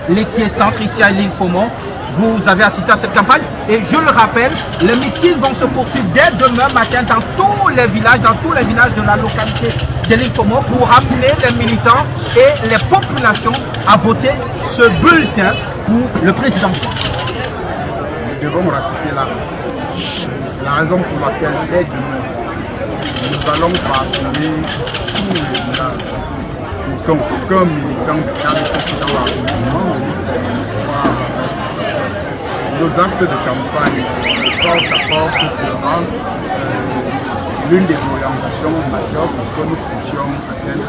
laitier centre ici à l'île Fomo. Vous avez assisté à cette campagne et je le rappelle, les meetings vont se poursuivre dès demain matin dans tous les villages de la localité de l'île Fomo pour amener les militants et les populations à voter ce bulletin pour le président. Nous devons ratisser la race. C'est la raison pour laquelle dès demain, nous allons parler tous les villages. Pour qu'aucun militant de RDPC dans l'arrondissement ne soit. Nos axes de campagne, porte à porte, sera l'une des orientations majeures pour que nous puissions atteindre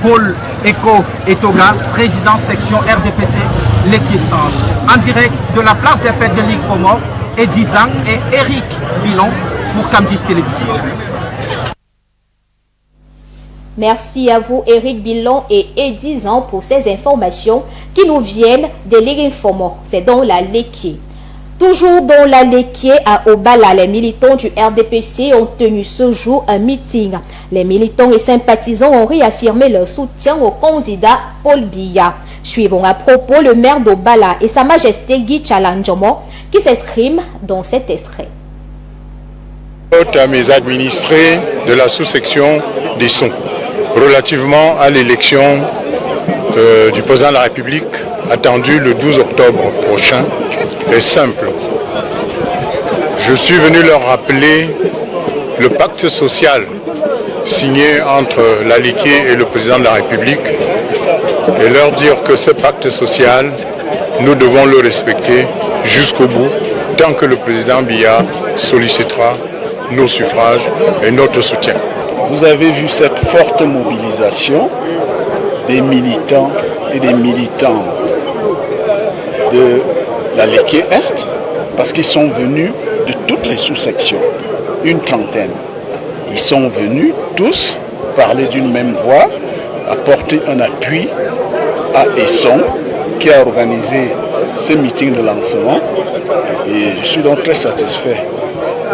le Paul Eko Etoga, président section RDPC, Laitier Centre. En direct de la place des fêtes de l'île Fomo, Eddie Zang et Eric Bilon pour Camdis Télévision. Merci à vous, Eric Bilon et Eddie Zang, pour ces informations qui nous viennent de l'île Fomo. C'est dans la Laitier. Toujours dans la Laitier, à Obala, les militants du RDPC ont tenu ce jour un meeting. Les militants et sympathisants ont réaffirmé leur soutien au candidat Paul Biya. Suivons à propos le maire d'Obala et Sa Majesté Guy Chalanjomo qui s'expriment dans cet extrait. À mes administrés de la sous-section des Sons, relativement à l'élection du président de la République attendue le 12 octobre prochain est simple. Je suis venu leur rappeler le pacte social signé entre la Laitier et le président de la République et leur dire que ce pacte social, nous devons le respecter jusqu'au bout tant que le président Biya sollicitera nos suffrages et notre soutien. Vous avez vu cette forte mobilisation des militants et des militantes de la Laitier Est parce qu'ils sont venus de toutes les sous-sections, une trentaine. Ils sont venus tous parler d'une même voix, apporter un appui à Esson qui a organisé ce meeting de lancement et je suis donc très satisfait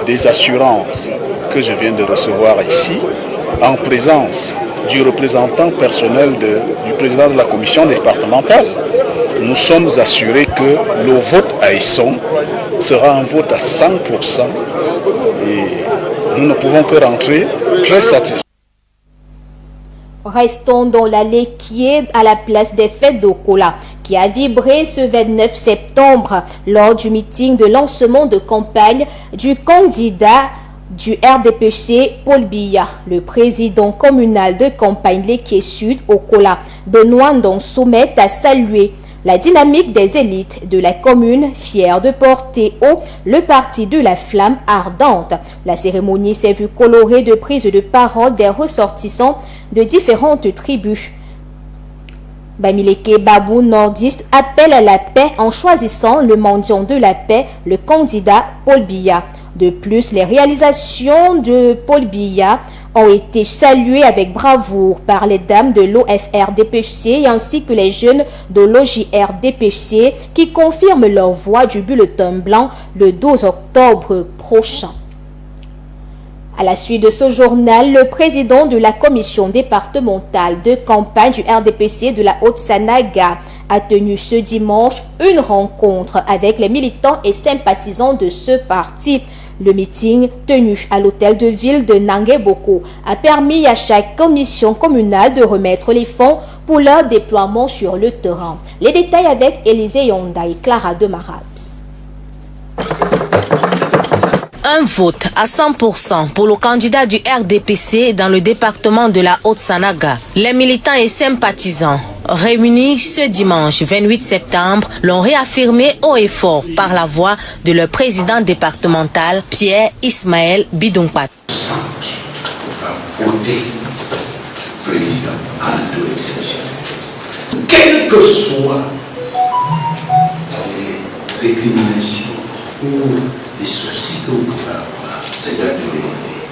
des assurances que je viens de recevoir ici en présence du représentant personnel du président de la commission départementale. Nous sommes assurés que le vote à Esson sera un vote à 100% et nous ne pouvons que rentrer très satisfaits. Restons dans la Laitier à la place des fêtes d'Okola qui a vibré ce 29 septembre lors du meeting de lancement de campagne du candidat du RDPC Paul Biya. Le président communal de campagne Laitier Sud Okola, Benoît Ndong-Soumet, a salué la dynamique des élites de la commune, fière de porter haut le parti de la flamme ardente. La cérémonie s'est vue colorée de prises de parole des ressortissants de différentes tribus. Bamileke Babou, nordiste, appelle à la paix en choisissant le mendiant de la paix, le candidat Paul Biya. De plus, les réalisations de Paul Biya ont été saluées avec bravoure par les dames de l'OFR-DPC ainsi que les jeunes de l'OJR-DPC qui confirment leur voix du bulletin blanc le 12 octobre prochain. À la suite de ce journal, le président de la commission départementale de campagne du RDPC de la Haute-Sanaga a tenu ce dimanche une rencontre avec les militants et sympathisants de ce parti. Le meeting tenu à l'hôtel de ville de Nangueboko a permis à chaque commission communale de remettre les fonds pour leur déploiement sur le terrain. Les détails avec Élisée Yonda et Clara de Marabs. Un vote à 100% pour le candidat du RDPC dans le département de la Haute-Sanaga. Les militants et sympathisants réunis ce dimanche 28 septembre l'ont réaffirmé haut et fort par la voix de leur président départemental Pierre Ismaël Bidongpat. Voter président en deux exceptions. Quelles que soient les récriminations ou les soucis que vous pouvez avoir, c'est de demander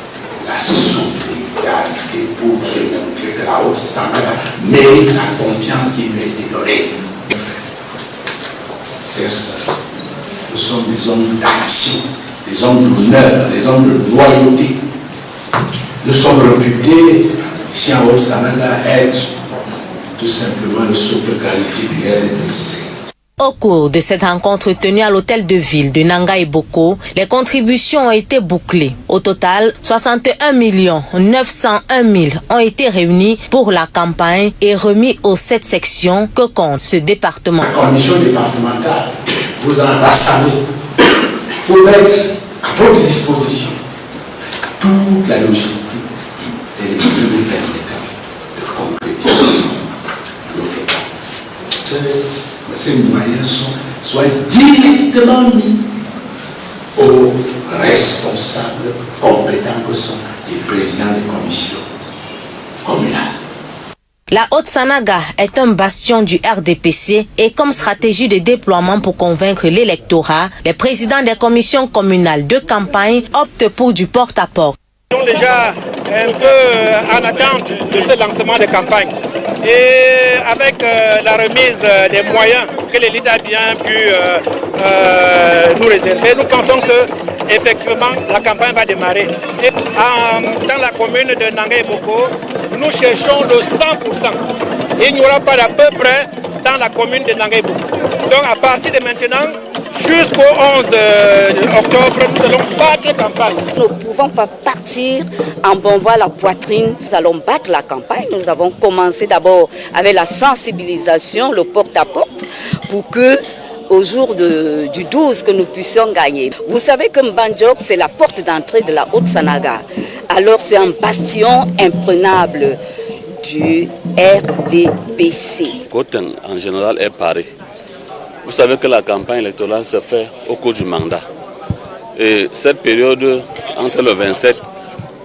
la solidarité pour démontrer que la Haute-Sanaga mérite la confiance qui lui a été donnée. C'est ça. Nous sommes des hommes d'action, des hommes d'honneur, des hommes de loyauté. Nous sommes réputés, ici en Haute-Sanaga, être tout simplement le socle qualité du RDPC. Au cours de cette rencontre tenue à l'hôtel de ville de Nanga et Boko, les contributions ont été bouclées. Au total, 61 901 000 ont été réunis pour la campagne et remis aux 7 sections que compte ce département. La commission départementale vous a rassemblé pour mettre à votre disposition toute la logistique et les moyens permettant de concrétiser nos attentes. Ces moyens soient directement mis aux responsables compétents que sont les présidents des commissions communales. La Haute-Sanaga est un bastion du RDPC et comme stratégie de déploiement pour convaincre l'électorat, les présidents des commissions communales de campagne optent pour du porte-à-porte. Nous sommes déjà un peu en attente de ce lancement de campagne. Et avec la remise des moyens que l'élite a bien pu nous réserver, nous pensons que effectivement la campagne va démarrer. Et dans la commune de Nanga et Boko, nous cherchons le 100%. Il n'y aura pas d'à peu près dans la commune de Nanga et Boko. Donc à partir de maintenant, jusqu'au 11 octobre, nous allons battre campagne. Nous ne pouvons pas partir en bonvoie la poitrine. Nous allons battre la campagne. Nous avons commencé d'abord avec la sensibilisation, le porte-à-porte, pour que au jour du 12 que nous puissions gagner. Vous savez que Mbandjok, c'est la porte d'entrée de la Haute-Sanaga. Alors c'est un bastion imprenable du RDPC. Coton, en général, est paré. Vous savez que la campagne électorale se fait au cours du mandat. Et cette période, entre le 27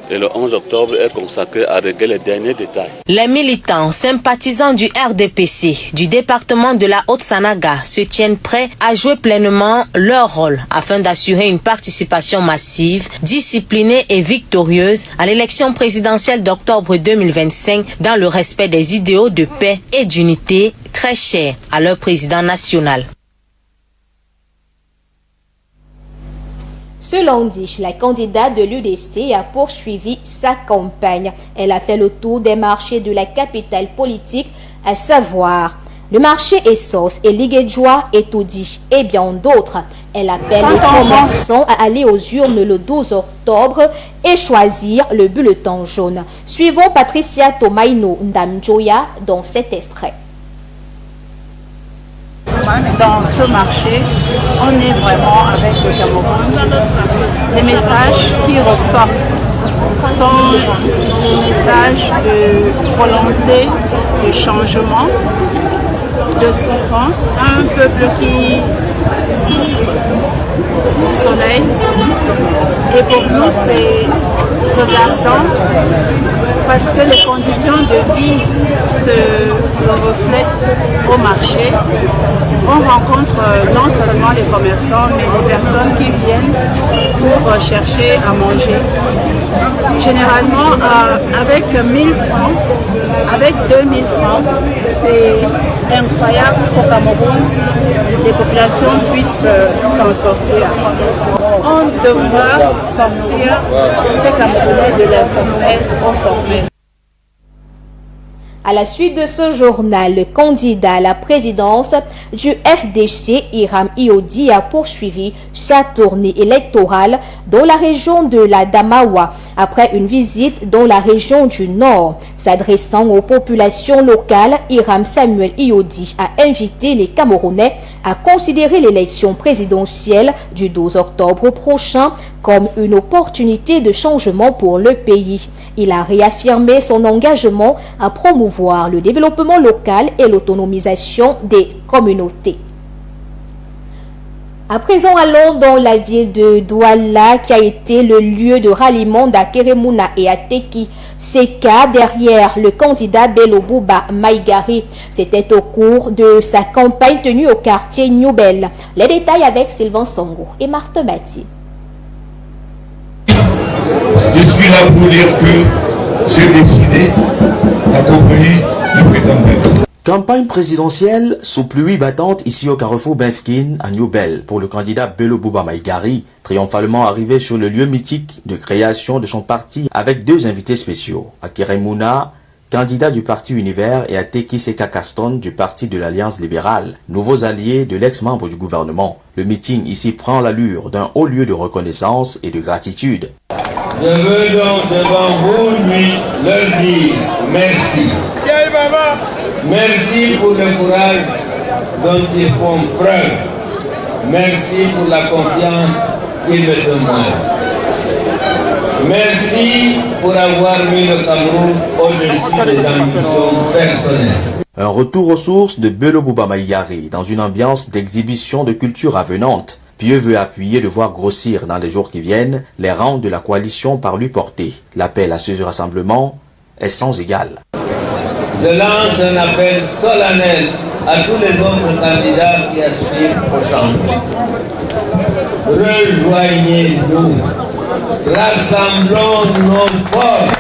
et le 11 octobre, est consacrée à régler les derniers détails. Les militants sympathisants du RDPC du département de la Haute-Sanaga se tiennent prêts à jouer pleinement leur rôle afin d'assurer une participation massive, disciplinée et victorieuse à l'élection présidentielle d'octobre 2025 dans le respect des idéaux de paix et d'unité très chers à leur président national. Ce lundi, la candidate de l'UDC a poursuivi sa campagne. Elle a fait le tour des marchés de la capitale politique, à savoir le marché Essos et Liguedjoie et Toudi et bien d'autres. Elle appelle les commerçants à aller aux urnes le 12 octobre et choisir le bulletin jaune. Suivons Patricia Tomaino Ndamjoya dans cet extrait. Dans ce marché, on est vraiment avec le Cameroun. Les messages qui ressortent sont des messages de volonté, de changement, de souffrance. Un peuple qui souffre du soleil. Et pour nous, c'est regardant parce que les conditions de vie se reflètent au marché. On rencontre non seulement les commerçants, mais les personnes qui viennent pour chercher à manger. Généralement, avec 1000 francs, avec 2000 francs, c'est incroyable qu'au Cameroun, les populations puissent s'en sortir. On devra sortir ces Camerounais de l'informel au formel. À la suite de ce journal, le candidat à la présidence du FDC, Hiram Iodi, a poursuivi sa tournée électorale dans la région de la Damawa, après une visite dans la région du Nord. S'adressant aux populations locales, Hiram Samuel Iodi a invité les Camerounais à considérer l'élection présidentielle du 12 octobre prochain comme une opportunité de changement pour le pays. Il a réaffirmé son engagement à promouvoir le développement local et l'autonomisation des communautés. À présent, allons dans la ville de Douala qui a été le lieu de ralliement d'Akeremuna et Ateki. Seka derrière le candidat Bello Bouba Maïgari. C'était au cours de sa campagne tenue au quartier Newbel. Les détails avec Sylvain Songo et Marthe Bati. Je suis là pour dire que j'ai décidé d'accompagner le président. Campagne présidentielle sous pluie battante ici au carrefour Benskin à Newbel pour le candidat Bello Bouba Maïgari, triomphalement arrivé sur le lieu mythique de création de son parti avec deux invités spéciaux, Akeremuna candidat du parti Univers, et Ateki Seka Kaston du parti de l'Alliance libérale, nouveaux alliés de l'ex-membre du gouvernement. Le meeting ici prend l'allure d'un haut lieu de reconnaissance et de gratitude. Je veux donc devant vous leur dire merci. Merci pour le courage dont ils font preuve. Merci pour la confiance qu'ils me témoignent. Merci pour avoir mis le Cameroun au-dessus des ambitions personnelles. Un retour aux sources de Bello Bouba Maïgari dans une ambiance d'exhibition de culture avenante. Pieux veut appuyer de voir grossir dans les jours qui viennent les rangs de la coalition par lui portée. L'appel à ce rassemblement est sans égal. Je lance un appel solennel à tous les autres candidats qui aspirent au changement. Rejoignez-nous, rassemblons nos forces,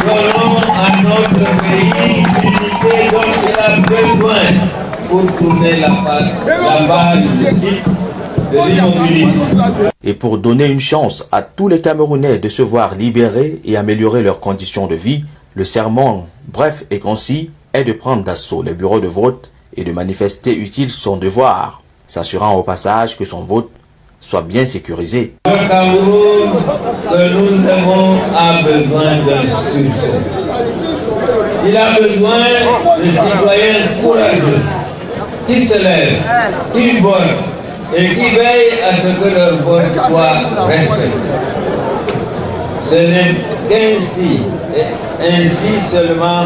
donnons à notre pays l'unité dont il a besoin pour tourner la balle de l'immobilisme. Et pour donner une chance à tous les Camerounais de se voir libérés et améliorer leurs conditions de vie, le sermon, bref et concis, est de prendre d'assaut les bureaux de vote et de manifester utile son devoir, s'assurant au passage que son vote soit bien sécurisé. Le Cameroun que nous avons a besoin d'un sursaut. Il a besoin de citoyens courageux, qui se lèvent, qui votent et qui veillent à ce que leur vote soit respecté. Ce n'est ainsi seulement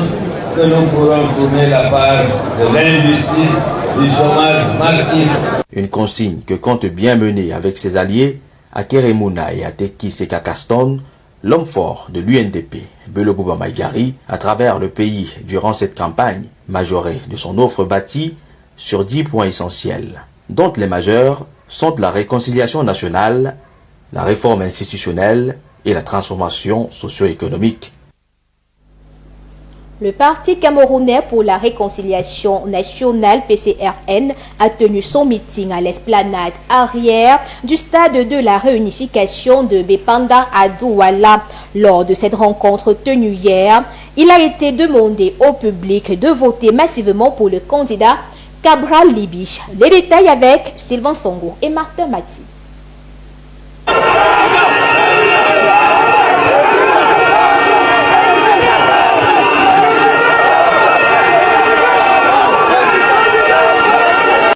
que nous pourrons tourner la page de l'injustice, du chômage massif. Une consigne que compte bien mener avec ses alliés, Akeremouna et Ateki Seka Kaston, l'homme fort de l'UNDP, Bello Bouba Maïgari, à travers le pays durant cette campagne, majorée de son offre bâtie sur 10 points essentiels, dont les majeurs sont la réconciliation nationale, la réforme institutionnelle et la transformation socio-économique. Le Parti camerounais pour la réconciliation nationale PCRN a tenu son meeting à l'esplanade arrière du stade de la réunification de Bépanda à Douala. Lors de cette rencontre tenue hier, il a été demandé au public de voter massivement pour le candidat Cabral Libi. Les détails avec Sylvain Songo et Martin Mati.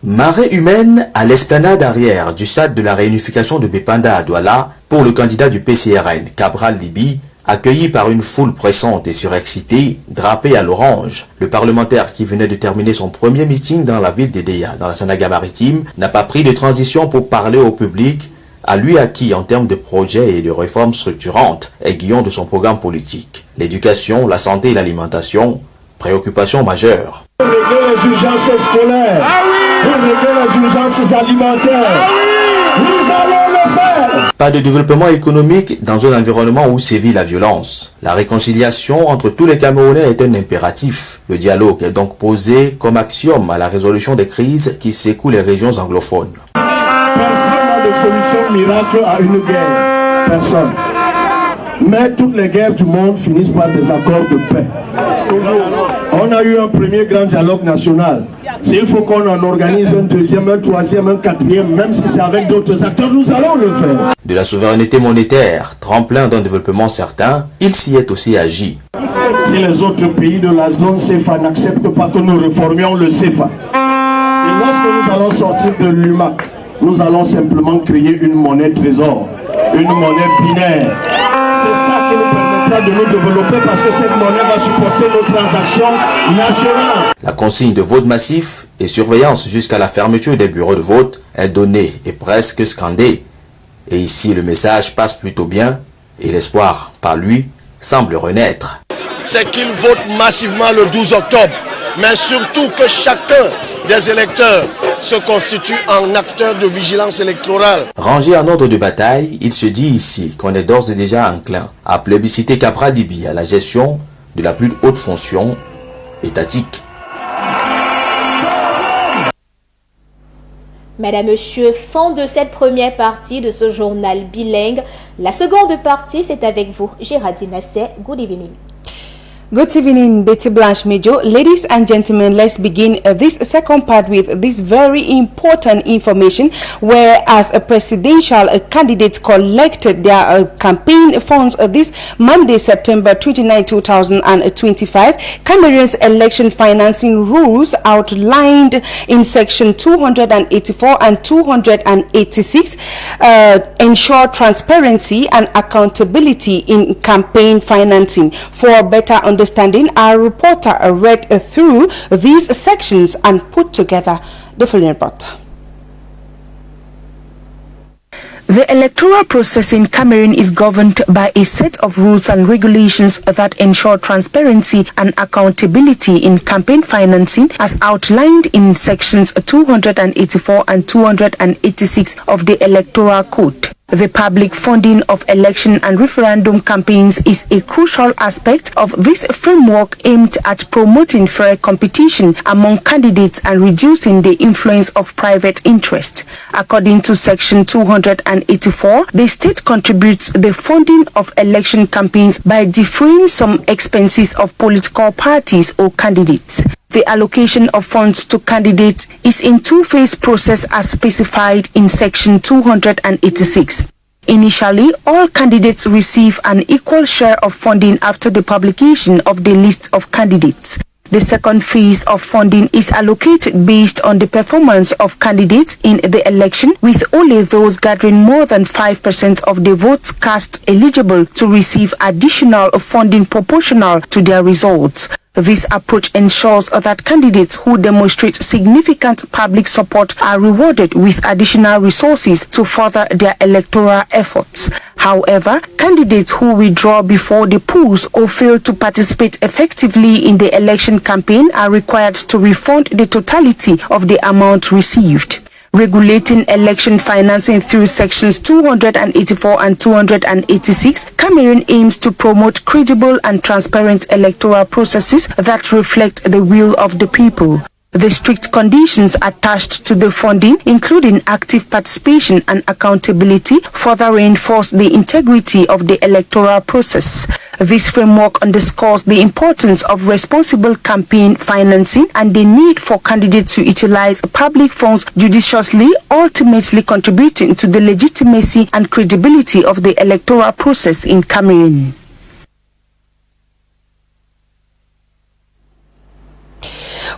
Marée humaine à l'esplanade arrière du stade de la réunification de Bépanda à Douala pour le candidat du PCRN, Cabral Libi, accueilli par une foule pressante et surexcitée, drapée à l'orange. Le parlementaire qui venait de terminer son premier meeting dans la ville d'Edea, dans la Sanaga maritime, n'a pas pris de transition pour parler au public, à lui acquis en termes de projets et de réformes structurantes, aiguillon de son programme politique. L'éducation, la santé et l'alimentation, préoccupations majeures. Pour régler les urgences scolaires, pour régler les urgences alimentaires, nous allons le faire. Pas de développement économique dans un environnement où sévit la violence. La réconciliation entre tous les Camerounais est un impératif. Le dialogue est donc posé comme axiome à la résolution des crises qui secouent les régions anglophones. Personne n'a de solution miracle à une guerre. Personne. Mais toutes les guerres du monde finissent par des accords de paix. On a eu un premier grand dialogue national. S'il faut qu'on en organise un deuxième, un troisième, un quatrième, même si c'est avec d'autres acteurs, nous allons le faire. De la souveraineté monétaire, tremplin d'un développement certain, il s'y est aussi agi. Si les autres pays de la zone CFA n'acceptent pas que nous réformions le CFA, et lorsque nous allons sortir de l'UMAC, nous allons simplement créer une monnaie trésor, une monnaie binaire. C'est ça qui nous permettra de nous développer parce que cette monnaie va supporter nos transactions nationales. La consigne de vote massif et surveillance jusqu'à la fermeture des bureaux de vote est donnée et presque scandée. Et ici, le message passe plutôt bien et l'espoir, par lui, semble renaître. C'est qu'ils votent massivement le 12 octobre, mais surtout que chacun des électeurs se constitue en acteur de vigilance électorale. Rangé en ordre de bataille, il se dit ici qu'on est d'ores et déjà enclin à plébisciter Cabral Libi à la gestion de la plus haute fonction étatique. Mesdames, Messieurs, fin de cette première partie de ce journal bilingue. La seconde partie, c'est avec vous, Géraldine Nassé. Good evening. Good evening, Betty Blanche Major. Ladies and gentlemen, let's begin this second part with this very important information, where as a presidential candidate collected their campaign funds this Monday, September 29, 2025, Cameroon's election financing rules outlined in section 284 and 286 ensure transparency and accountability in campaign financing. For better understanding, our reporter read through these sections and put together the following report. The electoral process in Cameroon is governed by a set of rules and regulations that ensure transparency and accountability in campaign financing, as outlined in sections 284 and 286 of the Electoral Code. The public funding of election and referendum campaigns is a crucial aspect of this framework aimed at promoting fair competition among candidates and reducing the influence of private interest. According to Section 284, the state contributes the funding of election campaigns by defraying some expenses of political parties or candidates. The allocation of funds to candidates is in two-phase process as specified in Section 286. Initially, all candidates receive an equal share of funding after the publication of the list of candidates. The second phase of funding is allocated based on the performance of candidates in the election, with only those gathering more than 5% of the votes cast eligible to receive additional funding proportional to their results. This approach ensures that candidates who demonstrate significant public support are rewarded with additional resources to further their electoral efforts. However, candidates who withdraw before the polls or fail to participate effectively in the election campaign are required to refund the totality of the amount received. Regulating election financing through sections 284 and 286, Cameroon aims to promote credible and transparent electoral processes that reflect the will of the people. The strict conditions attached to the funding, including active participation and accountability, further reinforce the integrity of the electoral process. This framework underscores the importance of responsible campaign financing and the need for candidates to utilize public funds judiciously, ultimately contributing to the legitimacy and credibility of the electoral process in Cameroon.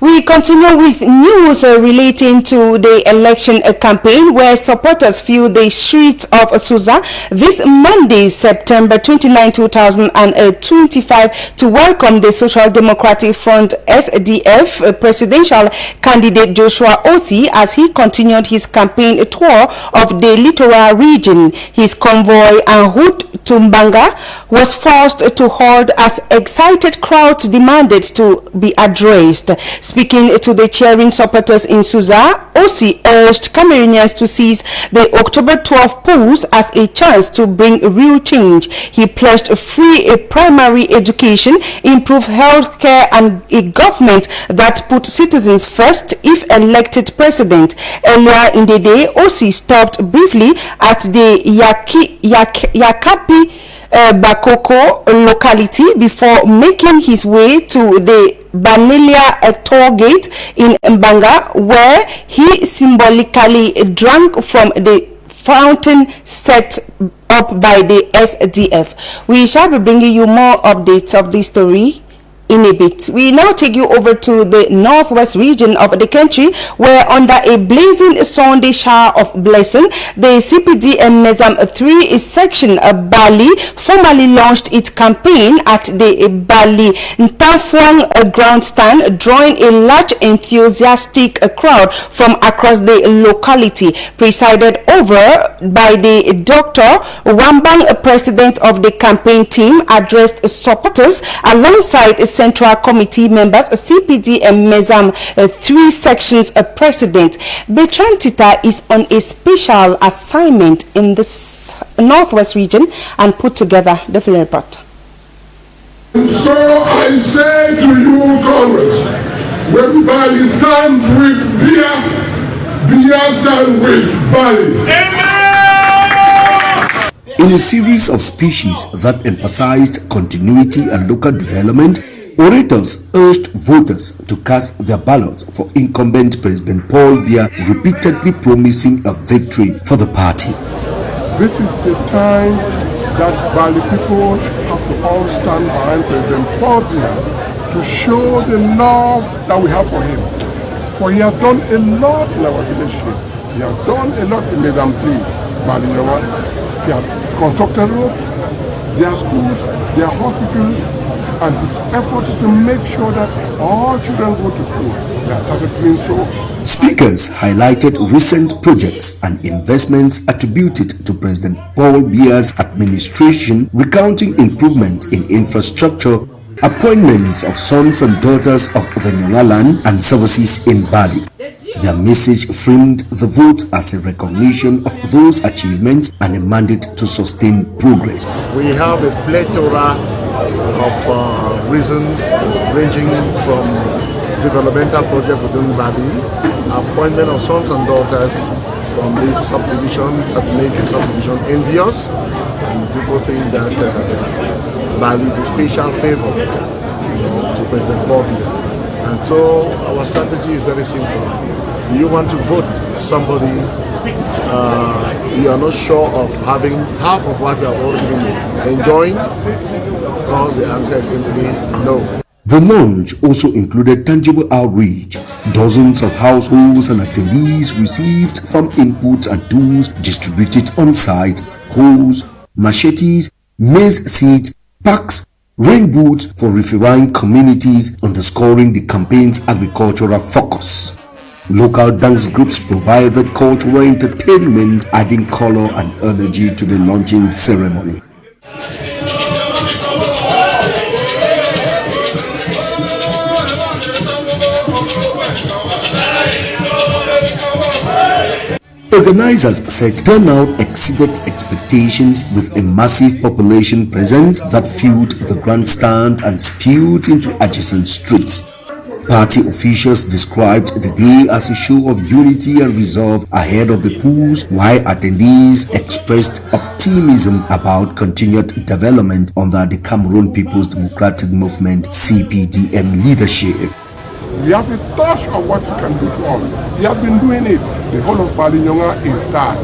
We continue with news relating to the election campaign, where supporters filled the streets of Susa this Monday, September 29, 2025, to welcome the Social Democratic Front SDF presidential candidate Joshua Osei as he continued his campaign tour of the littoral region. His convoy en route to Mbanga was forced to halt as excited crowds demanded to be addressed. Speaking to the cheering supporters in Susa, Osei urged Cameroonians to seize the October 12 polls as a chance to bring real change. He pledged free primary education, improved health care, and a government that put citizens first if elected president. Earlier in the day, Osei stopped briefly at the Yakapi Bakoko locality before making his way to the Banilia toll gate in Mbanga, where he symbolically drank from the fountain set up by the SDF. We shall be bringing you more updates of this story in a bit. We now take you over to the northwest region of the country, where under a blazing Sunday shower of blessing, the CPDM Nizam 3 section Bali formally launched its campaign at the Bali Ntafuang grandstand, drawing a large enthusiastic crowd from across the locality. Presided over by the Dr. Wambang, president of the campaign team, addressed supporters alongside Central Committee members, CPDM Nizam 3 sections president. Bertrand Tita is on a special assignment in the northwest region and put together the full report. So I say to you, comrades, when Bali stand with Bia, Bia stand with Bali. In a series of speeches that emphasized continuity and local development, Orators urged voters to cast their ballots for incumbent President Paul Biya, repeatedly promising a victory for the party. This is the time that Bali people have to all stand behind President Paul Biya to show the love that we have for him. For he has done a lot in our village. He has done a lot in Medam 3, Bali Nyonga. He has constructed roads, their schools, their hospitals, and his effort is to make sure that all children go to school. They have started doing so. Speakers highlighted recent projects and investments attributed to President Paul Biya's administration, recounting improvements in infrastructure, appointments of sons and daughters of the Nyonga land, and services in Bali. Their message framed the vote as a recognition of those achievements and a mandate to sustain progress. We have a plethora of reasons ranging from developmental projects within Bali, appointment of sons and daughters from this subdivision that makes the subdivision envious, and people think that Bali is a special favor to President Paul Biya. And so our strategy is very simple. You want to vote somebody you are not sure of having half of what you are already enjoying? Of course, the answer is simply no. The launch also included tangible outreach. Dozens of households and attendees received farm inputs and tools distributed on site: hoes, machetes, maize seeds, packs, rain boots for riverine communities, underscoring the campaign's agricultural focus. Local dance groups provided cultural entertainment, adding color and energy to the launching ceremony. Organizers said turnout exceeded expectations, with a massive population presence that filled the grandstand and spilled into adjacent streets. Party officials described the day as a show of unity and resolve ahead of the polls, while attendees expressed optimism about continued development under the Cameroon People's Democratic Movement (CPDM) leadership. We have a touch of what he can do to us. He has been doing it. The whole of Bali Nyonga is that.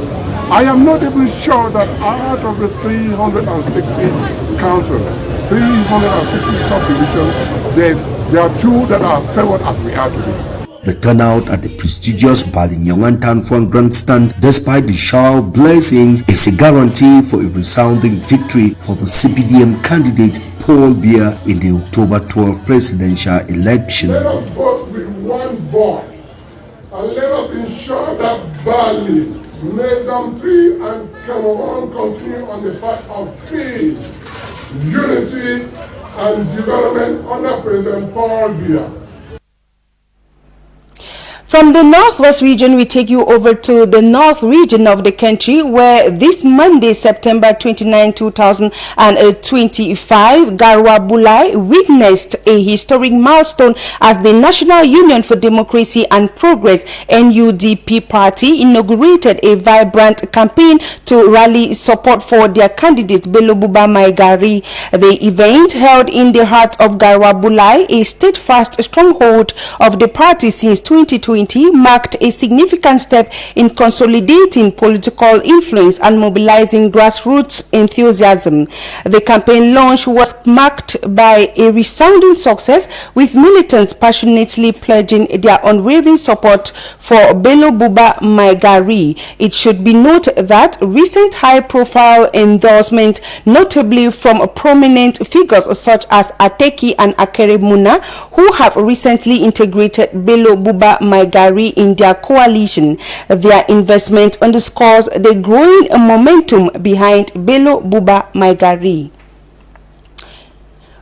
I am not even sure that out of the 360 councils, 360 subdivisions, there are two that are favored as we are today. The turnout at the prestigious Bali Nyonga Town Front Grandstand, despite the shower of blessings, is a guarantee for a resounding victory for the CPDM candidate Paul Biya in the October 12 presidential election. Let us vote with one voice, and let us ensure that Bali, Medam 3 and Cameroon continue on the path of peace, unity and development under President Paul Biya. From the Northwest region, we take you over to the North region of the country, where this Monday, September 29, 2025, Garwa Bulai witnessed a historic milestone as the National Union for Democracy and Progress (NUDP) party inaugurated a vibrant campaign to rally support for their candidate Bello Buba Maigari. The event, held in the heart of Garwa Bulai, a steadfast stronghold of the party since 2020, marked a significant step in consolidating political influence and mobilizing grassroots enthusiasm. The campaign launch was marked by a resounding success, with militants passionately pledging their unwavering support for Bello Buba Maigari. It should be noted that recent high-profile endorsement, notably from prominent figures such as Ateki and Akere Muna, who have recently integrated Bello Buba Maigari in their coalition. Their investment underscores the growing momentum behind Bello Buba Maigari.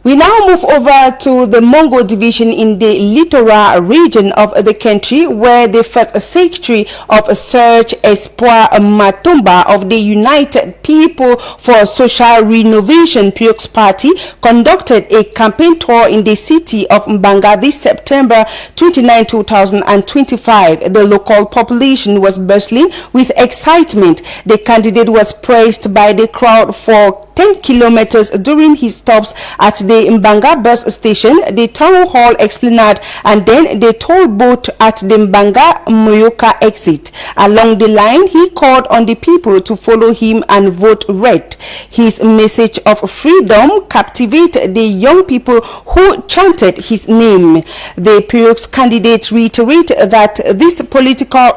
We now move over to the Mongo division in the Littoral region of the country, where the first secretary of Serge Espoir Matumba of the United People for Social Renovation (PUX) party conducted a campaign tour in the city of Mbanga this September 29, 2025. The local population was bustling with excitement. The candidate was praised by the crowd for 10 kilometers during his stops at the Mbanga bus station, the town hall esplanade, and then the toll booth at the Mbanga Moyoka exit. Along the line, he called on the people to follow him and vote red. His message of freedom captivated the young people who chanted his name. The PIROX candidate reiterated that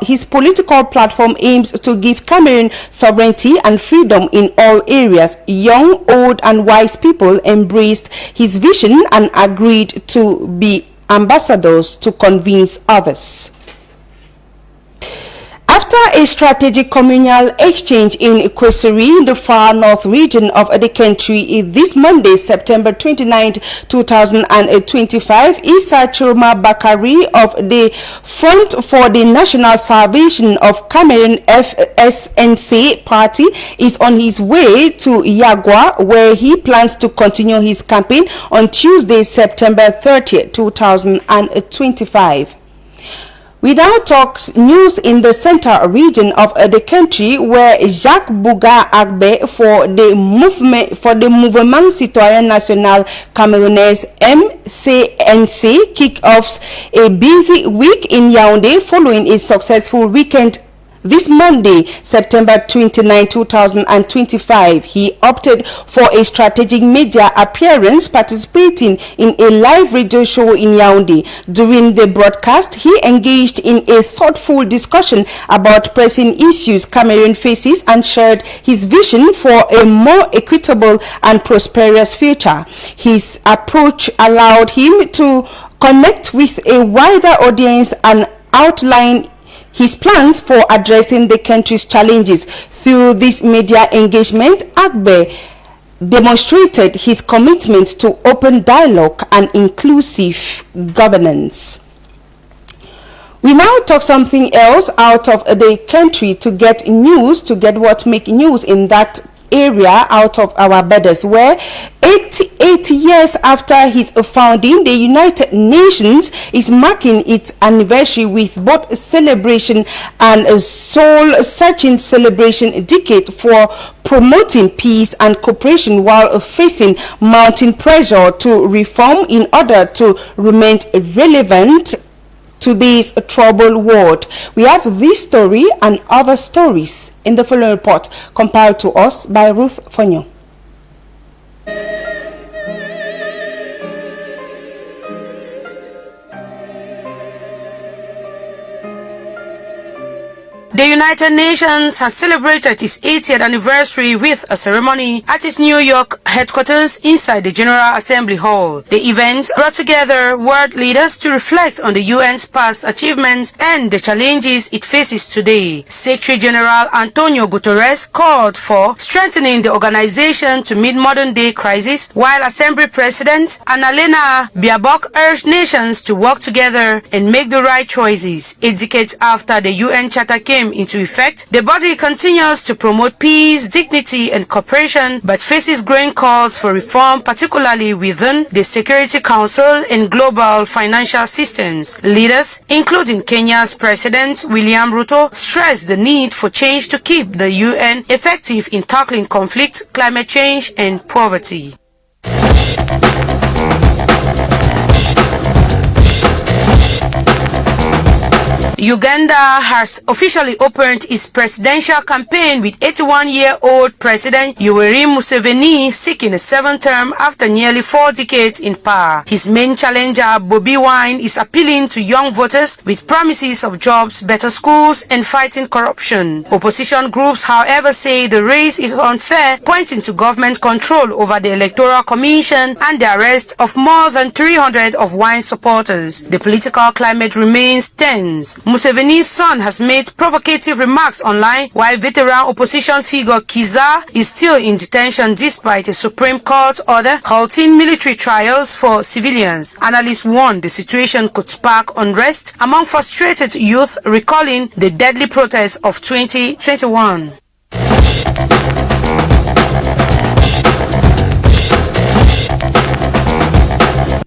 his political platform aims to give Cameroon sovereignty and freedom in all areas. Young, old, and wise people embraced his vision and agreed to be ambassadors to convince others. After a strategic communal exchange in Kwesiri, in the far north region of the country, this Monday, September 29, 2025, Issa Chiroma Bakari of the Front for the National Salvation of Cameroon FSNC party is on his way to Yagua, where he plans to continue his campaign on Tuesday, September 30, 2025. We now talk news in the central region of the country, where Jacques Bouga Agbe for the Mouvement Citoyen National Camerounais MCNC kick-offs a busy week in Yaoundé following a successful weekend. This Monday, September 29, 2025, he opted for a strategic media appearance, participating in a live radio show in Yaoundé. During the broadcast, he engaged in a thoughtful discussion about pressing issues Cameroon faces and shared his vision for a more equitable and prosperous future. His approach allowed him to connect with a wider audience and outline his plans for addressing the country's challenges. Through this media engagement, Agbe demonstrated his commitment to open dialogue and inclusive governance. We now talk something else out of the country to get news, to get what make news in that area out of our borders, where 88 years after his founding, the United Nations is marking its anniversary with both celebration and a soul-searching celebration decade for promoting peace and cooperation while facing mounting pressure to reform in order to remain relevant to this troubled world. We have this story and other stories in the following report compiled to us by Ruth Fonyo. The United Nations has celebrated its 80th anniversary with a ceremony at its New York headquarters inside the General Assembly Hall. The event brought together world leaders to reflect on the UN's past achievements and the challenges it faces today. Secretary General Antonio Guterres called for strengthening the organization to meet modern-day crises, while Assembly President Annalena Baerbock urged nations to work together and make the right choices. 8 decades after the UN Charter came into effect, the body continues to promote peace, dignity, and cooperation, but faces growing calls for reform, particularly within the Security Council and global financial systems. Leaders, including Kenya's President William Ruto, stressed the need for change to keep the UN effective in tackling conflict, climate change, and poverty. Uganda has officially opened its presidential campaign with 81-year-old President Yoweri Museveni seeking a 7th term after nearly 4 decades in power. His main challenger, Bobi Wine, is appealing to young voters with promises of jobs, better schools, and fighting corruption. Opposition groups, however, say the race is unfair, pointing to government control over the Electoral Commission and the arrest of more than 300 of Wine's supporters. The political climate remains tense. Museveni's son has made provocative remarks online, while veteran opposition figure Kiza is still in detention despite a Supreme Court order halting military trials for civilians. Analysts warn the situation could spark unrest among frustrated youth, recalling the deadly protests of 2021.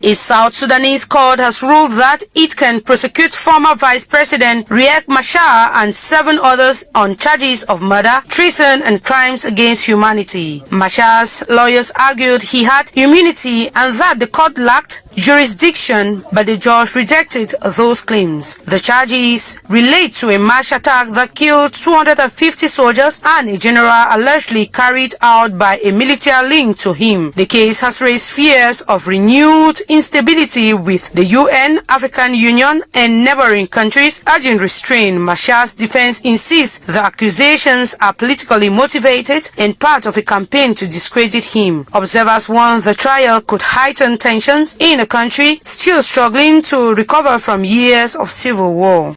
A South Sudanese court has ruled that it can prosecute former Vice President Riek Machar and 7 others on charges of murder, treason and crimes against humanity. Machar's lawyers argued he had immunity and that the court lacked jurisdiction, but the judge rejected those claims. The charges relate to a mass attack that killed 250 soldiers and a general allegedly carried out by a military linked to him. The case has raised fears of renewed instability, with the UN, African Union and neighboring countries urging restraint. Machar's defense insists the accusations are politically motivated and part of a campaign to discredit him. Observers warn the trial could heighten tensions in a country still struggling to recover from years of civil war.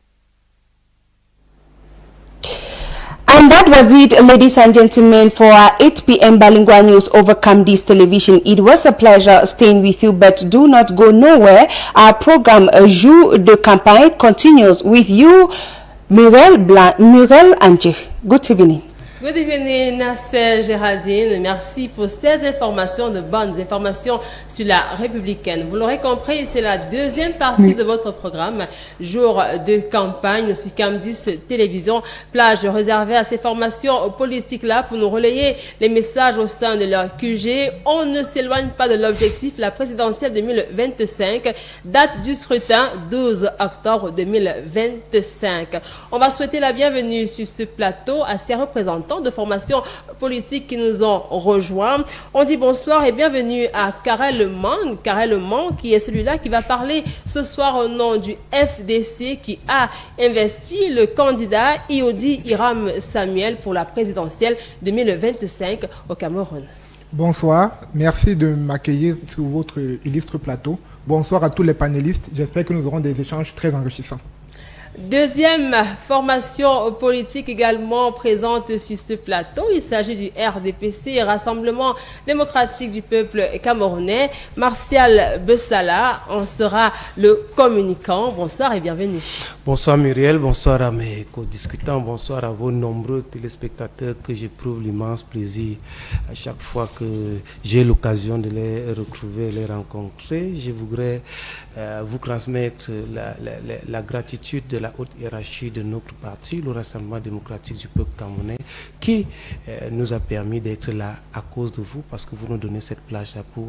And that was it, ladies and gentlemen, for our 8 p.m. bilingual news over Camdis Television. It was a pleasure staying with you, but do not go nowhere. Our program Jour de Campagne continues with you, Muriel Anche. Good evening. Good evening, Nasser Géraldine. Merci pour ces informations, de bonnes informations sur la républicaine. Vous l'aurez compris, c'est la deuxième partie de votre programme, Jour de campagne sur Camdis Télévision. Plage réservée à ces formations politiques-là pour nous relayer les messages au sein de leur QG. On ne s'éloigne pas de l'objectif, la présidentielle 2025, date du scrutin 12 octobre 2025. On va souhaiter la bienvenue sur ce plateau à ces représentants de formations politiques qui nous ont rejoints. On dit bonsoir et bienvenue à Karel Lemang, qui est celui-là qui va parler ce soir au nom du FDC, qui a investi le candidat Iodi Hiram Samuel pour la présidentielle 2025 au Cameroun. Bonsoir, merci de m'accueillir sur votre illustre plateau. Bonsoir à tous les panélistes, j'espère que nous aurons des échanges très enrichissants. Deuxième formation politique également présente sur ce plateau. Il s'agit du RDPC, Rassemblement démocratique du peuple camerounais. Martial Bessala en sera le communicant. Bonsoir et bienvenue. Bonsoir Muriel, bonsoir à mes co-discutants, bonsoir à vos nombreux téléspectateurs que j'éprouve l'immense plaisir à chaque fois que j'ai l'occasion de les retrouver, les rencontrer. Je voudrais vous transmettre la gratitude de la haute hiérarchie de notre parti, le Rassemblement démocratique du peuple camerounais, qui nous a permis d'être là à cause de vous, parce que vous nous donnez cette plage-là pour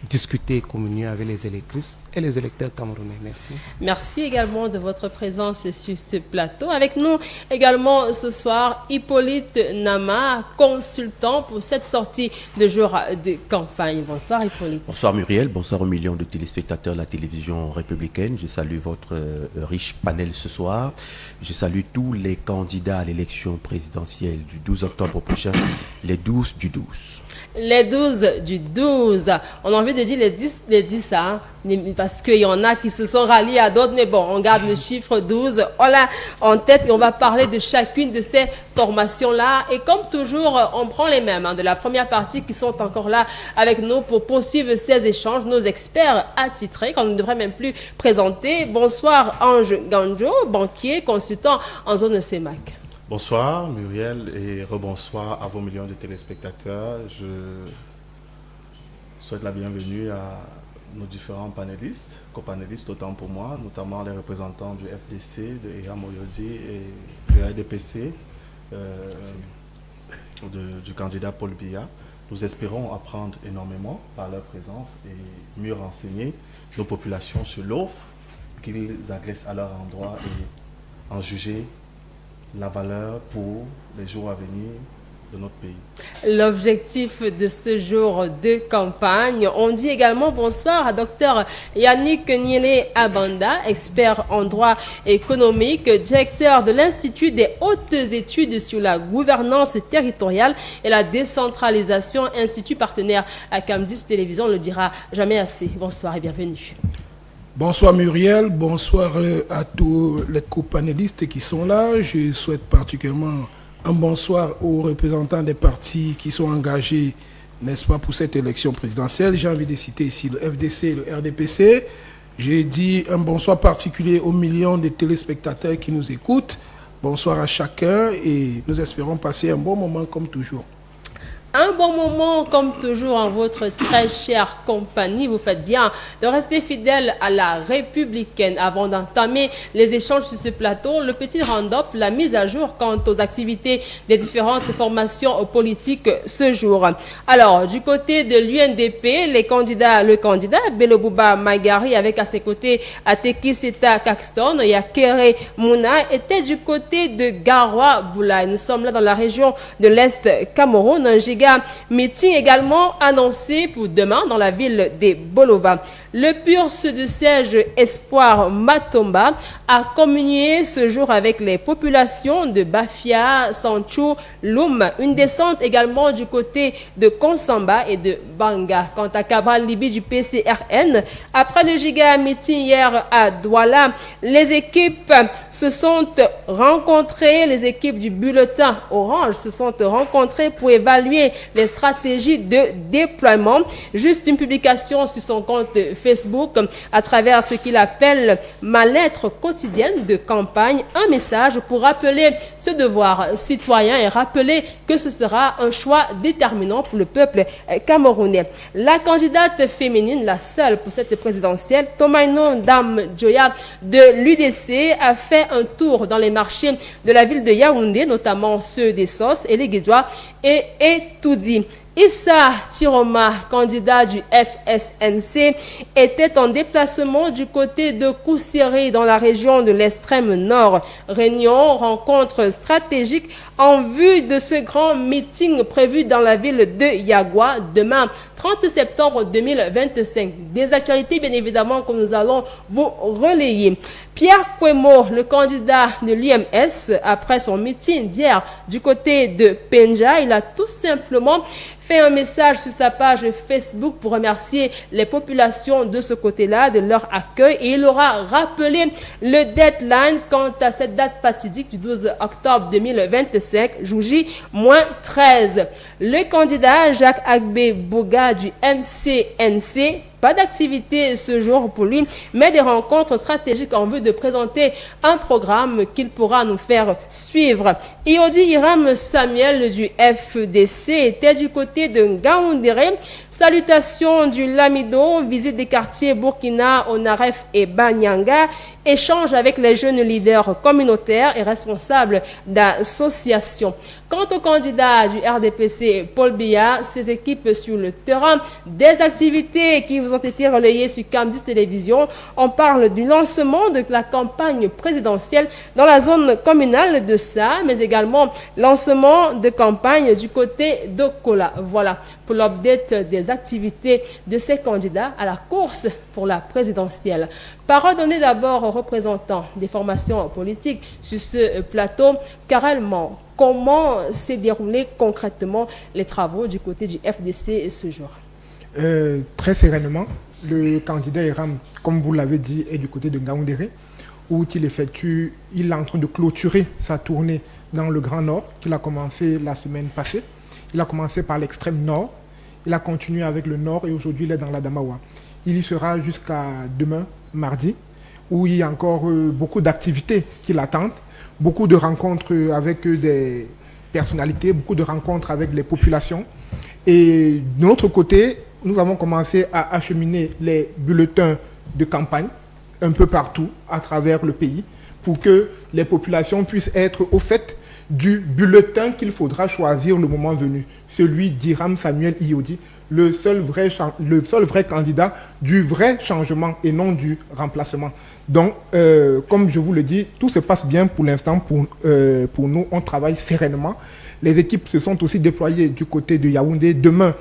discuter et communier avec les électrices et les électeurs camerounais. Merci. Merci également de votre présence sur ce plateau. Avec nous également ce soir, Hippolyte Nama, consultant pour cette sortie de jour de campagne. Bonsoir Hippolyte. Bonsoir Muriel, bonsoir aux millions de téléspectateurs de la télévision républicaine. Je salue votre riche panel ce soir. Je salue tous les candidats à l'élection présidentielle du 12 octobre prochain, les 12 du 12. Les 12 du 12. On a envie de dire les 10 hein, parce qu'il y en a qui se sont ralliés à d'autres, mais bon, on garde le chiffre 12. On l'a en tête et on va parler de chacune de ces formations-là. Et comme toujours, on prend les mêmes de la première partie qui sont encore là avec nous pour poursuivre ces échanges. Nos experts attitrés, qu'on ne devrait même plus présenter. Bonsoir Ange Ganjo, banquier, consultant en zone CEMAC. Bonsoir Muriel et rebonsoir à vos millions de téléspectateurs. Je souhaite la bienvenue à nos différents panélistes, copanélistes autant pour moi, notamment les représentants du FDC, de Hiram Oyodi et du RDPC, du candidat Paul Biya. Nous espérons apprendre énormément par leur présence et mieux renseigner nos populations sur l'offre qu'ils agressent à leur endroit et en juger la valeur pour les jours à venir de notre pays. L'objectif de ce jour de campagne, on dit également bonsoir à Dr Yannick Niele Abanda, expert en droit économique, directeur de l'Institut des hautes études sur la gouvernance territoriale et la décentralisation, institut partenaire à Camdis Télévision, on ne le dira jamais assez. Bonsoir et bienvenue. Bonsoir Muriel, bonsoir à tous les co-panélistes qui sont là. Je souhaite particulièrement un bonsoir aux représentants des partis qui sont engagés, n'est-ce pas, pour cette élection présidentielle. J'ai envie de citer ici le FDC et le RDPC. J'ai dit un bonsoir particulier aux millions de téléspectateurs qui nous écoutent. Bonsoir à chacun et nous espérons passer un bon moment comme toujours. Un bon moment, comme toujours, en votre très chère compagnie. Vous faites bien de rester fidèle à la républicaine. Avant d'entamer les échanges sur ce plateau, le petit round-up, la mise à jour quant aux activités des différentes formations politiques ce jour. Alors, du côté de l'UNDP, le candidat Belobouba Magari, avec à ses côtés Ateki Seta Caxton et Akere Mouna, était du côté de Garoua Boulaye. Nous sommes là dans la région de l'Est Cameroun. Un giga meeting également annoncé pour demain dans la ville de Bolova. Le purse de siège Espoir Matomba a communié ce jour avec les populations de Bafia, Sanchou, Loum. Une descente également du côté de Konsamba et de Banga. Quant à Cabral Libi du PCRN, après le giga meeting hier à Douala, les équipes se sont rencontrées, les équipes du bulletin Orange se sont rencontrées pour évaluer les stratégies de déploiement. Juste une publication sur son compte Facebook à travers ce qu'il appelle ma lettre quotidienne de campagne, un message pour rappeler ce devoir citoyen et rappeler que ce sera un choix déterminant pour le peuple camerounais. La candidate féminine, la seule pour cette présidentielle, Tomaino Dame Joya de l'UDC, a fait un tour dans les marchés de la ville de Yaoundé, notamment ceux des Sos et les Guédois, et tout dit. Issa Tiroma, candidat du FSNC, était en déplacement du côté de Koussiri dans la région de l'extrême nord. Réunion, rencontre stratégique en vue de ce grand meeting prévu dans la ville de Yagua demain, 30 septembre 2025. Des actualités, bien évidemment, que nous allons vous relayer. Pierre Kwemo, le candidat de l'UMS, après son meeting d'hier du côté de Penja, il a tout simplement fait un message sur sa page Facebook pour remercier les populations de ce côté-là de leur accueil et il aura rappelé le deadline quant à cette date fatidique du 12 octobre 2025, jour J-13. Le candidat Jacques Agbe Boga du MCNC, pas d'activité ce jour pour lui, mais des rencontres stratégiques en vue de présenter un programme qu'il pourra nous faire suivre. Iodi Hiram Samuel du FDC était du côté de Ngaoundéré. Salutations du Lamido, visite des quartiers Burkina, Onaref et Banyanga, échange avec les jeunes leaders communautaires et responsables d'associations. Quant au candidat du RDPC, Paul Biya, ses équipes sur le terrain, des activités qui vous ont été relayées sur Cam10 Télévision. On parle du lancement de la campagne présidentielle dans la zone communale de Sa, mais également lancement de campagne du côté de Kola. Voilà pour l'update des activités de ces candidats à la course pour la présidentielle. Parole donnée d'abord aux représentants des formations politiques sur ce plateau. Karel Man, comment s'est déroulé concrètement les travaux du côté du FDC ce jour? Très sereinement, le candidat Hiram, comme vous l'avez dit, est du côté de Ngaoundéré, où il est en train de clôturer sa tournée dans le Grand Nord, qu'il a commencé la semaine passée. Il a commencé par l'extrême nord, il a continué avec le nord et aujourd'hui il est dans la Damawa. Il y sera jusqu'à demain, mardi, où il y a encore beaucoup d'activités qui l'attendent, beaucoup de rencontres avec des personnalités, beaucoup de rencontres avec les populations. Et de notre côté, nous avons commencé à acheminer les bulletins de campagne un peu partout à travers le pays pour que les populations puissent être au fait du bulletin qu'il faudra choisir le moment venu, celui d'Hiram Samuel Iodi, le seul vrai candidat du vrai changement et non du remplacement. Donc, comme je vous le dis, tout se passe bien pour l'instant pour nous. On travaille sereinement. Les équipes se sont aussi déployées du côté de Yaoundé. Demain,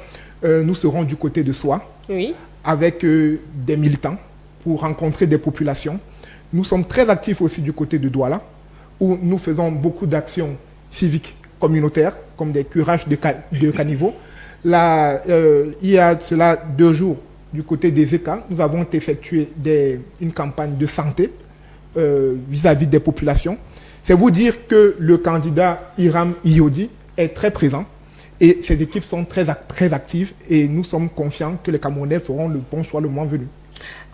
nous serons du côté de Soa, oui, avec des militants pour rencontrer des populations. Nous sommes très actifs aussi du côté de Douala, où nous faisons beaucoup d'actions civiques communautaires, comme des curages de caniveaux. Là, il y a cela 2 jours, du côté des ECA, nous avons effectué une campagne de santé vis-à-vis des populations. C'est vous dire que le candidat Hiram Iodi est très présent et ses équipes sont très actives et nous sommes confiants que les Camerounais feront le bon choix le moment venu.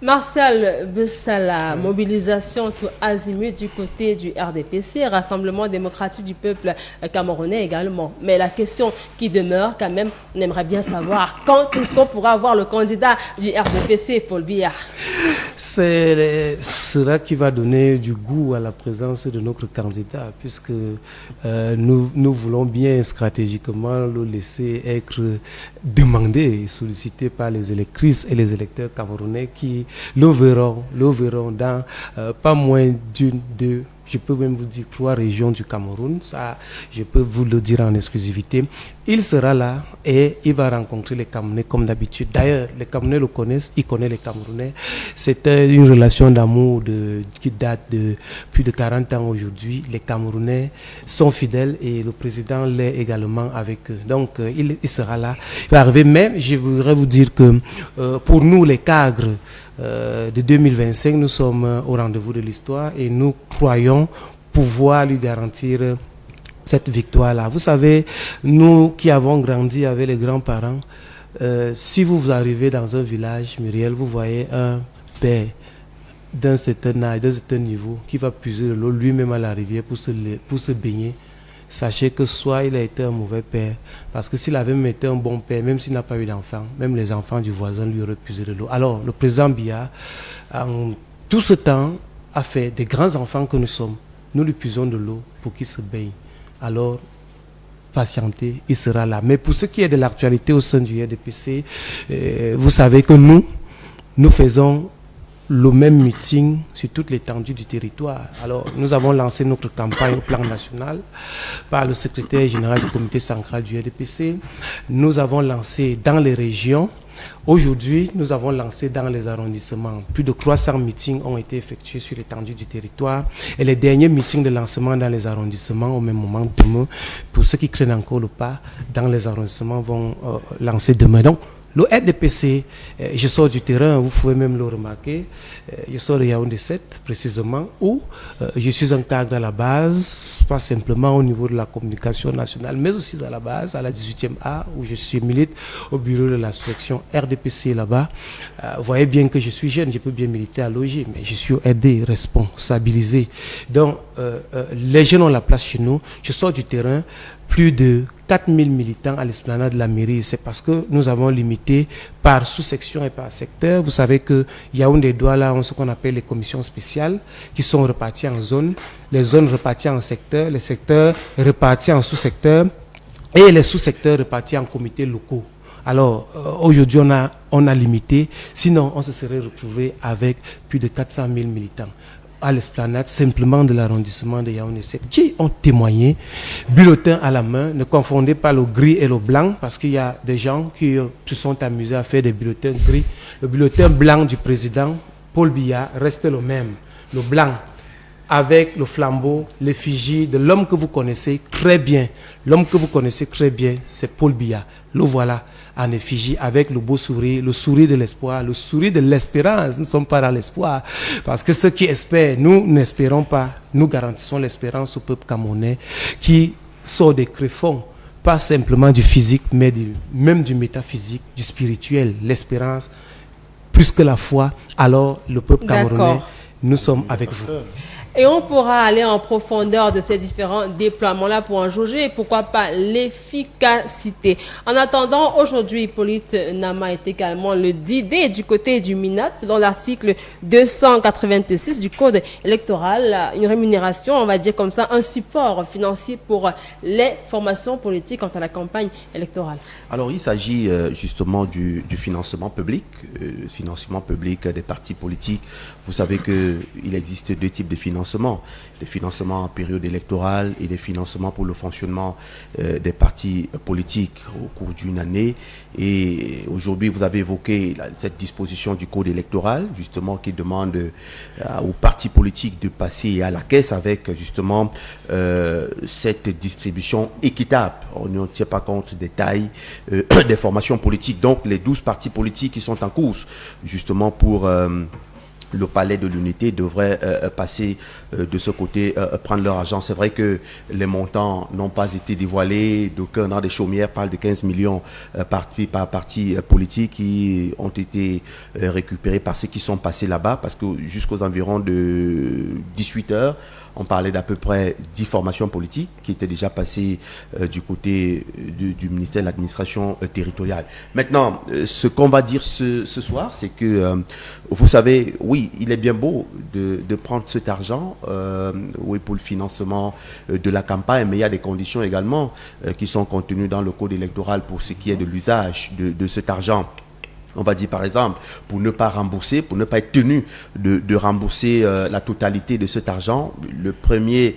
Martial Bessala, mobilisation tout azimut du côté du RDPC, Rassemblement démocratique du peuple camerounais également. Mais la question qui demeure quand même, on aimerait bien savoir quand est-ce qu'on pourra avoir le candidat du RDPC, Paul Biya? C'est cela qui va donner du goût à la présence de notre candidat, puisque nous voulons bien stratégiquement le laisser être demandé et sollicité par les électrices et les électeurs camerounais qui le verront dans pas moins d'une, deux, je peux même vous dire 3 régions du Cameroun. Ça, je peux vous le dire en exclusivité. Il sera là et il va rencontrer les Camerounais comme d'habitude. D'ailleurs, les Camerounais le connaissent, il connaît les Camerounais. C'était une relation d'amour qui date de plus de 40 ans aujourd'hui. Les Camerounais sont fidèles et le président l'est également avec eux. Donc, il sera là. Il va arriver. Mais je voudrais vous dire que pour nous, les cadres de 2025, nous sommes au rendez-vous de l'histoire et nous croyons pouvoir lui garantir cette victoire-là. Vous savez, nous qui avons grandi avec les grands-parents, si vous arrivez dans un village, Muriel, vous voyez un père d'un certain âge, d'un certain niveau, qui va puiser de l'eau lui-même à la rivière pour se baigner. Sachez que soit il a été un mauvais père, parce que s'il avait même été un bon père, même s'il n'a pas eu d'enfant, même les enfants du voisin lui auraient puisé de l'eau. Alors, le président Biya, en tout ce temps, a fait des grands enfants que nous sommes. Nous lui puisons de l'eau pour qu'il se baigne. Alors, patientez, il sera là. Mais pour ce qui est de l'actualité au sein du RDPC, vous savez que nous faisons le même meeting sur toute l'étendue du territoire. Alors, nous avons lancé notre campagne au plan national par le secrétaire général du comité central du RDPC. Nous avons lancé dans les régions. Aujourd'hui, nous avons lancé dans les arrondissements. Plus de 300 meetings ont été effectués sur l'étendue du territoire. Et les derniers meetings de lancement dans les arrondissements, au même moment, demain, pour ceux qui craignent encore le pas, dans les arrondissements vont lancer demain. Donc, le RDPC, je sors du terrain, vous pouvez même le remarquer, je sors de Yaoundé 7 précisément, où je suis un cadre à la base, pas simplement au niveau de la communication nationale, mais aussi à la base, à la 18e A, où je suis milite au bureau de la section RDPC là-bas. Vous voyez bien que je suis jeune, je peux bien militer à Logis, mais je suis aidé, responsabilisé. Donc, les jeunes ont la place chez nous. Je sors du terrain, plus de 4000 militants à l'esplanade de la mairie. C'est parce que nous avons limité par sous-section et par secteur. Vous savez que Yaoundé Douala ont ce qu'on appelle les commissions spéciales qui sont reparties en zones, les zones reparties en secteurs, les secteurs repartis en sous-secteurs et les sous-secteurs repartis en comités locaux. Alors, aujourd'hui, on a limité, sinon on se serait retrouvé avec plus de 400 000 militants à l'esplanade simplement de l'arrondissement de Yaoundé 7 qui ont témoigné, bulletin à la main. Ne confondez pas le gris et le blanc parce qu'il y a des gens qui se sont amusés à faire des bulletins gris. Le bulletin blanc du président Paul Biya reste le même, le blanc avec le flambeau, l'effigie de l'homme que vous connaissez très bien. L'homme que vous connaissez très bien, c'est Paul Biya. Le voilà en effigie avec le beau sourire, le sourire de l'espoir, le sourire de l'espérance. Nous ne sommes pas dans l'espoir. Parce que ceux qui espèrent, nous n'espérons pas. Nous garantissons l'espérance au peuple camerounais qui sort des créfons, pas simplement du physique, mais même du métaphysique, du spirituel. L'espérance, plus que la foi. Alors, le peuple camerounais, nous sommes avec vous. Et on pourra aller en profondeur de ces différents déploiements-là pour en jauger, et pourquoi pas l'efficacité. En attendant, aujourd'hui, Hippolyte Nama est également le DD du côté du MINAT, selon l'article 286 du Code électoral, une rémunération, on va dire comme ça, un support financier pour les formations politiques quant à la campagne électorale. Alors, il s'agit justement du financement public des partis politiques. Vous savez qu'il existe 2 types de financement. Des financements en période électorale et des financements pour le fonctionnement des partis politiques au cours d'une année. Et aujourd'hui, vous avez évoqué cette disposition du code électoral, justement, qui demande aux partis politiques de passer à la caisse avec, justement, cette distribution équitable. On ne tient pas compte des tailles des formations politiques. Donc, les 12 partis politiques qui sont en course, justement, pour le palais de l'unité devraient passer de ce côté, prendre leur argent. C'est vrai que les montants n'ont pas été dévoilés. D'aucuns dans des chaumières parlent de 15 millions par parti politique qui ont été récupérés par ceux qui sont passés là-bas, parce que jusqu'aux environs de 18 heures, on parlait d'à peu près 10 formations politiques qui étaient déjà passées du côté du ministère de l'administration territoriale. Maintenant, ce qu'on va dire ce soir, c'est que, vous savez, oui, il est bien beau de prendre cet argent oui, pour le financement de la campagne, mais il y a des conditions également qui sont contenues dans le code électoral pour ce qui est de l'usage de cet argent. On va dire par exemple, pour ne pas rembourser, pour ne pas être tenu de rembourser la totalité de cet argent, le premier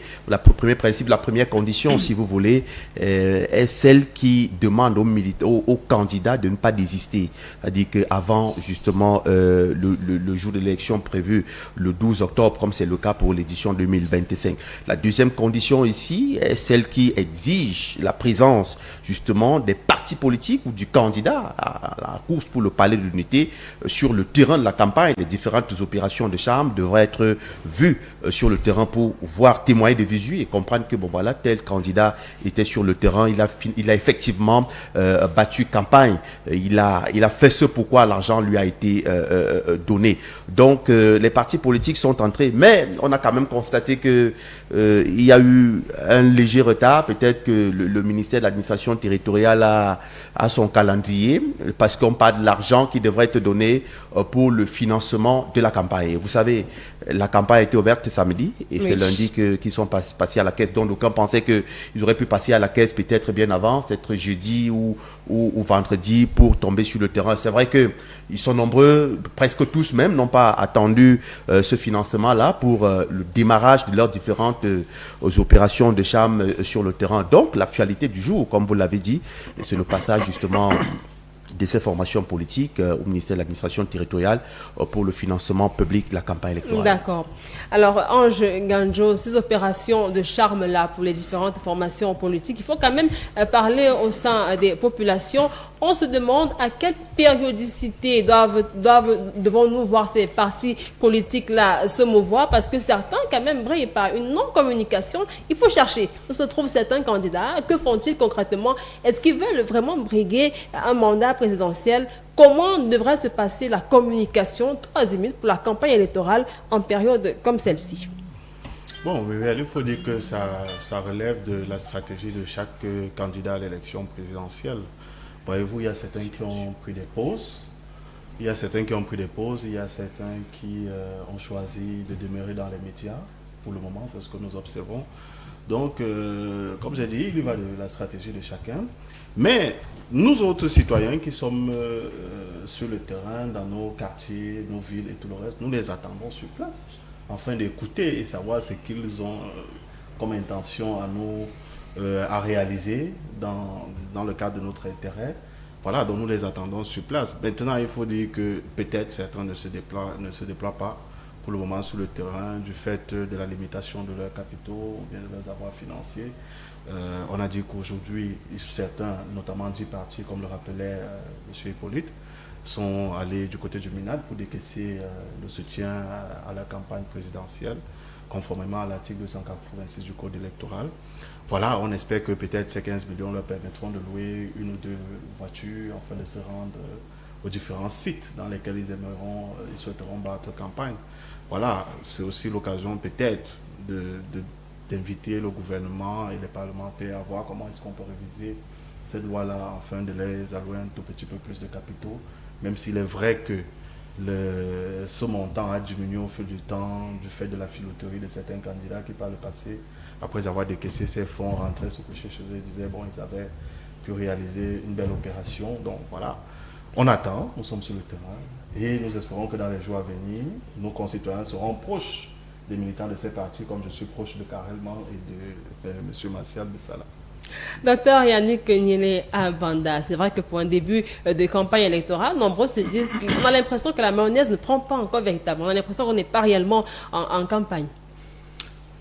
principe, la première condition, si vous voulez, est celle qui demande aux candidats de ne pas désister. C'est-à-dire qu'avant justement le jour de l'élection prévu le 12 octobre, comme c'est le cas pour l'édition 2025. La deuxième condition ici est celle qui exige la présence justement des partis politiques ou du candidat à la course pour le palais de l'unité sur le terrain de la campagne. Les différentes opérations de charme devraient être vues sur le terrain pour voir, témoigner de visu et comprendre que bon voilà, tel candidat était sur le terrain, il a effectivement battu campagne, il a fait ce pourquoi l'argent lui a été donné. Donc les partis politiques sont entrés, mais on a quand même constaté que il y a eu un léger retard. Peut-être que le ministère de l'administration territoriale a son calendrier, parce qu'on parle de l'argent qui devrait être donné pour le financement de la campagne. Vous savez, la campagne a été ouverte samedi et oui, c'est lundi qu'ils sont passés à la caisse. Donc aucun pensait qu'ils auraient pu passer à la caisse peut-être bien avant, peut-être jeudi ou vendredi pour tomber sur le terrain. C'est vrai qu'ils sont nombreux, presque tous même, n'ont pas attendu ce financement-là pour le démarrage de leurs différentes opérations de charme sur le terrain. Donc l'actualité du jour, comme vous l'avez dit, c'est le passage justement de ces formations politiques au ministère de l'administration territoriale pour le financement public de la campagne électorale. D'accord. Alors, Ange Ganjo, ces opérations de charme-là pour les différentes formations politiques, il faut quand même parler au sein des populations. On se demande à quelle périodicité devons-nous voir ces partis politiques-là se mouvoir, parce que certains, quand même, brillent par une non-communication. Il faut chercher où se trouvent certains candidats. Que font-ils concrètement? Est-ce qu'ils veulent vraiment briguer un mandat présidentiel? Comment devrait se passer la communication pour la campagne électorale en période comme celle-ci? Bon, il faut dire que ça relève de la stratégie de chaque candidat à l'élection présidentielle. Voyez-vous, il y a certains qui ont pris des pauses. Il y a certains qui ont choisi de demeurer dans les médias. Pour le moment, c'est ce que nous observons. Donc, comme j'ai dit, il y va de la stratégie de chacun. Mais nous autres citoyens qui sommes sur le terrain, dans nos quartiers, nos villes et tout le reste, nous les attendons sur place, afin d'écouter et savoir ce qu'ils ont comme intention à réaliser dans le cadre de notre intérêt. Voilà, donc nous les attendons sur place. Maintenant, il faut dire que peut-être certains ne se déploient pas pour le moment sur le terrain du fait de la limitation de leurs capitaux ou bien de leurs avoirs financiers. On a dit qu'aujourd'hui, certains, notamment 10 partis, comme le rappelait M. Hippolyte, sont allés du côté du MINAD pour décaisser le soutien à la campagne présidentielle, conformément à l'article 286 du Code électoral. Voilà, on espère que peut-être ces 15 millions leur permettront de louer une ou deux voitures afin de se rendre aux différents sites dans lesquels ils souhaiteront battre campagne. Voilà, c'est aussi l'occasion peut-être d'inviter le gouvernement et les parlementaires à voir comment est-ce qu'on peut réviser cette loi-là afin de les allouer un tout petit peu plus de capitaux, même s'il est vrai que ce montant a diminué au fil du temps du fait de la filouterie de certains candidats qui par le passé, après avoir décaissé ces fonds, rentraient, se couchaient chez eux et disaient bon, ils avaient pu réaliser une belle opération. Donc voilà, on attend, nous sommes sur le terrain et nous espérons que dans les jours à venir, nos concitoyens seront proches des militants de ces partis, comme je suis proche de Karel Man et de M. Martial Bessala. Docteur Yannick Niélé Abanda, c'est vrai que pour un début de campagne électorale, nombreux se disent qu'on a l'impression que la mayonnaise ne prend pas encore véritablement. On a l'impression qu'on n'est pas réellement en campagne.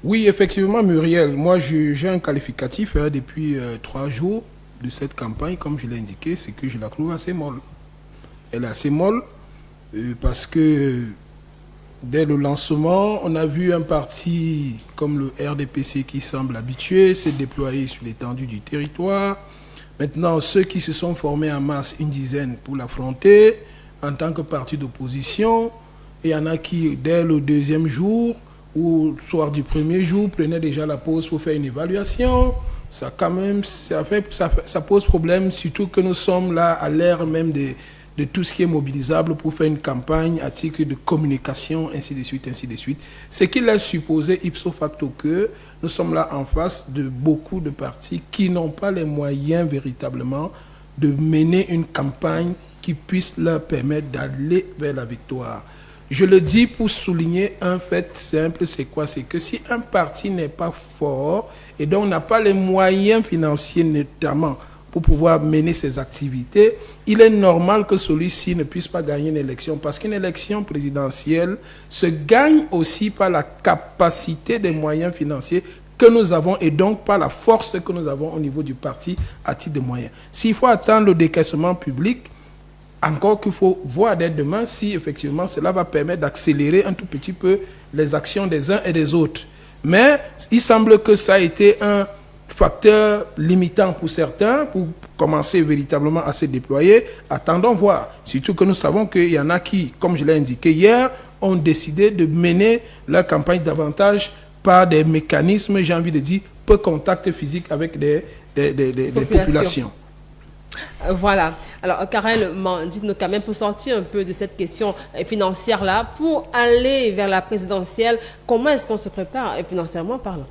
Oui, effectivement, Muriel. Moi, j'ai un qualificatif depuis 3 jours de cette campagne, comme je l'ai indiqué, c'est que je la trouve assez molle. Elle est assez molle parce que dès le lancement, on a vu un parti comme le RDPC qui semble habitué, s'est déployé sur l'étendue du territoire. Maintenant, ceux qui se sont formés en masse, une dizaine, pour l'affronter en tant que parti d'opposition, et il y en a qui, dès le deuxième jour ou le soir du premier jour, prenaient déjà la pause pour faire une évaluation. Ça, quand même, ça pose problème, surtout que nous sommes là à l'ère même de tout ce qui est mobilisable pour faire une campagne à titre de communication, ainsi de suite, ainsi de suite. Ce qui laisse supposer ipso facto que nous sommes là en face de beaucoup de partis qui n'ont pas les moyens véritablement de mener une campagne qui puisse leur permettre d'aller vers la victoire. Je le dis pour souligner un fait simple, c'est quoi? C'est que si un parti n'est pas fort et donc n'a pas les moyens financiers notamment pour pouvoir mener ses activités, il est normal que celui-ci ne puisse pas gagner une élection, parce qu'une élection présidentielle se gagne aussi par la capacité des moyens financiers que nous avons et donc par la force que nous avons au niveau du parti à titre de moyens. S'il faut attendre le décaissement public, encore qu'il faut voir dès demain si effectivement cela va permettre d'accélérer un tout petit peu les actions des uns et des autres. Mais il semble que ça a été un facteur limitant pour certains, pour commencer véritablement à se déployer. Attendons voir. Surtout que nous savons qu'il y en a qui, comme je l'ai indiqué hier, ont décidé de mener leur campagne davantage par des mécanismes, j'ai envie de dire, peu contact physique avec des populations. Voilà. Alors, Karel, dites-nous quand même, pour sortir un peu de cette question financière-là, pour aller vers la présidentielle, comment est-ce qu'on se prépare financièrement parlant?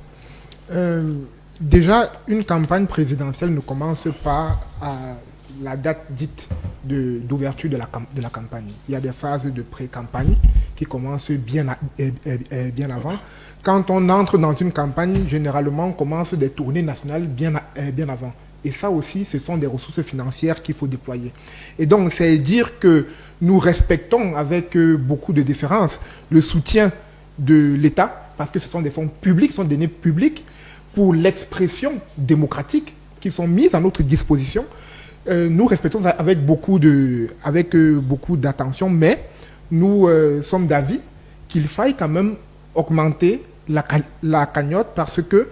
Déjà, une campagne présidentielle ne commence pas à la date dite d'ouverture de la campagne. Il y a des phases de pré-campagne qui commencent bien avant. Quand on entre dans une campagne, généralement, on commence des tournées nationales bien avant. Et ça aussi, ce sont des ressources financières qu'il faut déployer. Et donc, c'est dire que nous respectons avec beaucoup de différence le soutien de l'État, parce que ce sont des fonds publics, ce sont des deniers publics pour l'expression démocratique qui sont mises à notre disposition. Nous respectons avec beaucoup d'attention, mais nous sommes d'avis qu'il faille quand même augmenter la cagnotte, parce que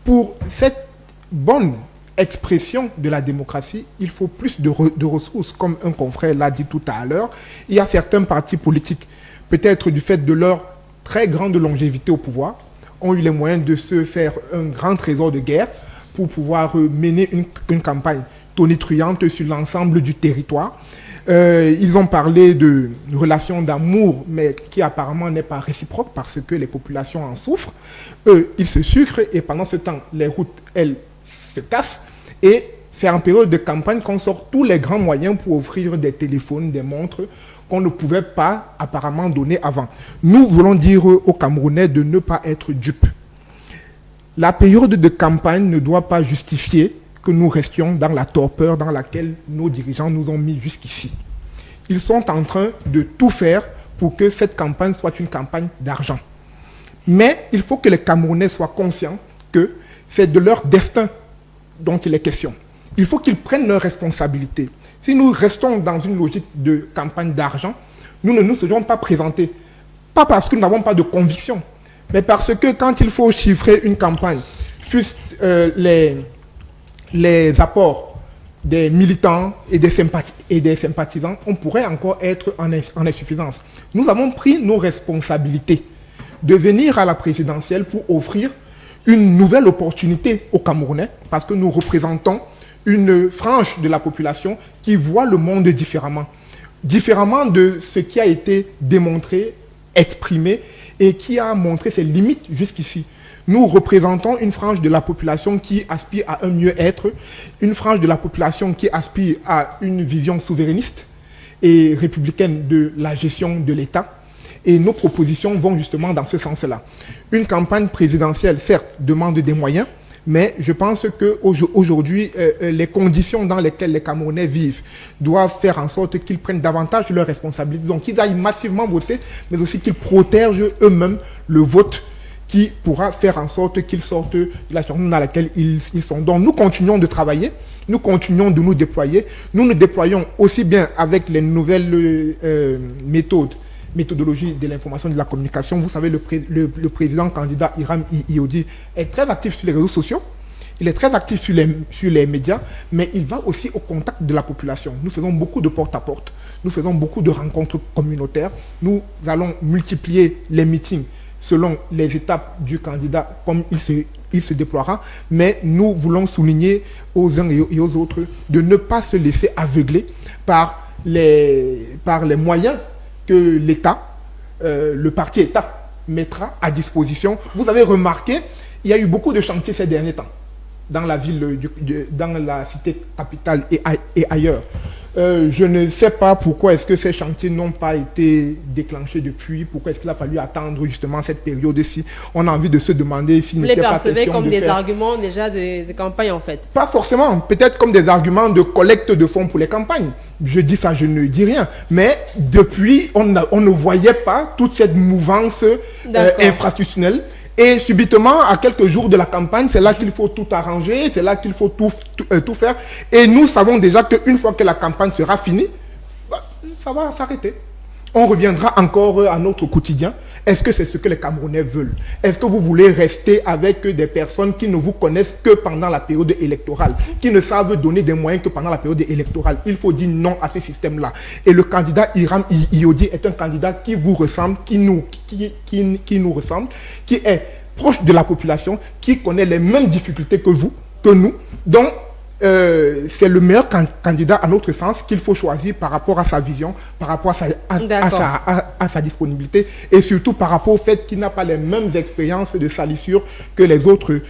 pour cette bonne expression de la démocratie, il faut plus de ressources, comme un confrère l'a dit tout à l'heure. Il y a certains partis politiques, peut-être du fait de leur très grande longévité au pouvoir, ont eu les moyens de se faire un grand trésor de guerre pour pouvoir mener une campagne tonitruante sur l'ensemble du territoire. Ils ont parlé de relations d'amour, mais qui apparemment n'est pas réciproque, parce que les populations en souffrent. Eux, ils se sucrent, et pendant ce temps, les routes, elles, se cassent. Et c'est en période de campagne qu'on sort tous les grands moyens pour offrir des téléphones, des montres qu'on ne pouvait pas apparemment donner avant. Nous voulons dire aux Camerounais de ne pas être dupes. La période de campagne ne doit pas justifier que nous restions dans la torpeur dans laquelle nos dirigeants nous ont mis jusqu'ici. Ils sont en train de tout faire pour que cette campagne soit une campagne d'argent. Mais il faut que les Camerounais soient conscients que c'est de leur destin dont il est question. Il faut qu'ils prennent leurs responsabilités. Si nous restons dans une logique de campagne d'argent, nous ne nous serons pas présentés. Pas parce que nous n'avons pas de conviction, mais parce que quand il faut chiffrer une campagne, juste les apports des militants et des sympathisants, on pourrait encore être en insuffisance. Nous avons pris nos responsabilités de venir à la présidentielle pour offrir une nouvelle opportunité aux Camerounais, parce que nous représentons une frange de la population qui voit le monde différemment de ce qui a été démontré, exprimé, et qui a montré ses limites jusqu'ici. Nous représentons une frange de la population qui aspire à un mieux-être, une frange de la population qui aspire à une vision souverainiste et républicaine de la gestion de l'État. Et nos propositions vont justement dans ce sens-là. Une campagne présidentielle, certes, demande des moyens, mais je pense qu'aujourd'hui, les conditions dans lesquelles les Camerounais vivent doivent faire en sorte qu'ils prennent davantage leurs responsabilités. Donc qu'ils aillent massivement voter, mais aussi qu'ils protègent eux-mêmes le vote qui pourra faire en sorte qu'ils sortent de la situation dans laquelle ils sont. Donc nous continuons de travailler, nous continuons de nous déployer. Nous nous déployons aussi bien avec les nouvelles méthodes méthodologie de l'information et de la communication. Vous savez, le président candidat Hiram Iodi est très actif sur les réseaux sociaux. Il est très actif sur les médias, mais il va aussi au contact de la population. Nous faisons beaucoup de porte-à-porte. Nous faisons beaucoup de rencontres communautaires. Nous allons multiplier les meetings selon les étapes du candidat comme il se déploiera. Mais nous voulons souligner aux uns et aux autres de ne pas se laisser aveugler par les moyens que l'État, le parti État, mettra à disposition. Vous avez remarqué, il y a eu beaucoup de chantiers ces derniers temps dans la ville, dans la cité capitale et ailleurs. Je ne sais pas pourquoi est-ce que ces chantiers n'ont pas été déclenchés depuis, pourquoi est-ce qu'il a fallu attendre justement cette période-ci. On a envie de se demander s'il n'était pas question de faire... Vous les percevez comme des arguments déjà de campagne en fait? Pas forcément, peut-être comme des arguments de collecte de fonds pour les campagnes. Je dis ça, je ne dis rien. Mais depuis, on ne voyait pas toute cette mouvance infrastructurelle. Et subitement, à quelques jours de la campagne, c'est là qu'il faut tout arranger, c'est là qu'il faut tout faire. Et nous savons déjà qu'une fois que la campagne sera finie, ça va s'arrêter. On reviendra encore à notre quotidien. Est-ce que c'est ce que les Camerounais veulent? Est-ce que vous voulez rester avec des personnes qui ne vous connaissent que pendant la période électorale, qui ne savent donner des moyens que pendant la période électorale? Il faut dire non à ce système-là. Et le candidat Hiram Iodi est un candidat qui vous ressemble, qui nous ressemble, qui est proche de la population, qui connaît les mêmes difficultés que vous, que nous. Donc, c'est le meilleur candidat à notre sens qu'il faut choisir par rapport à sa vision, par rapport à sa disponibilité et surtout par rapport au fait qu'il n'a pas les mêmes expériences de salissure que les autres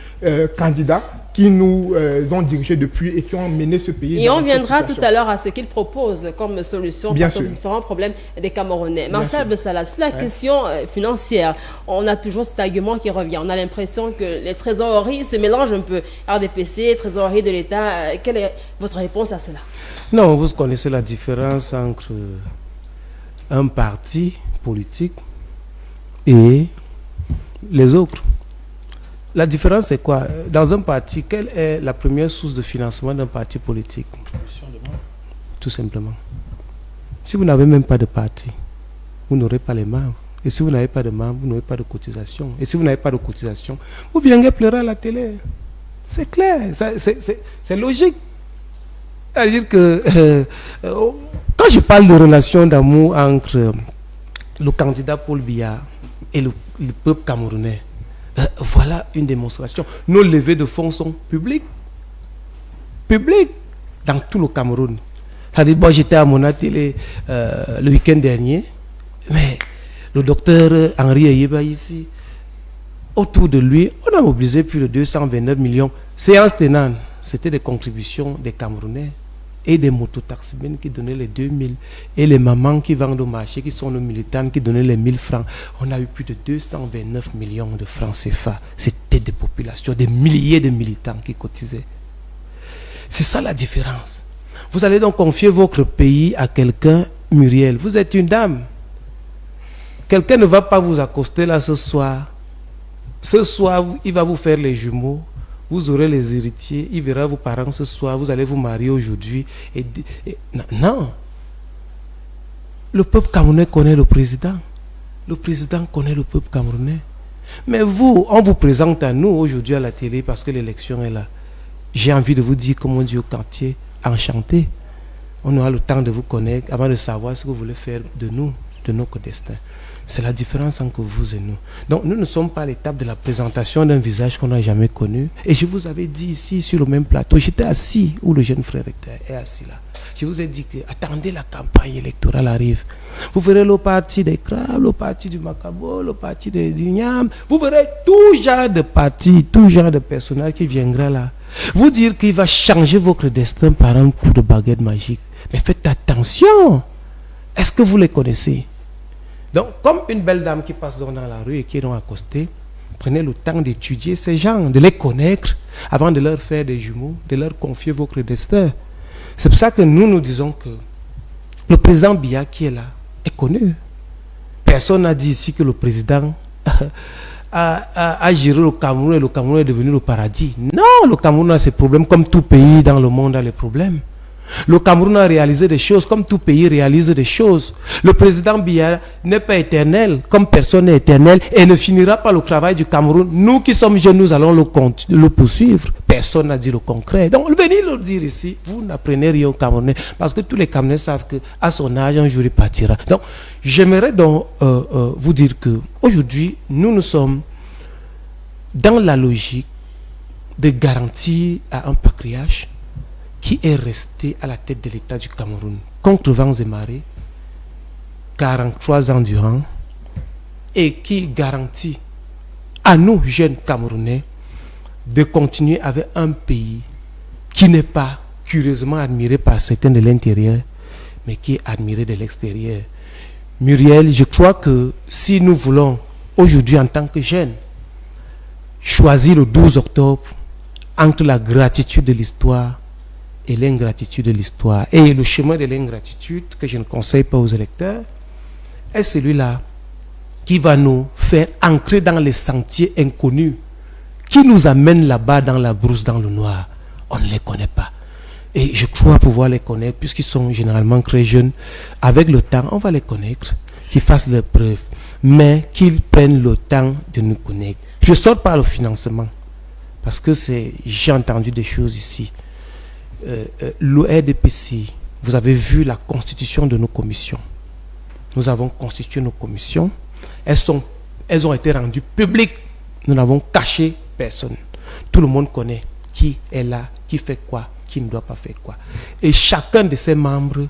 candidats qui nous ont dirigés depuis et qui ont mené ce pays. Et on viendra tout à l'heure à ce qu'il propose comme solution aux différents problèmes des Camerounais. Marcel Bessala, sur la question financière, on a toujours cet argument qui revient. On a l'impression que les trésoreries se mélangent un peu. RDPC, trésorerie de l'État, quelle est votre réponse à cela? Non, vous connaissez la différence entre un parti politique et les autres. La différence, c'est quoi? Dans un parti, quelle est la première source de financement d'un parti politique? Tout simplement. Si vous n'avez même pas de parti, vous n'aurez pas les membres. Et si vous n'avez pas de membres, vous n'aurez pas de cotisation. Et si vous n'avez pas de cotisation, vous viendrez pleurer à la télé. C'est clair, c'est logique. C'est-à-dire que quand je parle de relation d'amour entre le candidat Paul Biya et le peuple camerounais, voilà une démonstration. Nos levées de fonds sont publiques. Publiques dans tout le Cameroun. Bon, j'étais à mon atelier le week-end dernier, mais le docteur Henri Ayeba ici, autour de lui, on a mobilisé plus de 229 millions. Séance tenante, c'était des contributions des Camerounais et des mototaximènes qui donnaient les 2000 et les mamans qui vendent au marché, qui sont nos militantes, qui donnaient les 1000 francs. On a eu plus de 229 millions de francs CFA. C'était des populations, des milliers de militants qui cotisaient. C'est ça la différence. Vous allez donc confier votre pays à quelqu'un, Muriel. Vous êtes une dame. Quelqu'un ne va pas vous accoster là ce soir. Ce soir, il va vous faire les jumeaux. Vous aurez les héritiers, il verra vos parents ce soir, vous allez vous marier aujourd'hui. Non. Le peuple camerounais connaît le président. Le président connaît le peuple camerounais. Mais vous, on vous présente à nous aujourd'hui à la télé parce que l'élection est là. J'ai envie de vous dire, comme on dit au quartier, enchanté. On aura le temps de vous connaître avant de savoir ce que vous voulez faire de nous, de notre destin. C'est la différence entre vous et nous. Donc, nous ne sommes pas à l'étape de la présentation d'un visage qu'on n'a jamais connu. Et je vous avais dit ici, sur le même plateau, j'étais assis où le jeune frère est assis là. Je vous ai dit que, attendez, la campagne électorale arrive. Vous verrez le parti des crabes, le parti du Macabo, le parti du Niam. Vous verrez tout genre de partis, tout genre de personnage qui viendra là. Vous dire qu'il va changer votre destin par un coup de baguette magique. Mais faites attention. Est-ce que vous les connaissez? Donc, comme une belle dame qui passe dans la rue et qui est donc accostée, prenez le temps d'étudier ces gens, de les connaître avant de leur faire des jumeaux, de leur confier votre destin. C'est pour ça que nous disons que le président Biya qui est là est connu. Personne n'a dit ici que le président a géré le Cameroun et le Cameroun est devenu le paradis. Non, le Cameroun a ses problèmes comme tout pays dans le monde a les problèmes. Le Cameroun a réalisé des choses comme tout pays réalise des choses. Le président Biya n'est pas éternel, comme personne n'est éternel, et ne finira pas le travail du Cameroun. Nous qui sommes jeunes, nous allons le poursuivre. Personne n'a dit le concret. Donc, venez le dire ici, vous n'apprenez rien au Camerounais, parce que tous les Camerounais savent qu'à son âge, un jour, il partira. Donc, j'aimerais donc vous dire qu'aujourd'hui, nous sommes dans la logique de garantir à un patriarche qui est resté à la tête de l'État du Cameroun contre vents et marées, 43 ans durant, et qui garantit à nous, jeunes Camerounais, de continuer avec un pays qui n'est pas curieusement admiré par certains de l'intérieur, mais qui est admiré de l'extérieur. Muriel, je crois que si nous voulons, aujourd'hui en tant que jeunes, choisir le 12 octobre entre la gratitude de l'histoire et l'ingratitude de l'histoire. Et le chemin de l'ingratitude, que je ne conseille pas aux électeurs, est celui-là qui va nous faire entrer dans les sentiers inconnus, qui nous amènent là-bas dans la brousse, dans le noir. On ne les connaît pas. Et je crois pouvoir les connaître, puisqu'ils sont généralement très jeunes. Avec le temps, on va les connaître, qu'ils fassent leurs preuves, mais qu'ils prennent le temps de nous connaître. Je sors par le financement, parce que j'ai entendu des choses ici. L'ORDPC, vous avez vu la constitution de nos commissions. Nous avons constitué nos commissions. Elles ont été rendues publiques. Nous n'avons caché personne. Tout le monde connaît qui est là, qui fait quoi, qui ne doit pas faire quoi. Et chacun de ces membres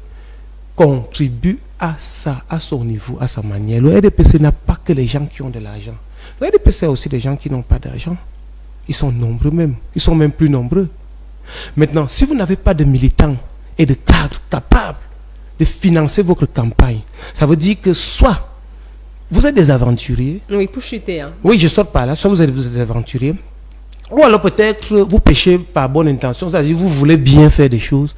contribue à ça, à son niveau, à sa manière. Le RDPC n'a pas que les gens qui ont de l'argent. Le RDPC a aussi des gens qui n'ont pas d'argent. Ils sont nombreux même. Ils sont même plus nombreux. Maintenant, si vous n'avez pas de militants et de cadres capables de financer votre campagne, ça veut dire que soit vous êtes des aventuriers. Oui, pour chuter. Hein. Oui, je sors par là. Soit vous êtes des aventuriers. Ou alors peut-être vous péchez par bonne intention. C'est-à-dire vous voulez bien faire des choses.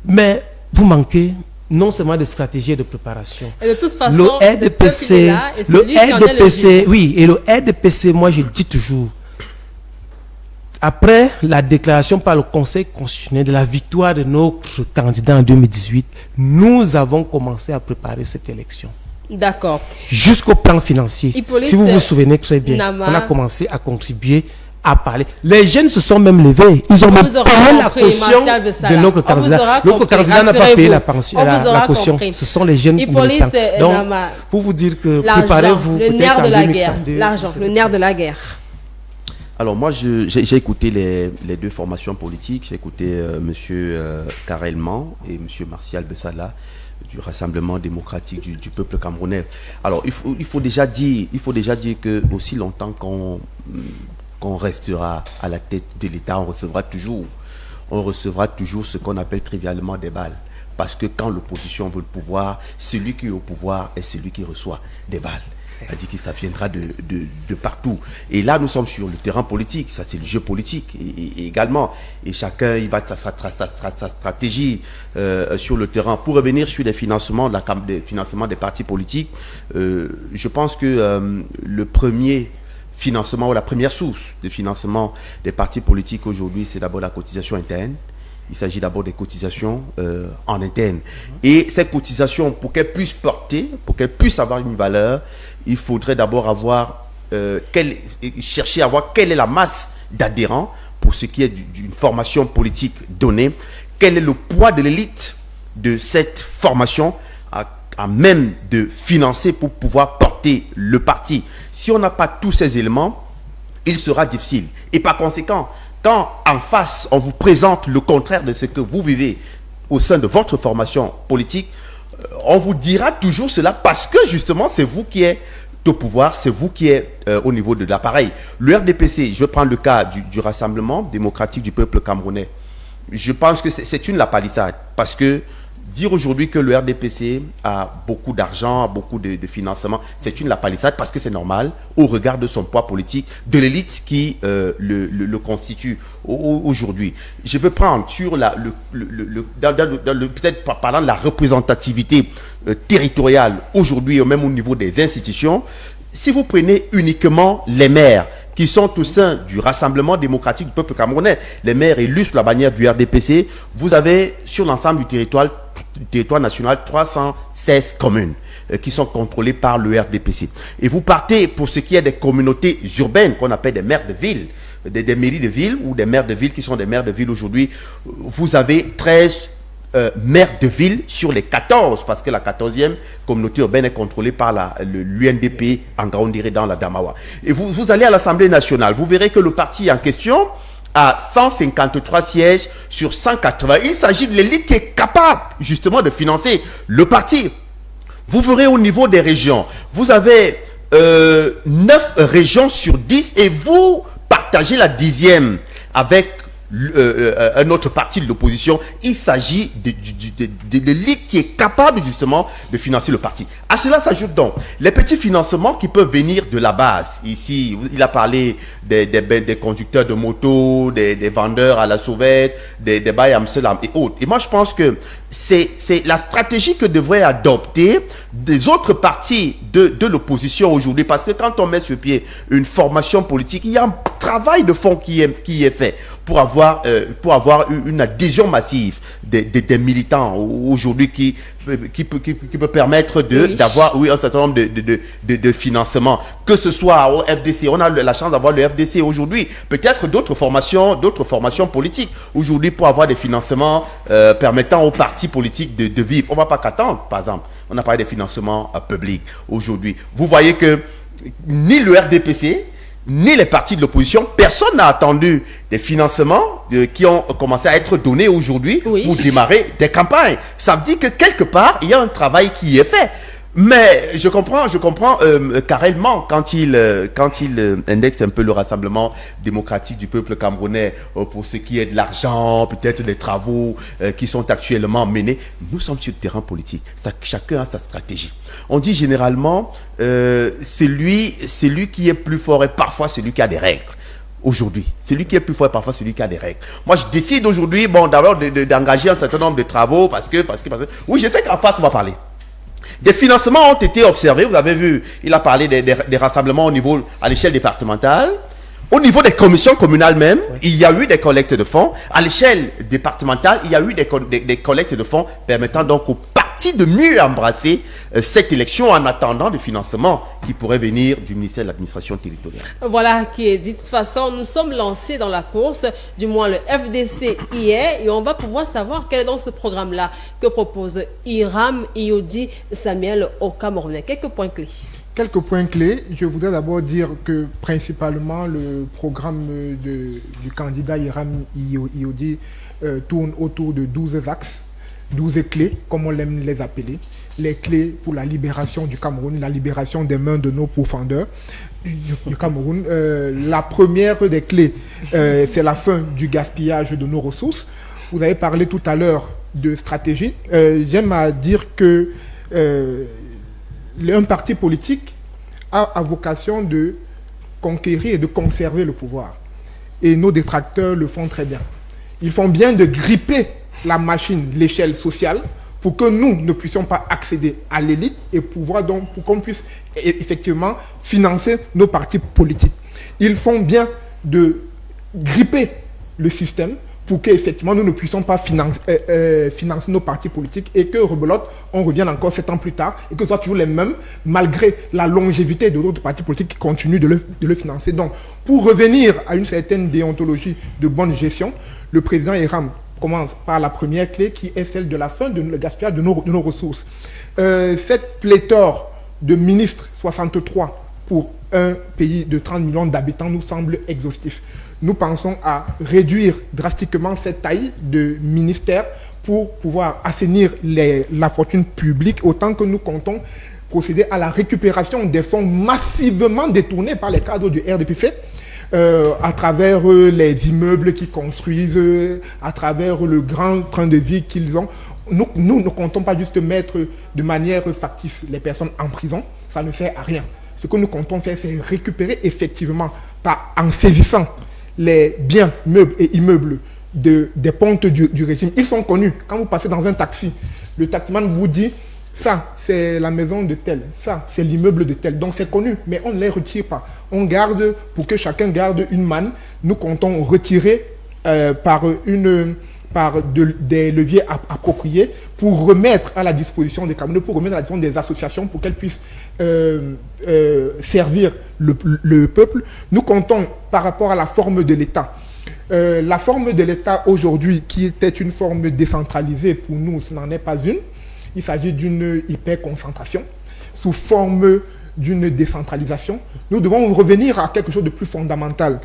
Mais vous manquez non seulement de stratégie et de préparation. Et de toute façon, le RDPC, oui, et le RDPC, moi je dis toujours, après la déclaration par le Conseil constitutionnel de la victoire de notre candidat en 2018, nous avons commencé à préparer cette élection. D'accord. Jusqu'au plan financier. Hippolyte, si vous vous souvenez très bien, Nama, on a commencé à contribuer, à parler. Les jeunes se sont même levés. Ils ont même payé la caution de notre candidat. Notre candidat n'a pas payé la caution. Ce sont les jeunes militants. Donc, pour vous dire que préparez-vous. Le nerf de la guerre. L'argent, le nerf de la guerre. Alors moi, j'ai écouté les deux formations politiques. J'ai écouté M. Karelman et M. Martial Bessala du Rassemblement démocratique du peuple camerounais. Alors il faut déjà dire que aussi longtemps qu'on restera à la tête de l'État, on recevra toujours ce qu'on appelle trivialement des balles. Parce que quand l'opposition veut le pouvoir, celui qui est au pouvoir est celui qui reçoit des balles. C'est-à-dire que ça viendra de partout. Et là, nous sommes sur le terrain politique. Ça, c'est le jeu politique et également. Et chacun, il va de sa stratégie sur le terrain. Pour revenir sur les financements, des financements des partis politiques, je pense que le premier financement ou la première source de financement des partis politiques aujourd'hui, c'est d'abord la cotisation interne. Il s'agit d'abord des cotisations en interne. Et ces cotisations, pour qu'elles puissent porter, pour qu'elles puissent avoir une valeur, il faudrait d'abord chercher à voir quelle est la masse d'adhérents pour ce qui est d'une formation politique donnée, quel est le poids de l'élite de cette formation à même de financer pour pouvoir porter le parti. Si on n'a pas tous ces éléments, il sera difficile. Et par conséquent, quand en face, on vous présente le contraire de ce que vous vivez au sein de votre formation politique, on vous dira toujours cela parce que justement, c'est vous qui êtes au pouvoir, c'est vous qui êtes au niveau de l'appareil. Le RDPC, je prends le cas du Rassemblement démocratique du peuple camerounais. Je pense que c'est une lapalissade parce que dire aujourd'hui que le RDPC a beaucoup d'argent, a beaucoup de financement, c'est une lapalissade parce que c'est normal au regard de son poids politique, de l'élite qui le constitue aujourd'hui. Je veux prendre sur peut-être parlant de la représentativité territoriale aujourd'hui, même au niveau des institutions. Si vous prenez uniquement les maires qui sont au sein du Rassemblement démocratique du peuple camerounais, les maires élus sous la bannière du RDPC, vous avez sur l'ensemble du territoire national 316 communes qui sont contrôlées par le RDPC. Et vous partez pour ce qui est des communautés urbaines qu'on appelle des maires de ville, des mairies de ville ou des maires de ville qui sont des maires de ville aujourd'hui. Vous avez 13 maires de ville sur les 14, parce que la 14e communauté urbaine est contrôlée par l'UNDP en Ngaoundéré dans la Damawa. Et vous allez à l'Assemblée nationale, vous verrez que le parti en question a 153 sièges sur 180. Il s'agit de l'élite qui est capable justement de financer le parti. Vous verrez au niveau des régions, vous avez 9 régions sur 10 et vous partagez la 10e avec un autre parti de l'opposition. Il s'agit de l'élite qui est capable justement de financer le parti. À cela s'ajoute donc les petits financements qui peuvent venir de la base. Ici, il a parlé des conducteurs de moto, des vendeurs à la sauvette, des bails Amselam et autres. Et moi, je pense que c'est la stratégie que devraient adopter des autres partis de l'opposition aujourd'hui. Parce que quand on met sur pied une formation politique, il y a un travail de fond qui est fait pour avoir une adhésion massive des militants aujourd'hui qui peut permettre d'avoir un certain nombre de financements, que ce soit au FDC. On a la chance d'avoir le FDC aujourd'hui, peut-être d'autres formations politiques aujourd'hui pour avoir des financements permettant aux partis politiques de vivre. On ne va pas qu'attendre, par exemple. On a parlé des financements publics aujourd'hui. Vous voyez que ni le RDPC ni les partis de l'opposition, personne n'a attendu des financements qui ont commencé à être donnés aujourd'hui pour démarrer des campagnes. Ça veut dire que quelque part, il y a un travail qui est fait. Mais je comprends carrément quand il indexe un peu le Rassemblement démocratique du peuple camerounais pour ce qui est de l'argent, peut-être des travaux qui sont actuellement menés. Nous sommes sur le terrain politique. Chacun a sa stratégie. On dit généralement c'est lui qui est plus fort et parfois c'est lui qui a des règles. Aujourd'hui, celui qui est plus fort et parfois celui qui a des règles. Moi, je décide aujourd'hui, d'abord d'engager un certain nombre de travaux parce que oui, je sais qu'en face on va parler. Des financements ont été observés, vous avez vu, il a parlé des rassemblements à l'échelle départementale. Au niveau des commissions communales même, il y a eu des collectes de fonds. À l'échelle départementale, il y a eu des collectes de fonds permettant donc aux partis de mieux embrasser cette élection en attendant des financements qui pourraient venir du ministère de l'administration territoriale. Voilà qui est dit. De toute façon, nous sommes lancés dans la course, du moins le FDC hier, et on va pouvoir savoir quel est dans ce programme-là que propose Hiram Iyodi Samuel au Camerounais. Quelques points clés. Quelques points clés. Je voudrais d'abord dire que principalement le programme du candidat Hiram Iyodi tourne autour de 12 axes, 12 clés, comme on aime les appeler. Les clés pour la libération du Cameroun, la libération des mains de nos pourfendeurs du Cameroun. La première des clés, c'est la fin du gaspillage de nos ressources. Vous avez parlé tout à l'heure de stratégie. J'aime à dire que un parti politique a vocation de conquérir et de conserver le pouvoir. Et nos détracteurs le font très bien. Ils font bien de gripper la machine, l'échelle sociale, pour que nous ne puissions pas accéder à l'élite et pour qu'on puisse effectivement financer nos partis politiques. Ils font bien de gripper le système pour qu'effectivement nous ne puissions pas financer nos partis politiques et que rebelote, on revienne encore 7 ans plus tard et que ce soit toujours les mêmes malgré la longévité de d'autres partis politiques qui continuent de le financer. Donc, pour revenir à une certaine déontologie de bonne gestion, le président Hiram commence par la première clé qui est celle de la fin de le gaspillage de nos ressources. Cette pléthore de ministres, 63 pour un pays de 30 millions d'habitants, nous semble exhaustif. Nous pensons à réduire drastiquement cette taille de ministère pour pouvoir assainir la fortune publique, autant que nous comptons procéder à la récupération des fonds massivement détournés par les cadres du RDPC, à travers les immeubles qu'ils construisent, à travers le grand train de vie qu'ils ont. Nous ne comptons pas juste mettre de manière factice les personnes en prison, ça ne sert à rien. Ce que nous comptons faire, c'est récupérer effectivement, en saisissant les biens, meubles et immeubles des pontes du régime. Ils sont connus. Quand vous passez dans un taxi, le taximan vous dit ça, c'est la maison de tel, ça, c'est l'immeuble de tel. Donc c'est connu, mais on ne les retire pas. On garde, pour que chacun garde une manne, nous comptons retirer des leviers appropriés pour remettre à la disposition des Camerounais, pour remettre à la disposition des associations pour qu'elles puissent servir le peuple. Nous comptons par rapport à la forme de l'État. La forme de l'État aujourd'hui, qui était une forme décentralisée, pour nous, ce n'en est pas une. Il s'agit d'une hyper-concentration sous forme d'une décentralisation. Nous devons revenir à quelque chose de plus fondamental.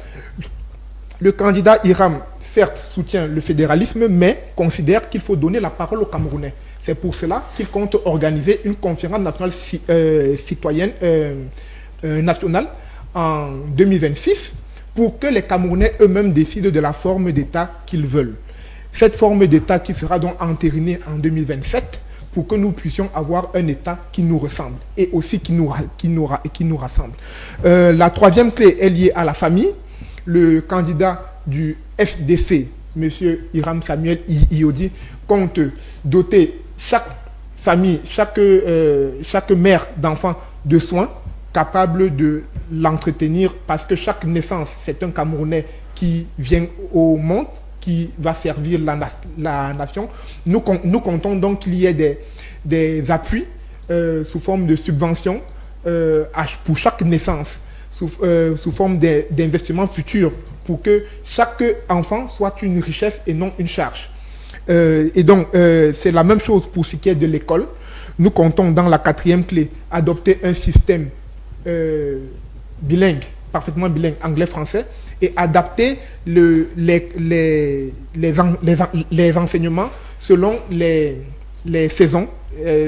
Le candidat Hiram, certes, soutient le fédéralisme, mais considère qu'il faut donner la parole aux Camerounais. C'est pour cela qu'il compte organiser une conférence nationale citoyenne nationale en 2026 pour que les Camerounais eux-mêmes décident de la forme d'État qu'ils veulent. Cette forme d'État qui sera donc entérinée en 2027 pour que nous puissions avoir un État qui nous ressemble et aussi qui nous rassemble. La troisième clé est liée à la famille. Le candidat du FDC, M. Hiram Samuel Iodi, compte doter chaque famille, chaque mère d'enfants de soins capable de l'entretenir, parce que chaque naissance, c'est un Camerounais qui vient au monde, qui va servir la nation. Nous comptons donc qu'il y ait des appuis sous forme de subventions pour chaque naissance, sous forme d'investissements futurs, pour que chaque enfant soit une richesse et non une charge. Et donc, c'est la même chose pour ce qui est de l'école. Nous comptons dans la quatrième clé adopter un système bilingue, parfaitement bilingue, anglais-français, et adapter les enseignements selon les saisons,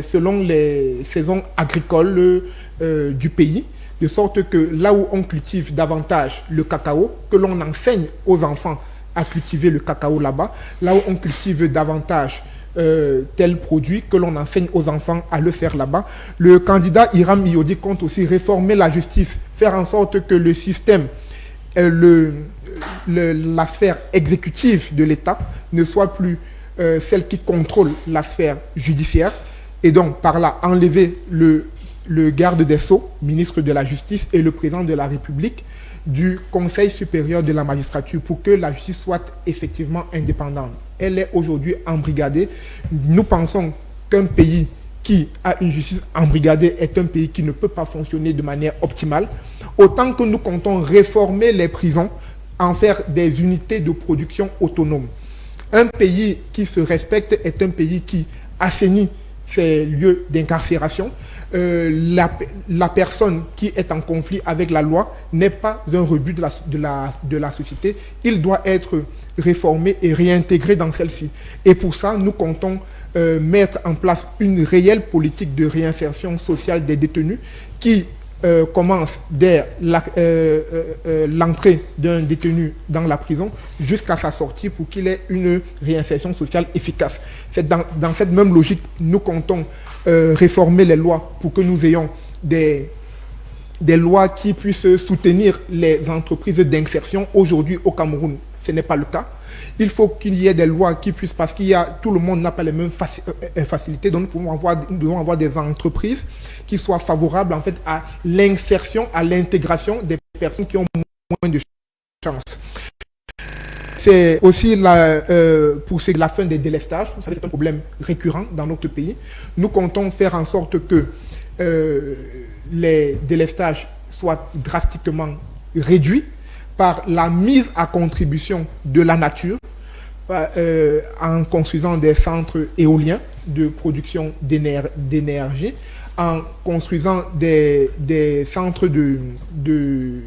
selon les saisons agricoles du pays, de sorte que là où on cultive davantage le cacao, que l'on enseigne aux enfants à cultiver le cacao là-bas, là où on cultive davantage tel produit, que l'on enseigne aux enfants à le faire là-bas. Le candidat Hiram Iodi compte aussi réformer la justice, faire en sorte que le système, la sphère exécutive de l'État ne soit plus celle qui contrôle la sphère judiciaire, et donc par là enlever le garde des Sceaux, ministre de la Justice, et le président de la République du Conseil supérieur de la magistrature pour que la justice soit effectivement indépendante. Elle est aujourd'hui embrigadée. Nous pensons qu'un pays qui a une justice embrigadée est un pays qui ne peut pas fonctionner de manière optimale. Autant que nous comptons réformer les prisons, en faire des unités de production autonomes. Un pays qui se respecte est un pays qui assainit ses lieux d'incarcération. La personne qui est en conflit avec la loi n'est pas un rebut de la société. Il doit être réformé et réintégré dans celle-ci. Et pour ça, nous comptons mettre en place une réelle politique de réinsertion sociale des détenus qui commence dès l'entrée d'un détenu dans la prison jusqu'à sa sortie pour qu'il ait une réinsertion sociale efficace. C'est dans cette même logique, nous comptons réformer les lois pour que nous ayons des lois qui puissent soutenir les entreprises d'insertion. Aujourd'hui, au Cameroun, ce n'est pas le cas. Il faut qu'il y ait des lois qui puissent, parce tout le monde n'a pas les mêmes facilités, donc nous devons avoir des entreprises qui soient favorables en fait à l'insertion, à l'intégration des personnes qui ont moins de chance. C'est aussi pour la fin des délestages. Vous savez, c'est un problème récurrent dans notre pays. Nous comptons faire en sorte que les délestages soient drastiquement réduits par la mise à contribution de la nature, en construisant des centres éoliens de production d'énergie, en construisant des centres de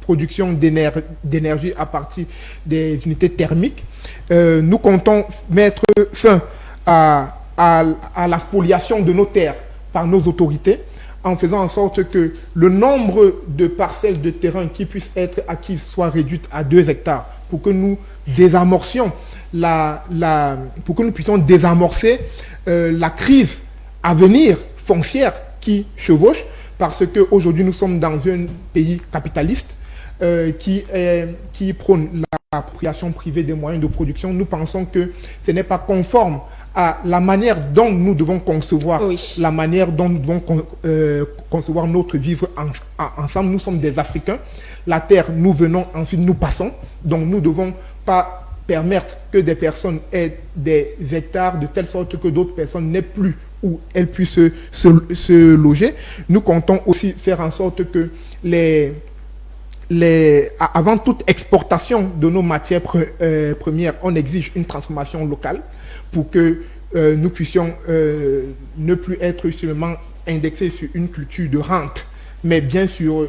production d'énergie à partir des unités thermiques. Nous comptons mettre fin à la spoliation de nos terres par nos autorités, en faisant en sorte que le nombre de parcelles de terrain qui puissent être acquises soit réduit à 2 hectares pour que nous désamorcions pour que nous puissions désamorcer la crise à venir foncière qui chevauche, parce qu'aujourd'hui nous sommes dans un pays capitaliste qui prône l'appropriation privée des moyens de production. Nous pensons que ce n'est pas conforme à la manière dont nous devons concevoir, la manière dont nous devons concevoir notre vivre ensemble. Nous sommes des Africains. La terre, nous venons, ensuite nous passons. Donc nous ne devons pas permettre que des personnes aient des hectares de telle sorte que d'autres personnes n'aient plus où elles puissent se loger. Nous comptons aussi faire en sorte que avant toute exportation de nos matières premières, on exige une transformation locale pour que nous puissions ne plus être seulement indexés sur une culture de rente, mais bien sur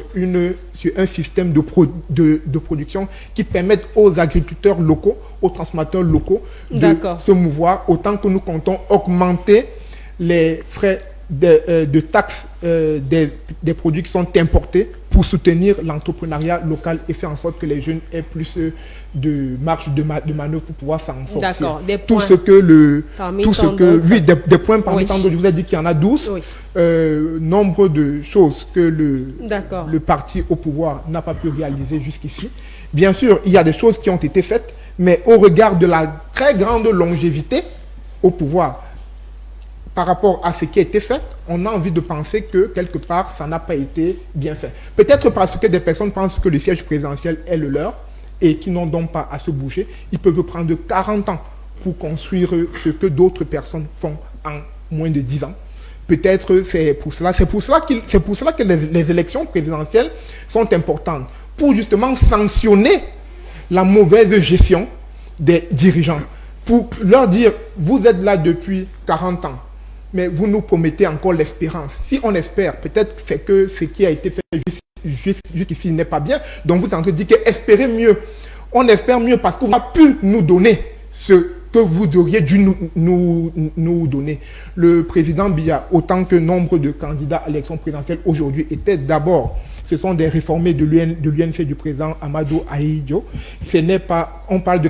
un système de production qui permette aux agriculteurs locaux, aux transformateurs locaux de se mouvoir, autant que nous comptons augmenter les frais de taxes des produits qui sont importés pour soutenir l'entrepreneuriat local et faire en sorte que les jeunes aient plus de marge de manœuvre pour pouvoir s'en sortir. D'accord, des tout points. Des points parmi tant d'autres. Je vous ai dit qu'il y en a 12. Nombre de choses que le parti au pouvoir n'a pas pu réaliser jusqu'ici. Bien sûr, il y a des choses qui ont été faites, mais au regard de la très grande longévité au pouvoir, par rapport à ce qui a été fait, on a envie de penser que quelque part, ça n'a pas été bien fait. Peut-être parce que des personnes pensent que le siège présidentiel est le leur et qui n'ont donc pas à se bouger. Ils peuvent prendre 40 ans pour construire ce que d'autres personnes font en moins de 10 ans. Peut-être c'est pour cela que les élections présidentielles sont importantes, pour justement sanctionner la mauvaise gestion des dirigeants, pour leur dire, vous êtes là depuis 40 ans, mais vous nous promettez encore l'espérance. Si on espère, peut-être c'est que ce qui a été fait jusqu'ici n'est pas bien. Donc vous êtes en train de dire qu'espérez mieux. On espère mieux parce que vous avez pu nous donner ce que vous auriez dû nous donner. Le président Biya, autant que nombre de candidats à l'élection présidentielle aujourd'hui, étaient d'abord, ce sont des réformés de l'UNC du président Amadou Ahidjo. Ce n'est pas, on parle de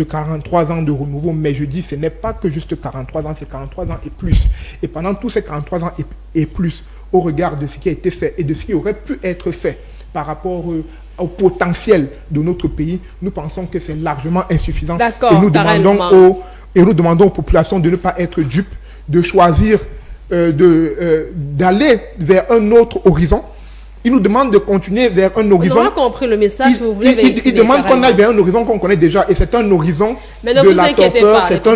43 ans de renouveau, mais je dis ce n'est pas que juste 43 ans, c'est 43 ans et plus. Et pendant tous ces 43 ans et plus, au regard de ce qui a été fait et de ce qui aurait pu être fait par rapport au potentiel de notre pays, nous pensons que c'est largement insuffisant. Et nous demandons aux populations de ne pas être dupes, de choisir d'aller vers un autre horizon. Ils nous demandent de continuer vers un horizon. On a compris le message que vous voulez véhiculer. Ils demandent qu'on aille vers un horizon qu'on connaît déjà. Et c'est un horizon de la torpeur, c'est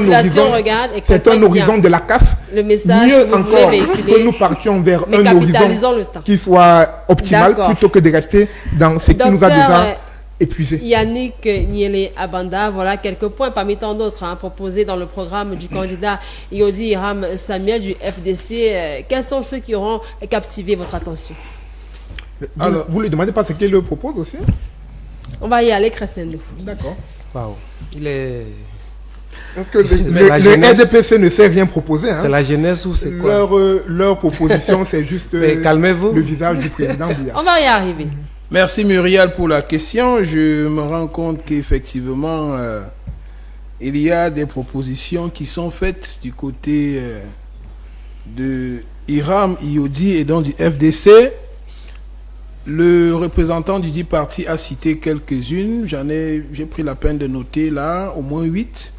un horizon de la casse. Le message mieux encore que nous partions vers un horizon qui soit optimal plutôt que de rester dans ce qui nous a déjà épuisé. Yannick Niele Abanda, voilà quelques points parmi tant d'autres proposés dans le programme du candidat Yodi Hiram Samuel du FDC. Quels sont ceux qui auront captivé votre attention? Alors, vous ne lui demandez pas ce qu'il le propose aussi? On va y aller, Crescendo. D'accord. Wow. Il est... Est-ce que le RDPC ne sait rien proposer? C'est la jeunesse ou c'est quoi? Leur proposition, c'est juste calmez-vous. Le visage du président Biya. On va y arriver. Merci Muriel pour la question. Je me rends compte qu'effectivement, il y a des propositions qui sont faites du côté de Hiram Yodi et donc du FDC. Le représentant du dit parti a cité quelques-unes. J'ai pris la peine de noter là au moins 8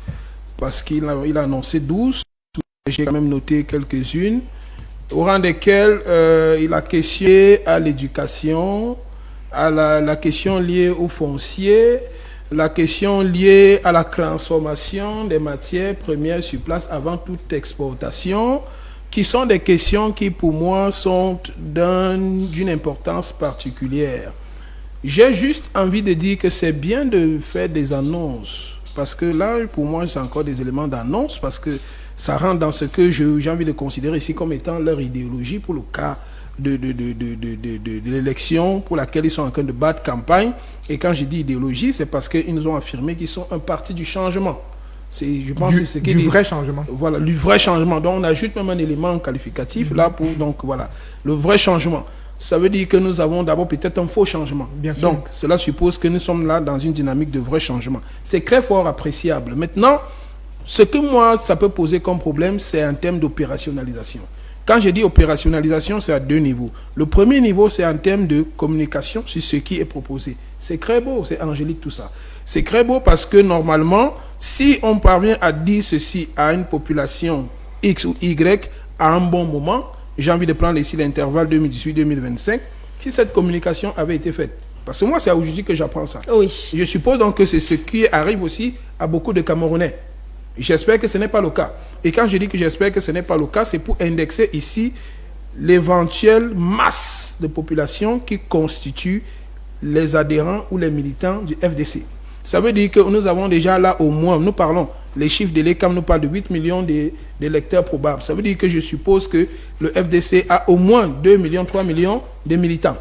parce qu'il a annoncé 12. J'ai quand même noté quelques-unes au rang desquelles il a questionné à l'éducation, à la question liée au foncier, la question liée à la transformation des matières premières sur place avant toute exportation, qui sont des questions qui, pour moi, sont d'une importance particulière. J'ai juste envie de dire que c'est bien de faire des annonces, parce que là, pour moi, c'est encore des éléments d'annonce, parce que ça rentre dans ce que j'ai envie de considérer ici comme étant leur idéologie pour le cas de l'élection pour laquelle ils sont en train de battre campagne. Et quand je dis idéologie, c'est parce qu'ils nous ont affirmé qu'ils sont un parti du changement. Je pense que c'est du vrai changement. Voilà, du vrai changement. Donc on ajoute même un élément qualificatif là pour donc voilà le vrai changement. Ça veut dire que nous avons d'abord peut-être un faux changement. Bien sûr. Donc cela suppose que nous sommes là dans une dynamique de vrai changement. C'est très fort appréciable. Maintenant, ce que moi ça peut poser comme problème, c'est un terme d'opérationnalisation. Quand je dis opérationnalisation, c'est à deux niveaux. Le premier niveau, c'est en termes de communication sur ce qui est proposé. C'est très beau, c'est angélique tout ça. C'est très beau parce que normalement, si on parvient à dire ceci à une population X ou Y à un bon moment, j'ai envie de prendre ici l'intervalle 2018-2025, si cette communication avait été faite. Parce que moi, c'est aujourd'hui que j'apprends ça. Oui. Je suppose donc que c'est ce qui arrive aussi à beaucoup de Camerounais. J'espère que ce n'est pas le cas. Et quand je dis que j'espère que ce n'est pas le cas, c'est pour indexer ici l'éventuelle masse de population qui constitue les adhérents ou les militants du FDC. Ça veut dire que nous avons déjà là au moins, nous parlons, les chiffres de l'ECAM nous parlent de 8 millions d'électeurs probables. Ça veut dire que je suppose que le FDC a au moins 2 millions, 3 millions de militants.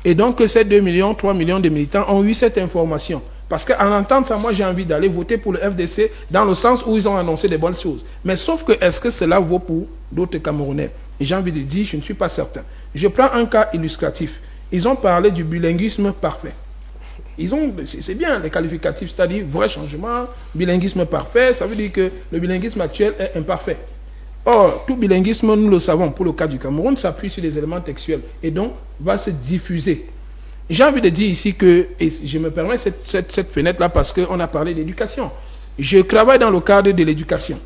Et donc que ces 2 millions, 3 millions de militants ont eu cette information. Parce qu'en entendant ça, moi j'ai envie d'aller voter pour le FDC dans le sens où ils ont annoncé des bonnes choses. Mais sauf que est-ce que cela vaut pour d'autres Camerounais? Et j'ai envie de dire, je ne suis pas certain. Je prends un cas illustratif. Ils ont parlé du bilinguisme parfait. C'est bien les qualificatifs, c'est-à-dire vrai changement, bilinguisme parfait, ça veut dire que le bilinguisme actuel est imparfait. Or, tout bilinguisme, nous le savons, pour le cas du Cameroun, s'appuie sur des éléments textuels et donc va se diffuser. J'ai envie de dire ici que, et je me permets cette fenêtre-là parce qu'on a parlé d'éducation. Je travaille dans le cadre de l'éducation.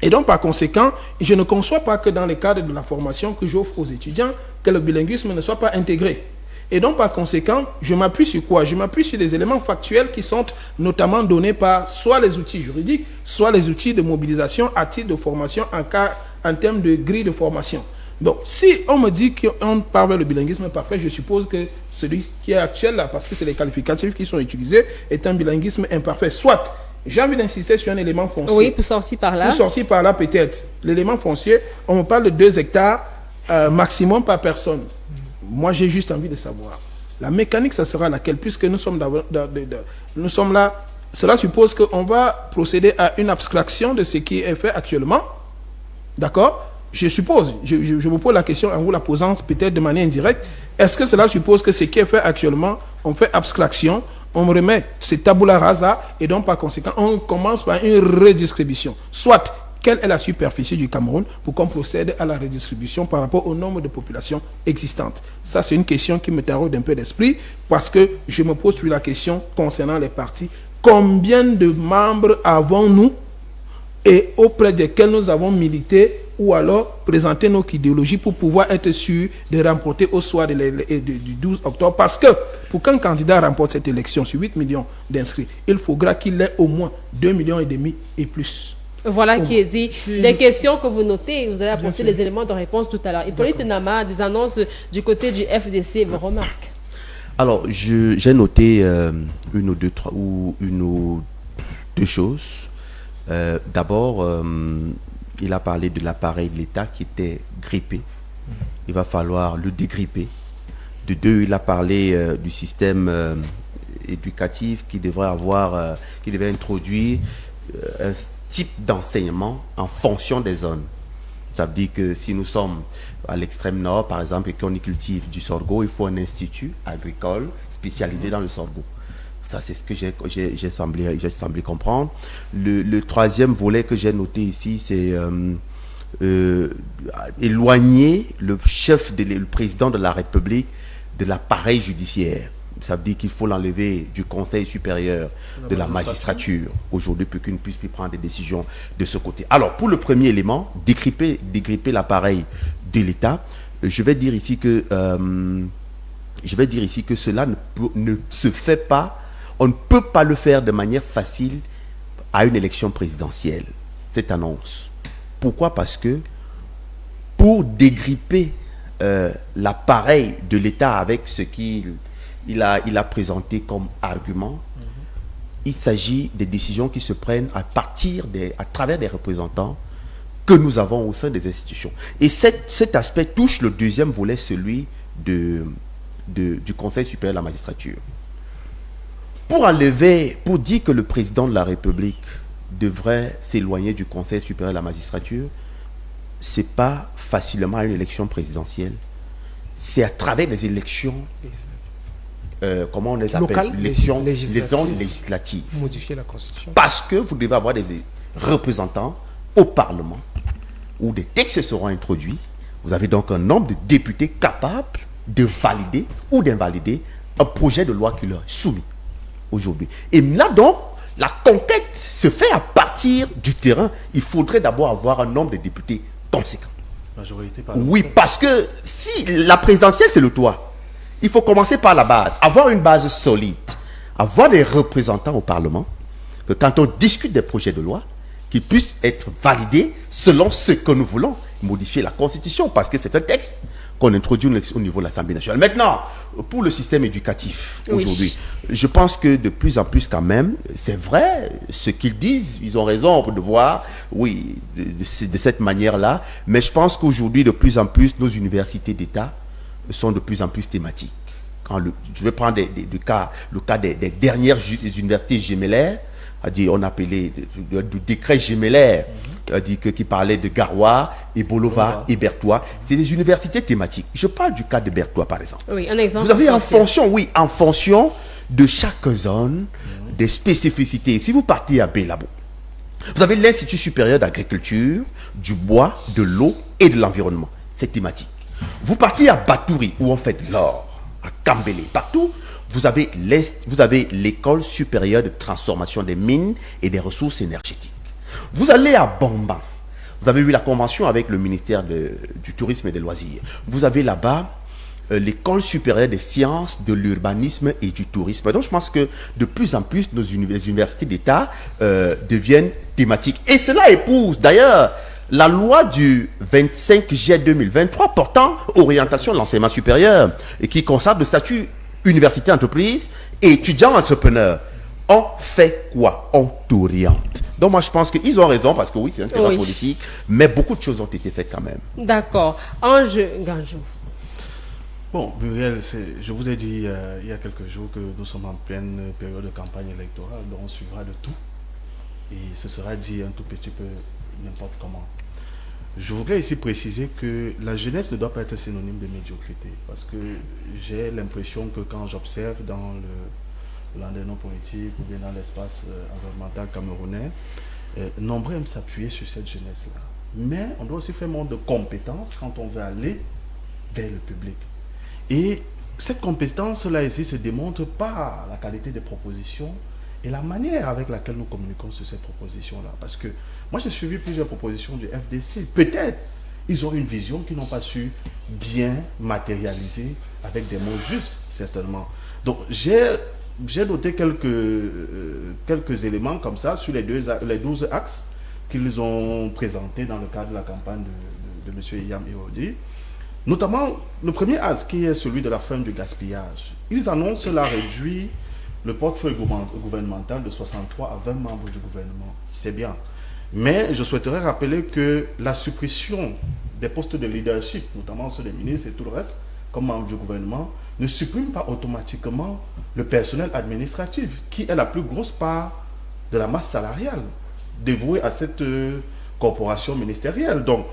Et donc, par conséquent, je ne conçois pas que dans le cadre de la formation que j'offre aux étudiants, que le bilinguisme ne soit pas intégré. Et donc, par conséquent, je m'appuie sur quoi? Je m'appuie sur des éléments factuels qui sont notamment donnés par soit les outils juridiques, soit les outils de mobilisation à titre de formation en termes de grille de formation. Donc, si on me dit qu'on parle vers le bilinguisme parfait, je suppose que celui qui est actuel là, parce que c'est les qualificatifs qui sont utilisés, est un bilinguisme imparfait. Soit, j'ai envie d'insister sur un élément foncier. Oui, pour sortir par là. Pour sortir par là, peut-être. L'élément foncier, on me parle de 2 hectares maximum par personne. Moi, j'ai juste envie de savoir. La mécanique, ça sera laquelle? Puisque nous sommes là, cela suppose qu'on va procéder à une abstraction de ce qui est fait actuellement. D'accord? Je suppose, je me pose la question en vous la posant peut-être de manière indirecte. Est-ce que cela suppose que ce qui est fait actuellement, on fait abstraction, on remet ces tabula rasa et donc par conséquent, on commence par une redistribution. Soit, quelle est la superficie du Cameroun pour qu'on procède à la redistribution par rapport au nombre de populations existantes? Ça, c'est une question qui me taraude un peu d'esprit parce que je me pose sur la question concernant les partis. Combien de membres avons-nous et auprès desquels nous avons milité ou alors présenter notre idéologie pour pouvoir être sûr de remporter au soir du 12 octobre? Parce que pour qu'un candidat remporte cette élection sur 8 millions d'inscrits, il faudra qu'il ait au moins 2,5 millions et plus. Voilà qui est dit. Des questions que vous notez, vous allez apporter les éléments de réponse tout à l'heure. Hippolyte Nama, des annonces du côté du FDC, vos remarques? Alors, j'ai noté une ou deux choses. D'abord, il a parlé de l'appareil de l'État qui était grippé. Il va falloir le dégripper. De 2, il a parlé du système éducatif qui devrait introduire un type d'enseignement en fonction des zones. Ça veut dire que si nous sommes à l'extrême nord, par exemple, et qu'on y cultive du sorgho, il faut un institut agricole spécialisé dans le sorgho. Ça, c'est ce que j'ai semblé comprendre. Le troisième volet que j'ai noté ici, c'est éloigner le président de la République de l'appareil judiciaire. Ça veut dire qu'il faut l'enlever du Conseil supérieur de la magistrature aujourd'hui pour qu'il ne puisse plus prendre des décisions de ce côté. Alors, pour le premier élément, dégripper l'appareil de l'État, je vais dire ici que cela ne se fait pas. On ne peut pas le faire de manière facile à une élection présidentielle, cette annonce. Pourquoi? Parce que pour dégripper l'appareil de l'État avec ce qu'il a présenté comme argument, il s'agit des décisions qui se prennent à travers des représentants que nous avons au sein des institutions. Et cet aspect touche le deuxième volet, celui du Conseil supérieur de la magistrature. Pour dire que le président de la République devrait s'éloigner du Conseil supérieur de la magistrature, ce n'est pas facilement à une élection présidentielle. C'est à travers des élections, comment on les appelle? Élections législatives. Modifier la Constitution. Parce que vous devez avoir des représentants au Parlement où des textes seront introduits. Vous avez donc un nombre de députés capables de valider ou d'invalider un projet de loi qui leur est soumis aujourd'hui. Et là donc, La conquête se fait à partir du terrain. Il faudrait d'abord avoir un nombre de députés conséquent. Majorité oui, parce que si la présidentielle, c'est le toit, il faut commencer par la base. Avoir une base solide. Avoir des représentants au Parlement. Que quand on discute des projets de loi, qu'ils puissent être validés selon ce que nous voulons. Modifier la Constitution, parce que c'est un texte qu'on introduit au niveau de l'Assemblée nationale. Maintenant, pour le système éducatif aujourd'hui, je pense que de plus en plus quand même, c'est vrai, ce qu'ils disent, ils ont raison de voir, oui, de cette manière-là, mais je pense qu'aujourd'hui, de plus en plus, nos universités d'État sont de plus en plus thématiques. Je vais prendre le cas des dernières universités gemellaires, on appelait du décret gemellaire, qui parlait de Garoua, Ebolova et Berthois. C'est des universités thématiques. Je parle du cas de Berthois, par exemple. Oui, un exemple. Vous avez en fonction de chaque zone, des spécificités. Si vous partez à Belabo, vous avez l'Institut supérieur d'agriculture, du bois, de l'eau et de l'environnement. C'est thématique. Vous partez à Batouri, où on fait de l'or, à Kambélé, partout. Vous avez l'école supérieure de transformation des mines et des ressources énergétiques. Vous allez à Bamba. Vous avez eu la convention avec le ministère du Tourisme et des Loisirs. Vous avez là-bas l'école supérieure des sciences, de l'urbanisme et du tourisme. Donc je pense que de plus en plus, nos universités d'État deviennent thématiques. Et cela épouse d'ailleurs la loi du 25 juillet 2023 portant orientation de l'enseignement supérieur et qui consacre le statut université entreprise et étudiant entrepreneur. On fait quoi? On t'oriente. Donc moi je pense qu'ils ont raison parce que oui, c'est un terrain politique, mais beaucoup de choses ont été faites quand même. D'accord. Ange Ganjou. Bon, Muriel, je vous ai dit il y a quelques jours que nous sommes en pleine période de campagne électorale, donc on suivra de tout. Et ce sera dit un tout petit peu n'importe comment. Je voudrais ici préciser que la jeunesse ne doit pas être synonyme de médiocrité, parce que j'ai l'impression que quand j'observe dans le landerneau politique ou bien dans l'espace environnemental camerounais, nombreux aiment s'appuyer sur cette jeunesse-là. Mais on doit aussi faire montre de compétence quand on veut aller vers le public. Et cette compétence-là ici se démontre par la qualité des propositions et la manière avec laquelle nous communiquons sur ces propositions-là. Parce que moi, j'ai suivi plusieurs propositions du FDC. Peut-être, ils ont une vision qu'ils n'ont pas su bien matérialiser avec des mots justes, certainement. Donc, j'ai noté quelques éléments comme ça sur les 12 axes qu'ils ont présentés dans le cadre de la campagne de M. Iyam Iwodi. Notamment, le premier axe qui est celui de la fin du gaspillage. Ils annoncent la réduire le portefeuille gouvernemental de 63 à 20 membres du gouvernement. C'est bien. Mais je souhaiterais rappeler que la suppression des postes de leadership, notamment ceux des ministres et tout le reste, comme membres du gouvernement, ne supprime pas automatiquement le personnel administratif, qui est la plus grosse part de la masse salariale dévouée à cette corporation ministérielle. Donc,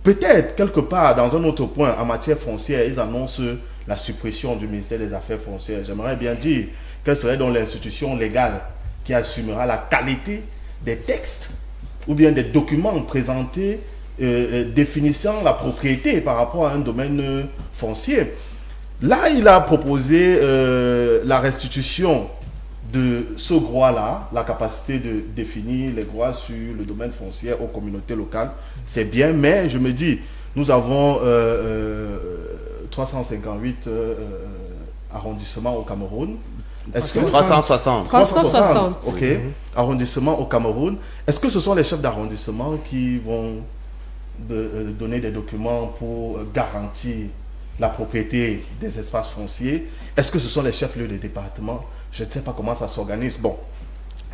peut-être, quelque part, dans un autre point, en matière foncière, ils annoncent la suppression du ministère des Affaires foncières. J'aimerais bien dire quelle serait donc l'institution légale qui assumera la qualité des textes ou bien des documents présentés définissant la propriété par rapport à un domaine foncier. Là, il a proposé la restitution de ce droit-là, la capacité de définir les droits sur le domaine foncier aux communautés locales. C'est bien, mais je me dis, nous avons 358 arrondissements au Cameroun. 360. Ok. Arrondissements au Cameroun. Est-ce que ce sont les chefs d'arrondissement qui vont donner des documents pour garantir la propriété des espaces fonciers? Est-ce que ce sont les chefs-lieux des départements? Je ne sais pas comment ça s'organise. Bon,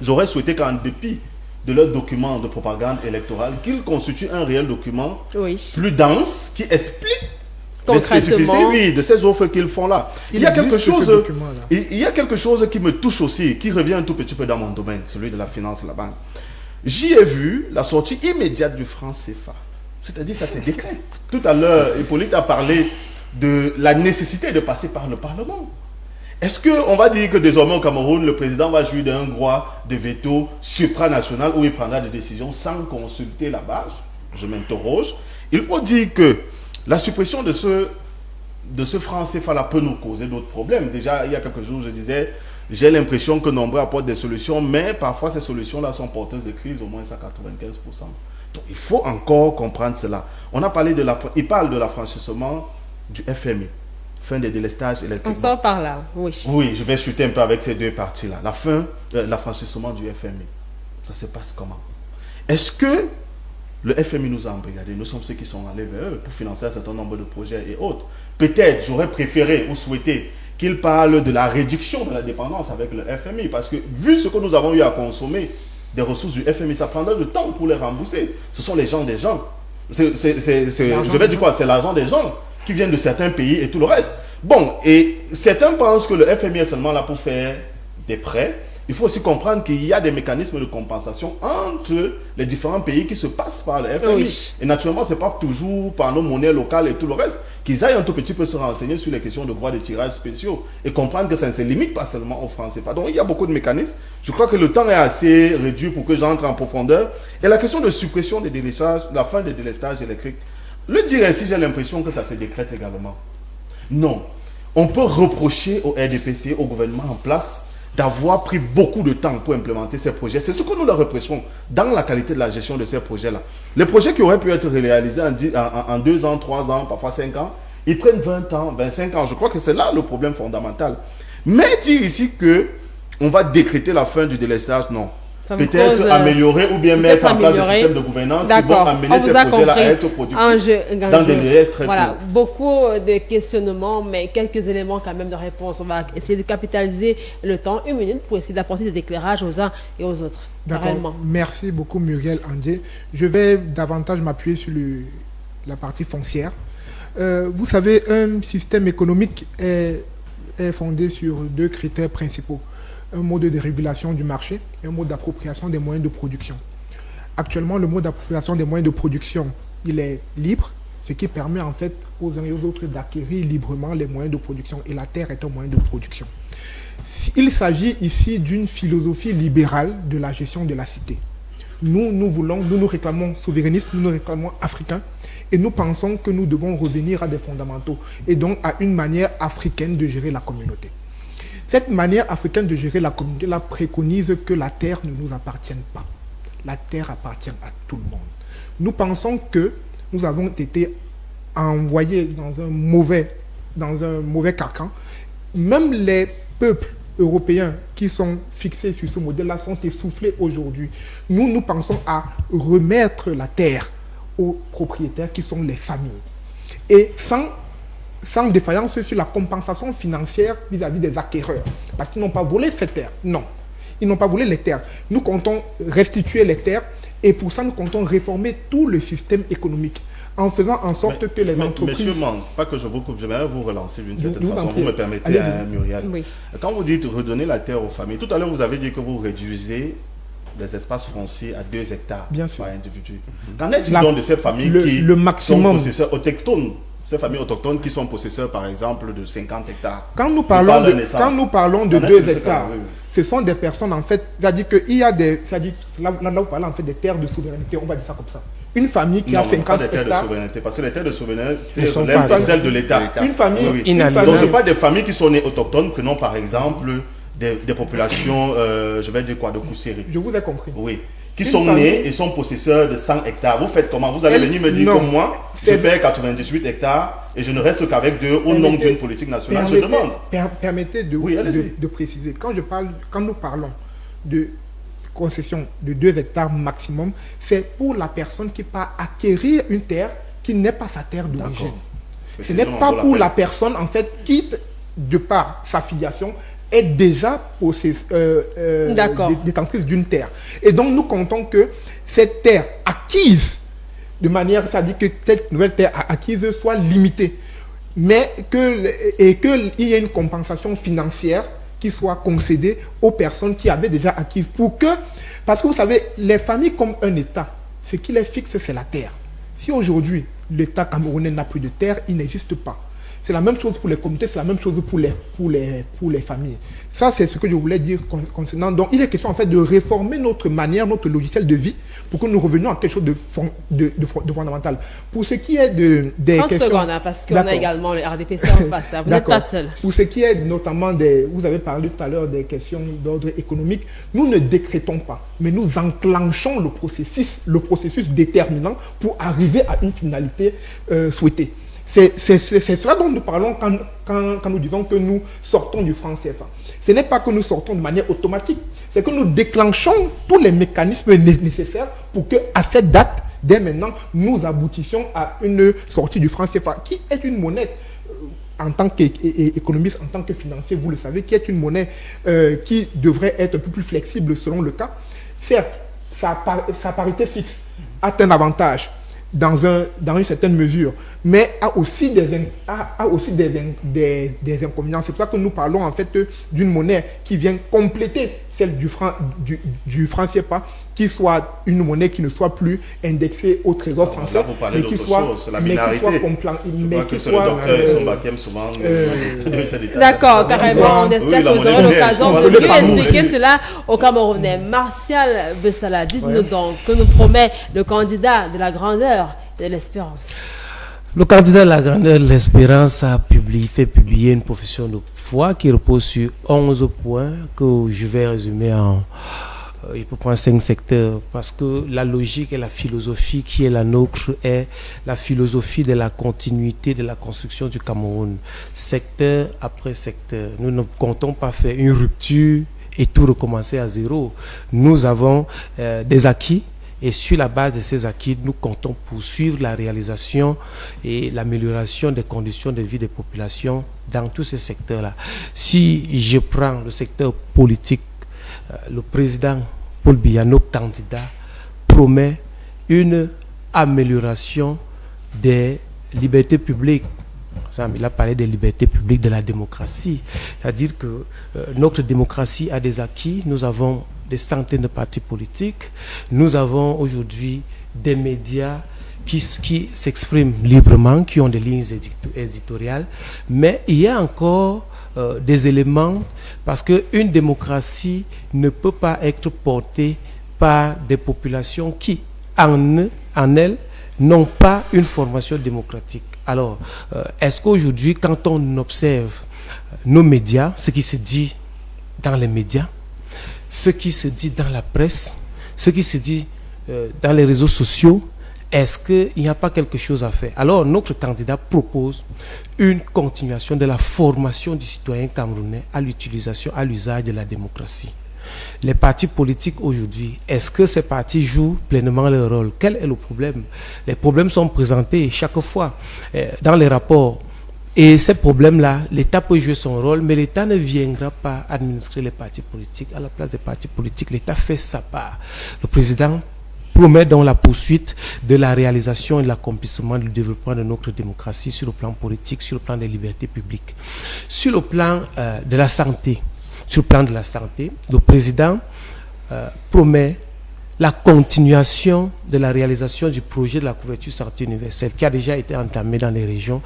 j'aurais souhaité qu'en dépit de leurs documents de propagande électorale, qu'ils constituent un réel document plus dense qui explique les spécificités de ces offres qu'ils font là. Il y a quelque chose qui me touche aussi, qui revient un tout petit peu dans mon domaine, celui de la finance, la banque. J'y ai vu la sortie immédiate du franc CFA. C'est-à-dire, ça c'est décret. Tout à l'heure, Hippolyte a parlé de la nécessité de passer par le Parlement. Est-ce qu'on va dire que désormais au Cameroun, le président va jouir d'un droit de veto supranational où il prendra des décisions sans consulter la base? Je m'interroge. Il faut dire que la suppression de ce franc CFA là peut nous causer d'autres problèmes. Déjà, il y a quelques jours, je disais, J'ai l'impression que nombreux apportent des solutions, mais parfois ces solutions-là sont porteuses de crise, au moins à 95%. Donc il faut encore comprendre cela. On a parlé il parle de l'affranchissement du FMI, fin des délestages électriques. On sort par là, oui. Oui, je vais chuter un peu avec ces deux parties-là. L'affranchissement du FMI, ça se passe comment? Est-ce que le FMI nous a embrigadés? Nous sommes ceux qui sont allés vers eux pour financer un certain nombre de projets et autres. Peut-être j'aurais préféré ou souhaité qu'il parle de la réduction de la dépendance avec le FMI, parce que vu ce que nous avons eu à consommer des ressources du FMI, ça prendra du temps pour les rembourser. Ce sont les gens des gens. Je vais dire quoi? C'est l'argent des gens qui viennent de certains pays et tout le reste. Bon, et certains pensent que le FMI est seulement là pour faire des prêts. Il faut aussi comprendre qu'il y a des mécanismes de compensation entre les différents pays qui se passent par le FMI. Oui. Et naturellement, ce n'est pas toujours par nos monnaies locales et tout le reste. Qu'ils aillent un tout petit peu se renseigner sur les questions de droits de tirage spéciaux et comprendre que ça ne se limite pas seulement aux francs CFA. Donc, il y a beaucoup de mécanismes. Je crois que le temps est assez réduit pour que j'entre en profondeur. Et la question de suppression des délestages, la fin des délestages électriques, le dire ainsi, j'ai l'impression que ça se décrète également. Non. On peut reprocher au RDPC, au gouvernement en place, d'avoir pris beaucoup de temps pour implémenter ces projets. C'est ce que nous leur reprochons dans la qualité de la gestion de ces projets-là. Les projets qui auraient pu être réalisés en 2 ans, 3 ans, parfois 5 ans, ils prennent 20 ans, 25 ans. Je crois que c'est là le problème fondamental. Mais dire ici qu'on va décréter la fin du délestage, non. Peut-être améliorer ou bien mettre en place des systèmes de gouvernance qui vont amener ces projets-là à être productifs dans des délais très courts. Beaucoup de questionnements, mais quelques éléments quand même de réponse. On va essayer de capitaliser le temps, 1 minute, pour essayer d'apporter des éclairages aux uns et aux autres. D'accord. Merci beaucoup Muriel Andjé. Je vais davantage m'appuyer sur la partie foncière. Vous savez, un système économique est fondé sur 2 critères principaux. Un mode de régulation du marché et un mode d'appropriation des moyens de production. Actuellement, le mode d'appropriation des moyens de production, il est libre, ce qui permet en fait aux uns et aux autres d'acquérir librement les moyens de production. Et la terre est un moyen de production. Il s'agit ici d'une philosophie libérale de la gestion de la cité. Nous nous réclamons souverainistes, nous nous réclamons africains, et nous pensons que nous devons revenir à des fondamentaux, et donc à une manière africaine de gérer la communauté. Cette manière africaine de gérer la communauté là préconise que la terre ne nous appartienne pas. La terre appartient à tout le monde. Nous pensons que nous avons été envoyés dans un mauvais carcan. Même les peuples européens qui sont fixés sur ce modèle-là sont essoufflés aujourd'hui. Nous pensons à remettre la terre aux propriétaires qui sont les familles. Et sans défaillance sur la compensation financière vis-à-vis des acquéreurs. Parce qu'ils n'ont pas volé ces terres. Non, ils n'ont pas volé les terres. Nous comptons restituer les terres et pour ça, nous comptons réformer tout le système économique en faisant en sorte que les entreprises... Monsieur Mang, pas que je vous coupe, j'aimerais vous relancer d'une certaine façon. Vous me permettez, Muriel. Oui. Quand vous dites redonner la terre aux familles, tout à l'heure, vous avez dit que vous réduisez des espaces fonciers à 2 hectares par individu. Qu'en est-il donc de ces familles qui sont possesseurs autochtones? Ces familles autochtones qui sont possesseurs, par exemple, de 50 hectares. Quand nous parlons de 2 hectares, ce sont des personnes, en fait, c'est-à-dire qu'il y a des... Là, vous parlez en fait des terres de souveraineté, on va dire ça comme ça. Une famille qui a 50 hectares... Non, pas des terres de souveraineté, parce que les terres de souveraineté relèvent de celles de l'État. Une famille... Donc, je parle des familles qui sont nées autochtones, prenons par exemple des populations, je vais dire quoi, de Kousseri. Je vous ai compris. Oui. Qui sont nés et sont possesseurs de 100 hectares. Vous faites comment? Vous allez venir me dire que moi, je perds 98 hectares et je ne reste qu'avec 2 au nom d'une politique nationale. Je demande. Permettez de préciser. Quand nous parlons de concession de 2 hectares maximum, c'est pour la personne qui part acquérir une terre qui n'est pas sa terre d'origine. Ce n'est pas pour la personne, en fait, qui, de par sa filiation, est déjà détentrice d'une terre. Et donc, nous comptons que cette terre acquise, de manière, c'est-à-dire que cette nouvelle terre acquise soit limitée, mais qu'il y ait une compensation financière qui soit concédée aux personnes qui avaient déjà acquises. Parce que vous savez, les familles comme un État, ce qui les fixe, c'est la terre. Si aujourd'hui, l'État camerounais n'a plus de terre, il n'existe pas. C'est la même chose pour les communautés, c'est la même chose pour les familles. Ça, c'est ce que je voulais dire concernant. Donc, il est question en fait de réformer notre manière, notre logiciel de vie pour que nous revenions à quelque chose de fondamental. Pour ce qui est des 30 questions... secondes, hein, parce qu'on a également le RDPC en face. Vous n'êtes pas seul. Pour ce qui est notamment des... Vous avez parlé tout à l'heure des questions d'ordre économique. Nous ne décrétons pas, mais nous enclenchons le processus déterminant pour arriver à une finalité souhaitée. C'est cela dont nous parlons quand nous disons que nous sortons du franc CFA. Ce n'est pas que nous sortons de manière automatique, c'est que nous déclenchons tous les mécanismes nécessaires pour qu'à cette date, dès maintenant, nous aboutissions à une sortie du franc CFA, qui est une monnaie, en tant qu'économiste, en tant que financier, vous le savez, qui est une monnaie qui devrait être un peu plus flexible selon le cas. Certes, sa parité fixe a un avantage dans une certaine mesure, mais a aussi des inconvénients. C'est pour ça que nous parlons en fait d'une monnaie qui vient compléter celle du franc CFA, qui soit une monnaie qui ne soit plus indexée au trésor français. Là, vous parlez d'autre chose, la binarité. D'accord, carrément. On espère que vous aurez l'occasion de mieux expliquer cela aux Camerounais. Martial Bessala, dites-nous donc, que nous promet le candidat de la grandeur et de l'espérance. Le candidat de la grandeur de l'espérance a fait publier une profession de foi qui repose sur 11 points que je vais résumer en... Il peut prendre 5 secteurs parce que la logique et la philosophie qui est la nôtre est la philosophie de la continuité de la construction du Cameroun, secteur après secteur. Nous ne comptons pas faire une rupture et tout recommencer à zéro. Nous avons des acquis et sur la base de ces acquis, nous comptons poursuivre la réalisation et l'amélioration des conditions de vie des populations dans tous ces secteurs-là. Si je prends le secteur politique, le président Paul Biya, candidat, promet une amélioration des libertés publiques. Il a parlé des libertés publiques, de la démocratie. C'est-à-dire que notre démocratie a des acquis. Nous avons des centaines de partis politiques. Nous avons aujourd'hui des médias qui s'expriment librement, qui ont des lignes éditoriales. Mais il y a encore des éléments, parce qu'une démocratie ne peut pas être portée par des populations qui, en elles, n'ont pas une formation démocratique. Alors, est-ce qu'aujourd'hui, quand on observe nos médias, ce qui se dit dans les médias, ce qui se dit dans la presse, ce qui se dit dans les réseaux sociaux, est-ce qu'il n'y a pas quelque chose à faire? Alors, notre candidat propose une continuation de la formation du citoyen camerounais à l'utilisation, à l'usage de la démocratie. Les partis politiques aujourd'hui, est-ce que ces partis jouent pleinement leur rôle? Quel est le problème? Les problèmes sont présentés chaque fois dans les rapports. Et ces problèmes-là, l'État peut jouer son rôle, mais l'État ne viendra pas administrer les partis politiques. À la place des partis politiques, l'État fait sa part. Le président promet donc la poursuite de la réalisation et de l'accomplissement du développement de notre démocratie sur le plan politique, sur le plan des libertés publiques. Sur le plan de la santé, le président promet la continuation de la réalisation du projet de la couverture santé universelle qui a déjà été entamé dans les régions.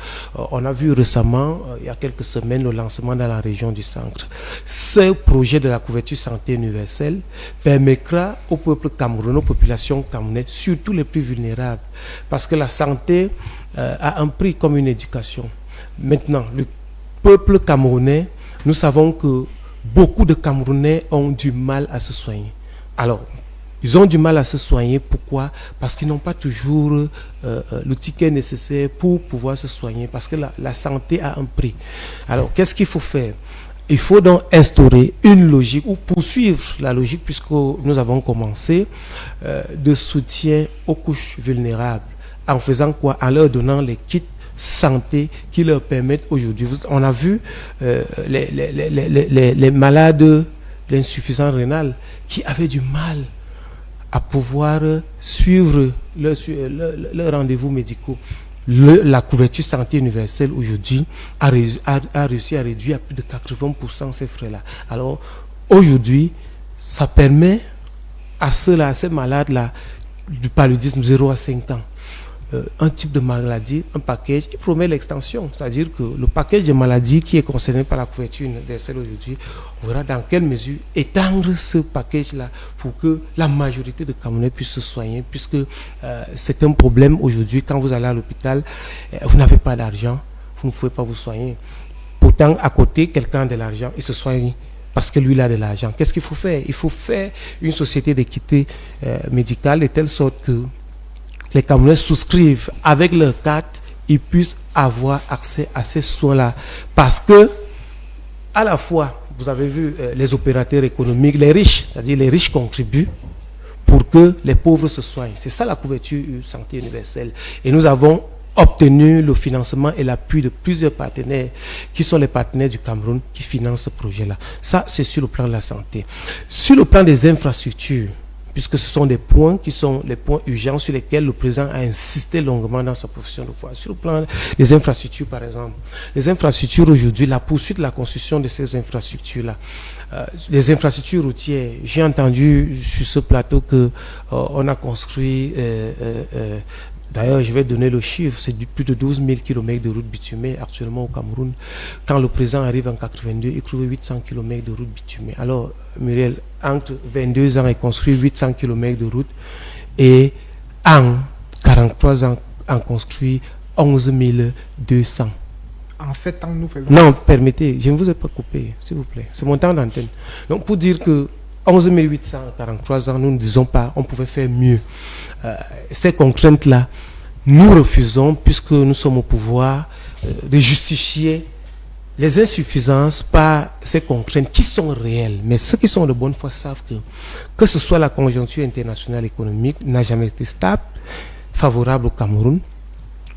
On a vu récemment, il y a quelques semaines, le lancement dans la région du centre. Ce projet de la couverture santé universelle permettra au peuple camerounais, aux populations camerounaises, surtout les plus vulnérables, parce que la santé a un prix comme une éducation. Maintenant, le peuple camerounais, nous savons que beaucoup de Camerounais ont du mal à se soigner. Alors, ils ont du mal à se soigner. Pourquoi? Parce qu'ils n'ont pas toujours le ticket nécessaire pour pouvoir se soigner. Parce que la santé a un prix. Alors, qu'est-ce qu'il faut faire? Il faut donc instaurer une logique ou poursuivre la logique, puisque nous avons commencé, de soutien aux couches vulnérables. En faisant quoi? En leur donnant les kits santé qui leur permettent aujourd'hui. On a vu les malades d'insuffisance rénale qui avaient du mal à pouvoir suivre leurs rendez-vous médicaux. La couverture santé universelle aujourd'hui a réussi à réduire à plus de 80% ces frais-là. Alors aujourd'hui, ça permet à ces malades-là du paludisme 0 à 5 ans un type de maladie, un package, il promet l'extension. C'est-à-dire que le package de maladies qui est concerné par la couverture universelle aujourd'hui, on verra dans quelle mesure étendre ce package-là pour que la majorité de Camerounais puissent se soigner, puisque c'est un problème aujourd'hui. Quand vous allez à l'hôpital, vous n'avez pas d'argent, vous ne pouvez pas vous soigner. Pourtant, à côté, quelqu'un a de l'argent, il se soigne parce que lui, il a de l'argent. Qu'est-ce qu'il faut faire? Il faut faire une société d'équité médicale de telle sorte que les Camerounais souscrivent avec leur carte, ils puissent avoir accès à ces soins-là. Parce que, à la fois, vous avez vu les opérateurs économiques, les riches, c'est-à-dire les riches contribuent pour que les pauvres se soignent. C'est ça la couverture santé universelle. Et nous avons obtenu le financement et l'appui de plusieurs partenaires qui sont les partenaires du Cameroun qui financent ce projet-là. Ça, c'est sur le plan de la santé. Sur le plan des infrastructures, puisque ce sont des points qui sont les points urgents sur lesquels le président a insisté longuement dans sa profession de foi. Sur le plan des infrastructures, par exemple, les infrastructures aujourd'hui, la poursuite de la construction de ces infrastructures-là, les infrastructures routières, j'ai entendu sur ce plateau que on a construit d'ailleurs, je vais donner le chiffre, c'est plus de 12 000 km de routes bitumées actuellement au Cameroun. Quand le président arrive en 82, il trouve 800 km de routes bitumées. Alors, Muriel, entre 22 ans, il construit 800 km de routes et en 43 ans, on construit 11 200. En 7 ans, nous faisons... Non, permettez, je ne vous ai pas coupé, s'il vous plaît. C'est mon temps d'antenne. Donc, pour dire que 11 843 ans, nous ne disons pas on pouvait faire mieux. Ces contraintes-là, nous refusons, puisque nous sommes au pouvoir, de justifier les insuffisances par ces contraintes qui sont réelles. Mais ceux qui sont de bonne foi savent que ce soit la conjoncture internationale économique n'a jamais été stable, favorable au Cameroun,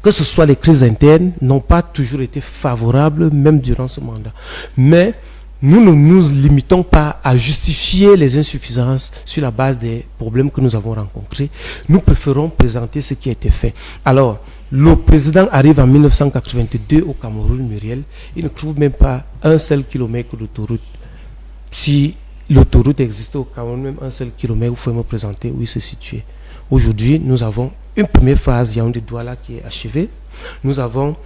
que ce soit les crises internes n'ont pas toujours été favorables, même durant ce mandat. Mais nous ne nous limitons pas à justifier les insuffisances sur la base des problèmes que nous avons rencontrés. Nous préférons présenter ce qui a été fait. Alors, le président arrive en 1982 au Cameroun, Muriel. Il ne trouve même pas un seul kilomètre d'autoroute. Si l'autoroute existait au Cameroun, même un seul kilomètre, vous pouvez me présenter où il se situait. Aujourd'hui, nous avons une première phase Yaoundé-Douala qui est achevée. Nous avons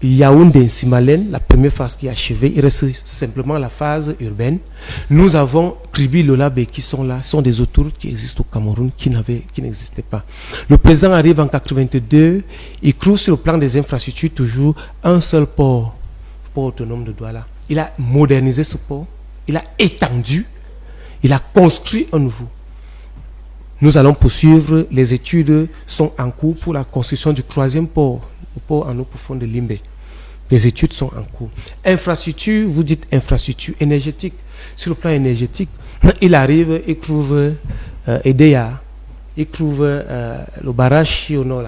Yaoundé-Simalen, la première phase qui est achevée. Il reste simplement la phase urbaine. Nous avons Kribi-Lolabé qui sont là, sont des autoroutes qui existent au Cameroun qui n'existaient pas. Le président arrive en 82, il trouve sur le plan des infrastructures toujours un seul port autonome de Douala. Il a modernisé ce port, il a étendu, il a construit un nouveau. Nous allons poursuivre, les études sont en cours pour la construction du troisième port, le port en eau profonde de Limbe. Les études sont en cours. Infrastructure, vous dites infrastructure énergétique. Sur le plan énergétique, il arrive, il trouve Edea, il trouve le barrage Chiono,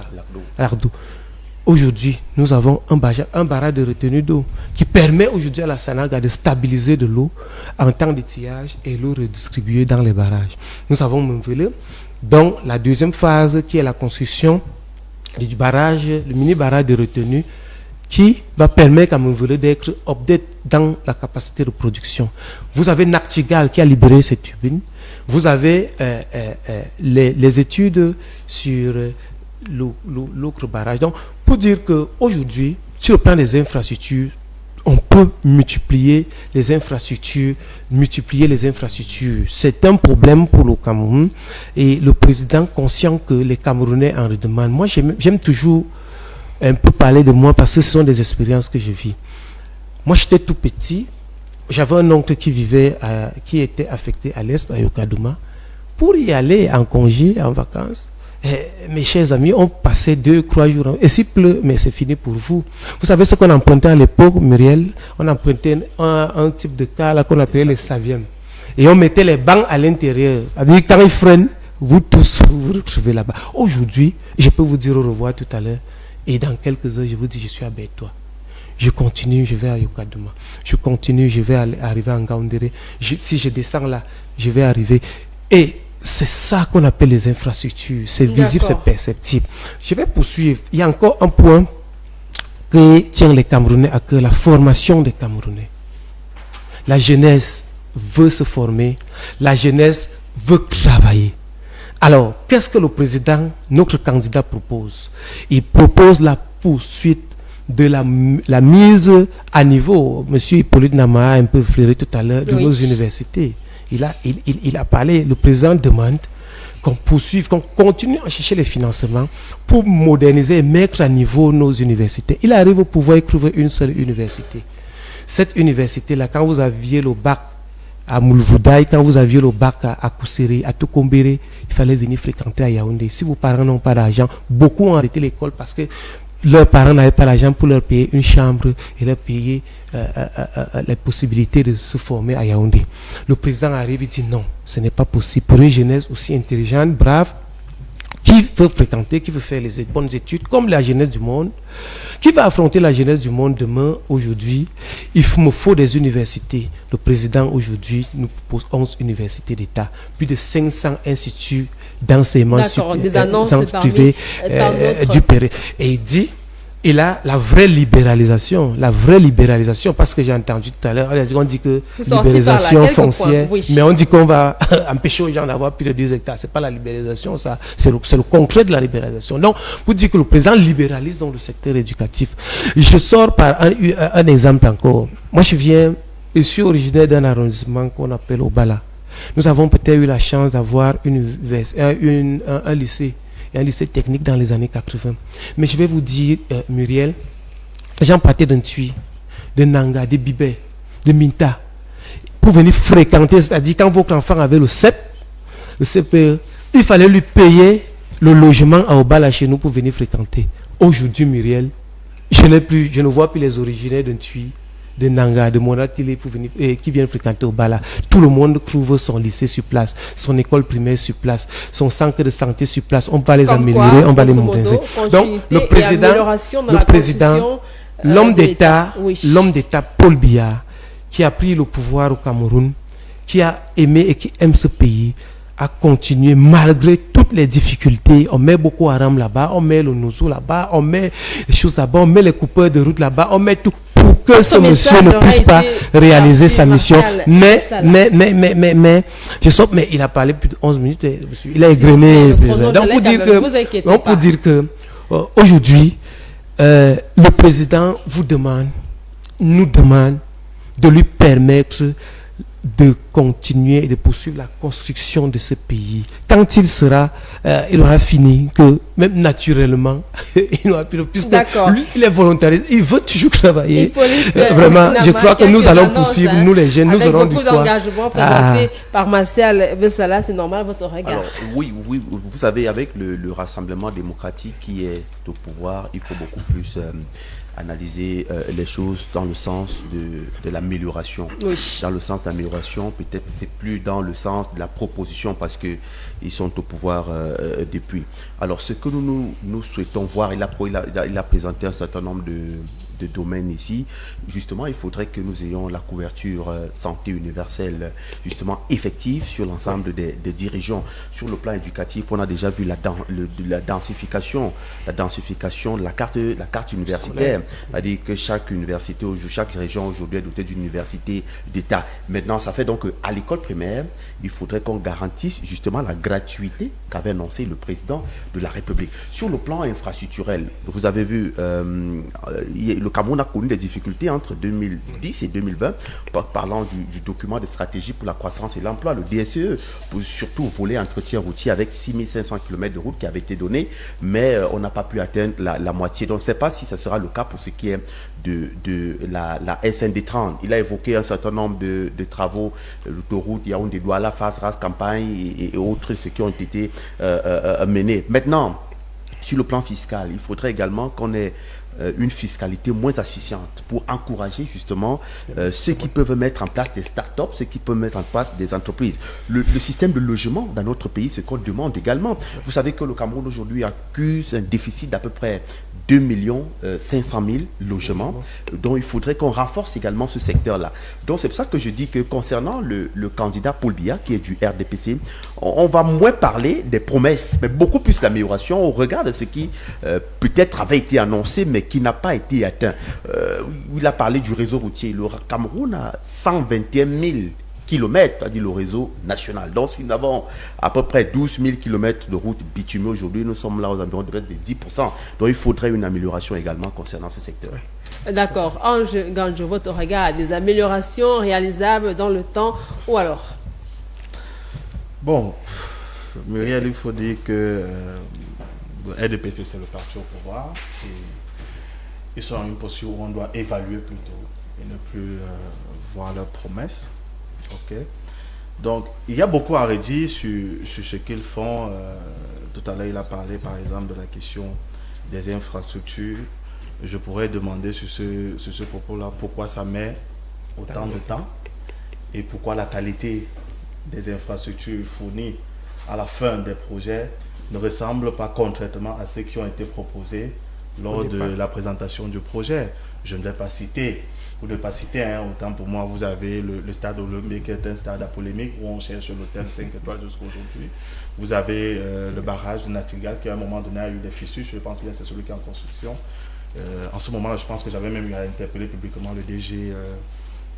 l'Ardou. Aujourd'hui, nous avons un barrage de retenue d'eau qui permet aujourd'hui à la Sanaga de stabiliser de l'eau en temps d'étiage et l'eau redistribuée dans les barrages. Nous avons Mvele, donc la deuxième phase qui est la construction du barrage, le mini-barrage de retenue qui va permettre à Mvele d'être update dans la capacité de production. Vous avez Naktigal qui a libéré cette turbine. Vous avez les études sur l'autre barrage. Donc, pour dire qu'aujourd'hui, sur le plan des infrastructures, on peut multiplier les infrastructures. C'est un problème pour le Cameroun. Et le président, conscient que les Camerounais en redemandent. Moi, j'aime toujours un peu parler de moi parce que ce sont des expériences que je vis. Moi, j'étais tout petit. J'avais un oncle qui était affecté à l'Est, à Yokadouma. Pour y aller en congé, en vacances, mes chers amis ont passé 2-3 jours. Et s'il pleut, mais c'est fini pour vous. Vous savez ce qu'on empruntait à l'époque, Muriel? On empruntait un type de car là qu'on appelait les Saviem. Et on mettait les bancs à l'intérieur. C'est-à-dire quand ils freinent, vous tous vous retrouvez là-bas. Aujourd'hui, je peux vous dire au revoir tout à l'heure. Et dans quelques heures, je vous dis, je suis à Bétois. Je continue, je vais à Yokadouma. Je continue, je vais arriver à Ngaoundéré. Si je descends là, je vais arriver. Et c'est ça qu'on appelle les infrastructures. C'est visible, c'est perceptible. Je vais poursuivre. Il y a encore un point qui tient les Camerounais à cœur, la formation des Camerounais. La jeunesse veut se former. La jeunesse veut travailler. Alors, qu'est-ce que le président, notre candidat, propose? Il propose la poursuite de la mise à niveau. Monsieur Hippolyte Nama a un peu flairé tout à l'heure de nos universités. Il a parlé, le président demande qu'on poursuive, qu'on continue à chercher les financements pour moderniser et mettre à niveau nos universités. Il arrive au pouvoir écrire une seule université. Cette université-là, quand vous aviez le bac à Moulvoudaï, quand vous aviez le bac à Kousséré, à Tokombéré, il fallait venir fréquenter à Yaoundé. Si vos parents n'ont pas d'argent, beaucoup ont arrêté l'école parce que leurs parents n'avaient pas l'argent pour leur payer une chambre et leur payer les possibilités de se former à Yaoundé. Le président arrive et dit non, ce n'est pas possible. Pour une jeunesse aussi intelligente, brave, qui veut fréquenter, qui veut faire les bonnes études, comme la jeunesse du monde, qui va affronter la jeunesse du monde demain, aujourd'hui, il me faut des universités. Le président aujourd'hui nous propose 11 universités d'État, plus de 500 instituts d'enseignement privés du Péré. Et il dit, il a la vraie libéralisation, parce que j'ai entendu tout à l'heure, on dit que libéralisation foncière, mais on dit qu'on va empêcher aux gens d'avoir plus de 2 hectares. C'est pas la libéralisation, ça, c'est le concret de la libéralisation. Donc, pour dire que le président libéralise dans le secteur éducatif. Je sors par un exemple encore. Moi, je suis originaire d'un arrondissement qu'on appelle Obala. Nous avons peut-être eu la chance d'avoir un lycée, un lycée technique dans les années 80. Mais je vais vous dire, Muriel, les gens partaient d'un Tui, de Nanga, de Bibé, de Minta, pour venir fréquenter, c'est-à-dire quand votre enfant avait le CPE, il fallait lui payer le logement à Obala chez nous pour venir fréquenter. Aujourd'hui, Muriel, je ne vois plus les originaires d'un Tui, de Nanga, de Monatile qui viennent fréquenter au Bala. Tout le monde trouve son lycée sur place, son école primaire sur place, son centre de santé sur place. On va les améliorer, on va les moderniser. Donc le président, l'homme d'État Paul Biya, qui a pris le pouvoir au Cameroun, qui a aimé et qui aime ce pays, a continué malgré toutes les difficultés. On met Boko Haram là-bas, on met le Nozo là-bas, on met les choses là-bas, on met les coupeurs de route là-bas, on met tout pour que ce monsieur ne puisse pas réaliser sa mission. Mais il a parlé plus de 11 minutes, il a égrené. Donc pour dire que aujourd'hui, le président nous demande de lui permettre de continuer et de poursuivre la construction de ce pays. Quand il aura fini, que même naturellement, il aura plus, puisque lui, il est volontariste, il veut toujours travailler. Vraiment, je crois que nous allons poursuivre, nous les jeunes, nous aurons du quoi. Avec beaucoup d'engagement présenté par Martial Bessala, c'est normal votre regard. Alors, oui, vous savez, avec le Rassemblement démocratique qui est au pouvoir, il faut beaucoup plus analyser les choses dans le sens de l'amélioration. Oui. Dans le sens de l'amélioration, peut-être c'est plus dans le sens de la proposition parce qu'ils sont au pouvoir depuis. Alors ce que nous souhaitons voir, il a présenté un certain nombre de domaines ici. Justement, il faudrait que nous ayons la couverture santé universelle justement effective sur l'ensemble des dirigeants. Sur le plan éducatif, on a déjà vu la densification de la carte universitaire. C'est-à-dire que chaque université, chaque région aujourd'hui est dotée d'une université d'État. Maintenant, ça fait donc qu'à l'école primaire, il faudrait qu'on garantisse justement la gratuité qu'avait annoncé le président de la République. Sur le plan infrastructurel, vous avez vu, le Cameroun a connu des difficultés entre 2010 et 2020, parlant du document de stratégie pour la croissance et l'emploi, le DSE, pour surtout volet entretien routier avec 6500 km de route qui avait été donné, mais on n'a pas pu atteindre la moitié. Donc, je ne sais pas si ça sera le cas pour ce qui est de la SND 30. Il a évoqué un certain nombre de travaux, l'autoroute Yaoundé Douala, Fas, Ras, Campagne et autres, ceux qui ont été menés. Maintenant, sur le plan fiscal, il faudrait également qu'on ait une fiscalité moins asphyxiante pour encourager justement ceux qui peuvent mettre en place des startups, ceux qui peuvent mettre en place des entreprises. Le système de logement dans notre pays, ce qu'on demande également. Vous savez que le Cameroun aujourd'hui accuse un déficit d'à peu près 2 500 000 logements, dont il faudrait qu'on renforce également ce secteur-là. Donc c'est pour ça que je dis que concernant le candidat Paul Biya, qui est du RDPC, on va moins parler des promesses, mais beaucoup plus l'amélioration au regard de ce qui peut-être avait été annoncé, mais qui n'a pas été atteint. Il a parlé du réseau routier. Le Cameroun a 121 000 kilomètres, c'est-à-dire le réseau national. Donc, si nous avons à peu près 12 000 kilomètres de routes bitumées aujourd'hui, nous sommes là aux environs de 10%. Donc, il faudrait une amélioration également concernant ce secteur. D'accord. Ange Ganjo, votre regard, des améliorations réalisables dans le temps ou alors? Bon, Muriel, il faut dire que le RDPC, c'est le parti au pouvoir. Et ils sont dans une posture où on doit évaluer plutôt et ne plus voir leurs promesses. Ok. Donc, il y a beaucoup à redire sur ce qu'ils font. Tout à l'heure, il a parlé, par exemple, de la question des infrastructures. Je pourrais demander sur ce propos-là pourquoi ça met autant de temps et pourquoi la qualité des infrastructures fournies à la fin des projets ne ressemble pas concrètement à ceux qui ont été proposés lors de la présentation du projet. Je ne vais pas citer, ou ne pas citer, autant pour moi, vous avez le stade olympique qui est un stade à polémique où on cherche l'hôtel 5 étoiles jusqu'à aujourd'hui. Vous avez le barrage de Natingal qui à un moment donné a eu des fissures, je pense bien que c'est celui qui est en construction. En ce moment, je pense que j'avais même eu à interpeller publiquement le DG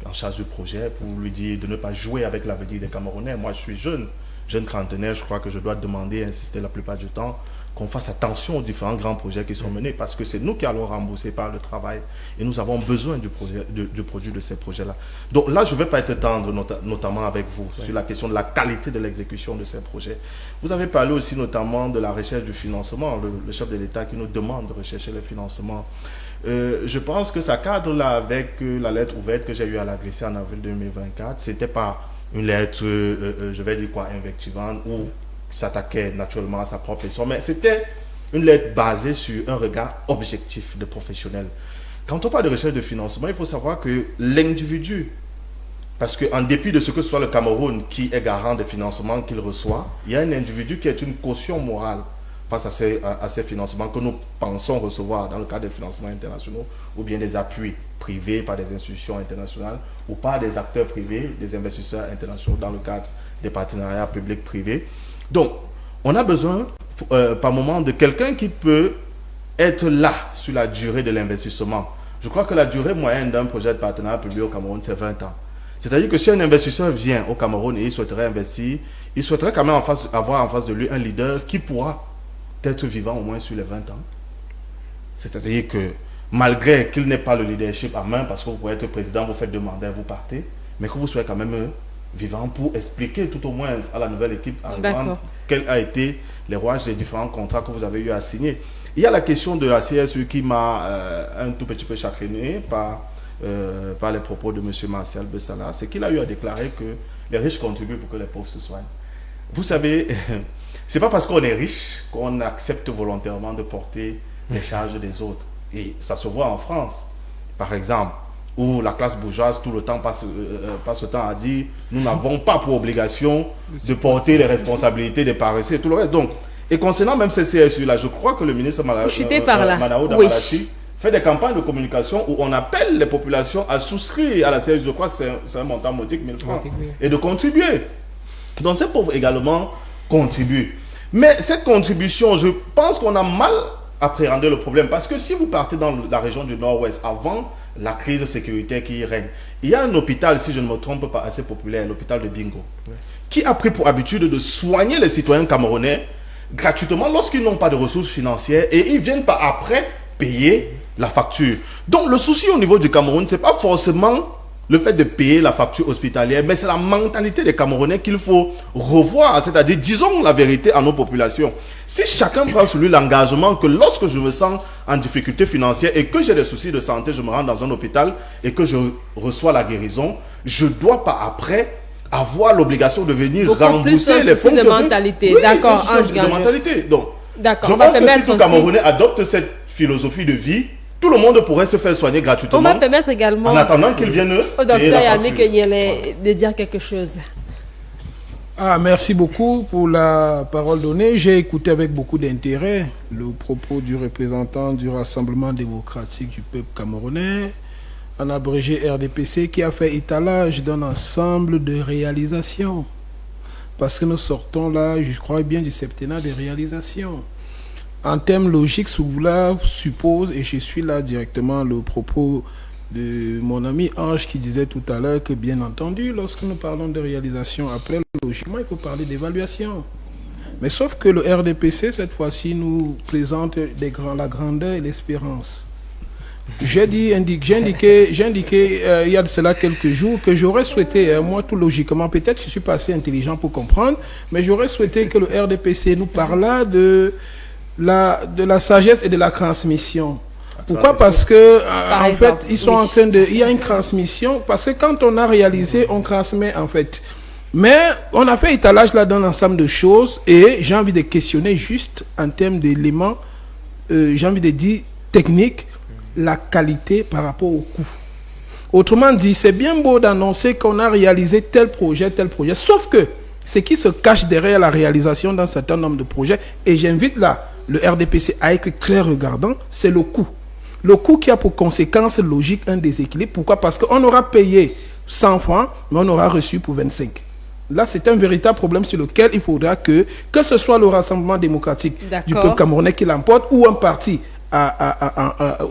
en charge du projet pour lui dire de ne pas jouer avec l'avenir des Camerounais. Moi, je suis jeune trentenaire, je crois que je dois demander, insister la plupart du temps, qu'on fasse attention aux différents grands projets qui sont menés, parce que c'est nous qui allons rembourser par le travail et nous avons besoin du produit de ces projets-là. Donc là, je ne vais pas être tendre, notamment avec vous, sur la question de la qualité de l'exécution de ces projets. Vous avez parlé aussi notamment de la recherche du financement, le chef de l'État qui nous demande de rechercher le financement. Je pense que ça cadre là avec la lettre ouverte que j'ai eu à l'adresser en avril 2024. C'était pas une lettre, je vais dire quoi, invectivante ou s'attaquait naturellement à sa propre histoire, mais c'était une lettre basée sur un regard objectif de professionnel. Quand on parle de recherche de financement, il faut savoir que l'individu, parce qu'en dépit de ce que soit le Cameroun qui est garant des financements qu'il reçoit, il y a un individu qui est une caution morale face à ces financements que nous pensons recevoir dans le cadre des financements internationaux ou bien des appuis privés par des institutions internationales ou par des acteurs privés, des investisseurs internationaux dans le cadre des partenariats publics-privés. Donc, on a besoin par moment de quelqu'un qui peut être là sur la durée de l'investissement. Je crois que la durée moyenne d'un projet de partenariat public au Cameroun, c'est 20 ans. C'est-à-dire que si un investisseur vient au Cameroun et il souhaiterait investir, il souhaiterait quand même avoir en face de lui un leader qui pourra être vivant au moins sur les 20 ans. C'est-à-dire que malgré qu'il n'ait pas le leadership à main, parce que vous pouvez être président, vous faites deux mandats, vous partez, mais que vous soyez quand même vivant pour expliquer tout au moins à la nouvelle équipe quel a été les rouages des différents contrats que vous avez eu à signer. Il y a la question de la CSE qui m'a un tout petit peu chagriné par les propos de M. Martial Bessala, c'est qu'il a eu à déclarer que les riches contribuent pour que les pauvres se soignent. Vous savez, c'est pas parce qu'on est riche qu'on accepte volontairement de porter les charges des autres. Et ça se voit en France, par exemple, où la classe bourgeoise tout le temps passe le temps à dire nous n'avons pas pour obligation de porter les responsabilités des paresseux et tout le reste. Donc, et concernant même ces CSU-là, je crois que le ministre Manao Damalachi fait des campagnes de communication où on appelle les populations à souscrire à la CSU. Je crois que c'est un montant modique, 1000 francs, et de contribuer. Donc ces pauvres également contribuent. Mais cette contribution, je pense qu'on a mal appréhendé le problème, parce que si vous partez dans la région du Nord-Ouest avant la crise sécuritaire qui y règne, il y a un hôpital, si je ne me trompe pas, assez populaire, l'hôpital de Bingo, qui a pris pour habitude de soigner les citoyens camerounais gratuitement lorsqu'ils n'ont pas de ressources financières et ils ne viennent pas après payer la facture. Donc le souci au niveau du Cameroun, ce n'est pas forcément le fait de payer la facture hospitalière, mais c'est la mentalité des Camerounais qu'il faut revoir, c'est-à-dire disons la vérité à nos populations. Si chacun prend sur lui l'engagement que lorsque je me sens en difficulté financière et que j'ai des soucis de santé, je me rends dans un hôpital et que je reçois la guérison, je ne dois pas après avoir l'obligation de venir rembourser les fonds de mentalité. Oui, d'accord, de mentalité. Donc, d'accord, je pense que si tout Camerounais adopte cette philosophie de vie, tout le monde pourrait se faire soigner gratuitement. On va permettre également en attendant qu'ils viennent au docteur Yannick Nielé de dire quelque chose. Merci beaucoup pour la parole donnée. J'ai écouté avec beaucoup d'intérêt le propos du représentant du Rassemblement démocratique du peuple camerounais, en abrégé RDPC, qui a fait étalage d'un ensemble de réalisations. Parce que nous sortons là, je crois bien, du septennat des réalisations. En termes logiques, cela suppose, et je suis là directement le propos de mon ami Ange qui disait tout à l'heure que, bien entendu, lorsque nous parlons de réalisation, après, logiquement, il faut parler d'évaluation. Mais sauf que le RDPC, cette fois-ci, nous présente la grandeur et l'espérance. J'ai indiqué il y a de cela quelques jours que j'aurais souhaité, moi tout logiquement, peut-être que je ne suis pas assez intelligent pour comprendre, mais j'aurais souhaité que le RDPC nous parlât de la sagesse et de la transmission. Pourquoi? Parce que en fait, ils sont en train de... Il y a une transmission, parce que quand on a réalisé, on transmet en fait. Mais on a fait étalage là dans l'ensemble de choses et j'ai envie de questionner juste en termes d'éléments, j'ai envie de dire techniques, la qualité par rapport au coût. Autrement dit, c'est bien beau d'annoncer qu'on a réalisé tel projet, sauf que ce qui se cache derrière la réalisation d'un certain nombre de projets, et j'invite là le RDPC à être très regardant, c'est le coût. Le coût qui a pour conséquence logique un déséquilibre. Pourquoi? Parce qu'on aura payé 100 francs, mais on aura reçu pour 25. Là, c'est un véritable problème sur lequel il faudra que ce soit le Rassemblement démocratique du peuple camerounais qui l'emporte ou un parti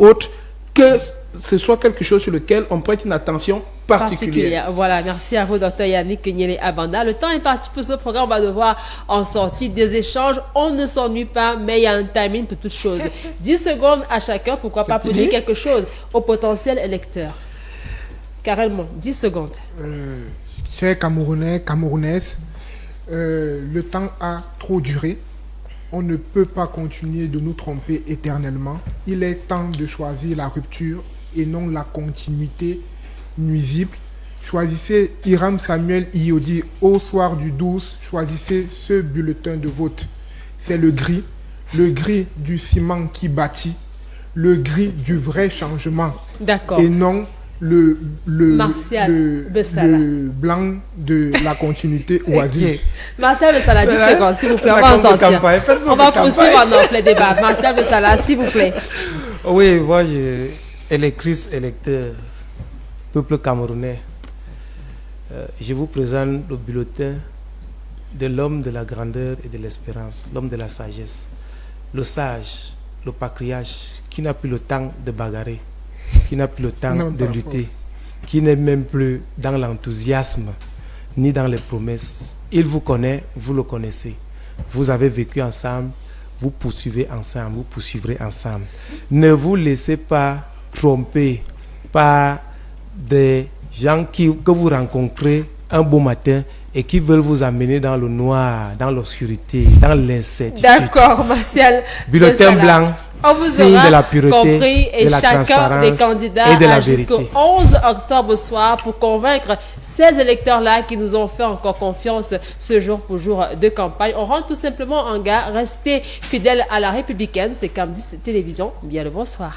autre, que ce soit quelque chose sur lequel on prête une attention particulière. Voilà, merci à vous, Dr Yannick Nyele Abanda. Le temps est parti pour ce programme, on va devoir en sortir des échanges. On ne s'ennuie pas, mais il y a un timing pour toutes choses. 10 secondes à chacun, pourquoi pas, pour dire quelque chose au potentiel électeur. Carrément, 10 secondes. Chers Camerounais, Camerounaises, le temps a trop duré. On ne peut pas continuer de nous tromper éternellement. Il est temps de choisir la rupture et non la continuité nuisible. Choisissez Hiram Samuel Iodi au soir du 12. Choisissez ce bulletin de vote. C'est le gris du ciment qui bâtit, le gris du vrai changement. D'accord. Et non le blanc de la continuité oisive. Martial Bessala, 10 secondes, s'il vous plaît, on va en sortir. On va poursuivre notre débat. Martial Bessala, s'il vous plaît. Oui, moi, électrice, électeur, peuple camerounais, je vous présente le bulletin de l'homme de la grandeur et de l'espérance, l'homme de la sagesse, le sage, le patriarche, qui n'a plus le temps de bagarrer, qui n'a plus le temps de lutter, qui n'est même plus dans l'enthousiasme ni dans les promesses. Il vous connaît, vous le connaissez. Vous avez vécu ensemble, vous poursuivez ensemble, vous poursuivrez ensemble. Ne vous laissez pas tromper par des gens que vous rencontrez un beau matin et qui veulent vous amener dans le noir, dans l'obscurité, dans l'incertitude. D'accord, Martial. Bulletin blanc. On vous signe aura de la pureté, compris et de la chacun des candidats et de la a jusqu'au 11 octobre soir pour convaincre ces électeurs-là qui nous ont fait encore confiance ce jour pour jour de campagne. On rentre tout simplement en gare. Restez fidèles à la Républicaine. C'est Cam10 Télévision. Bien le bonsoir.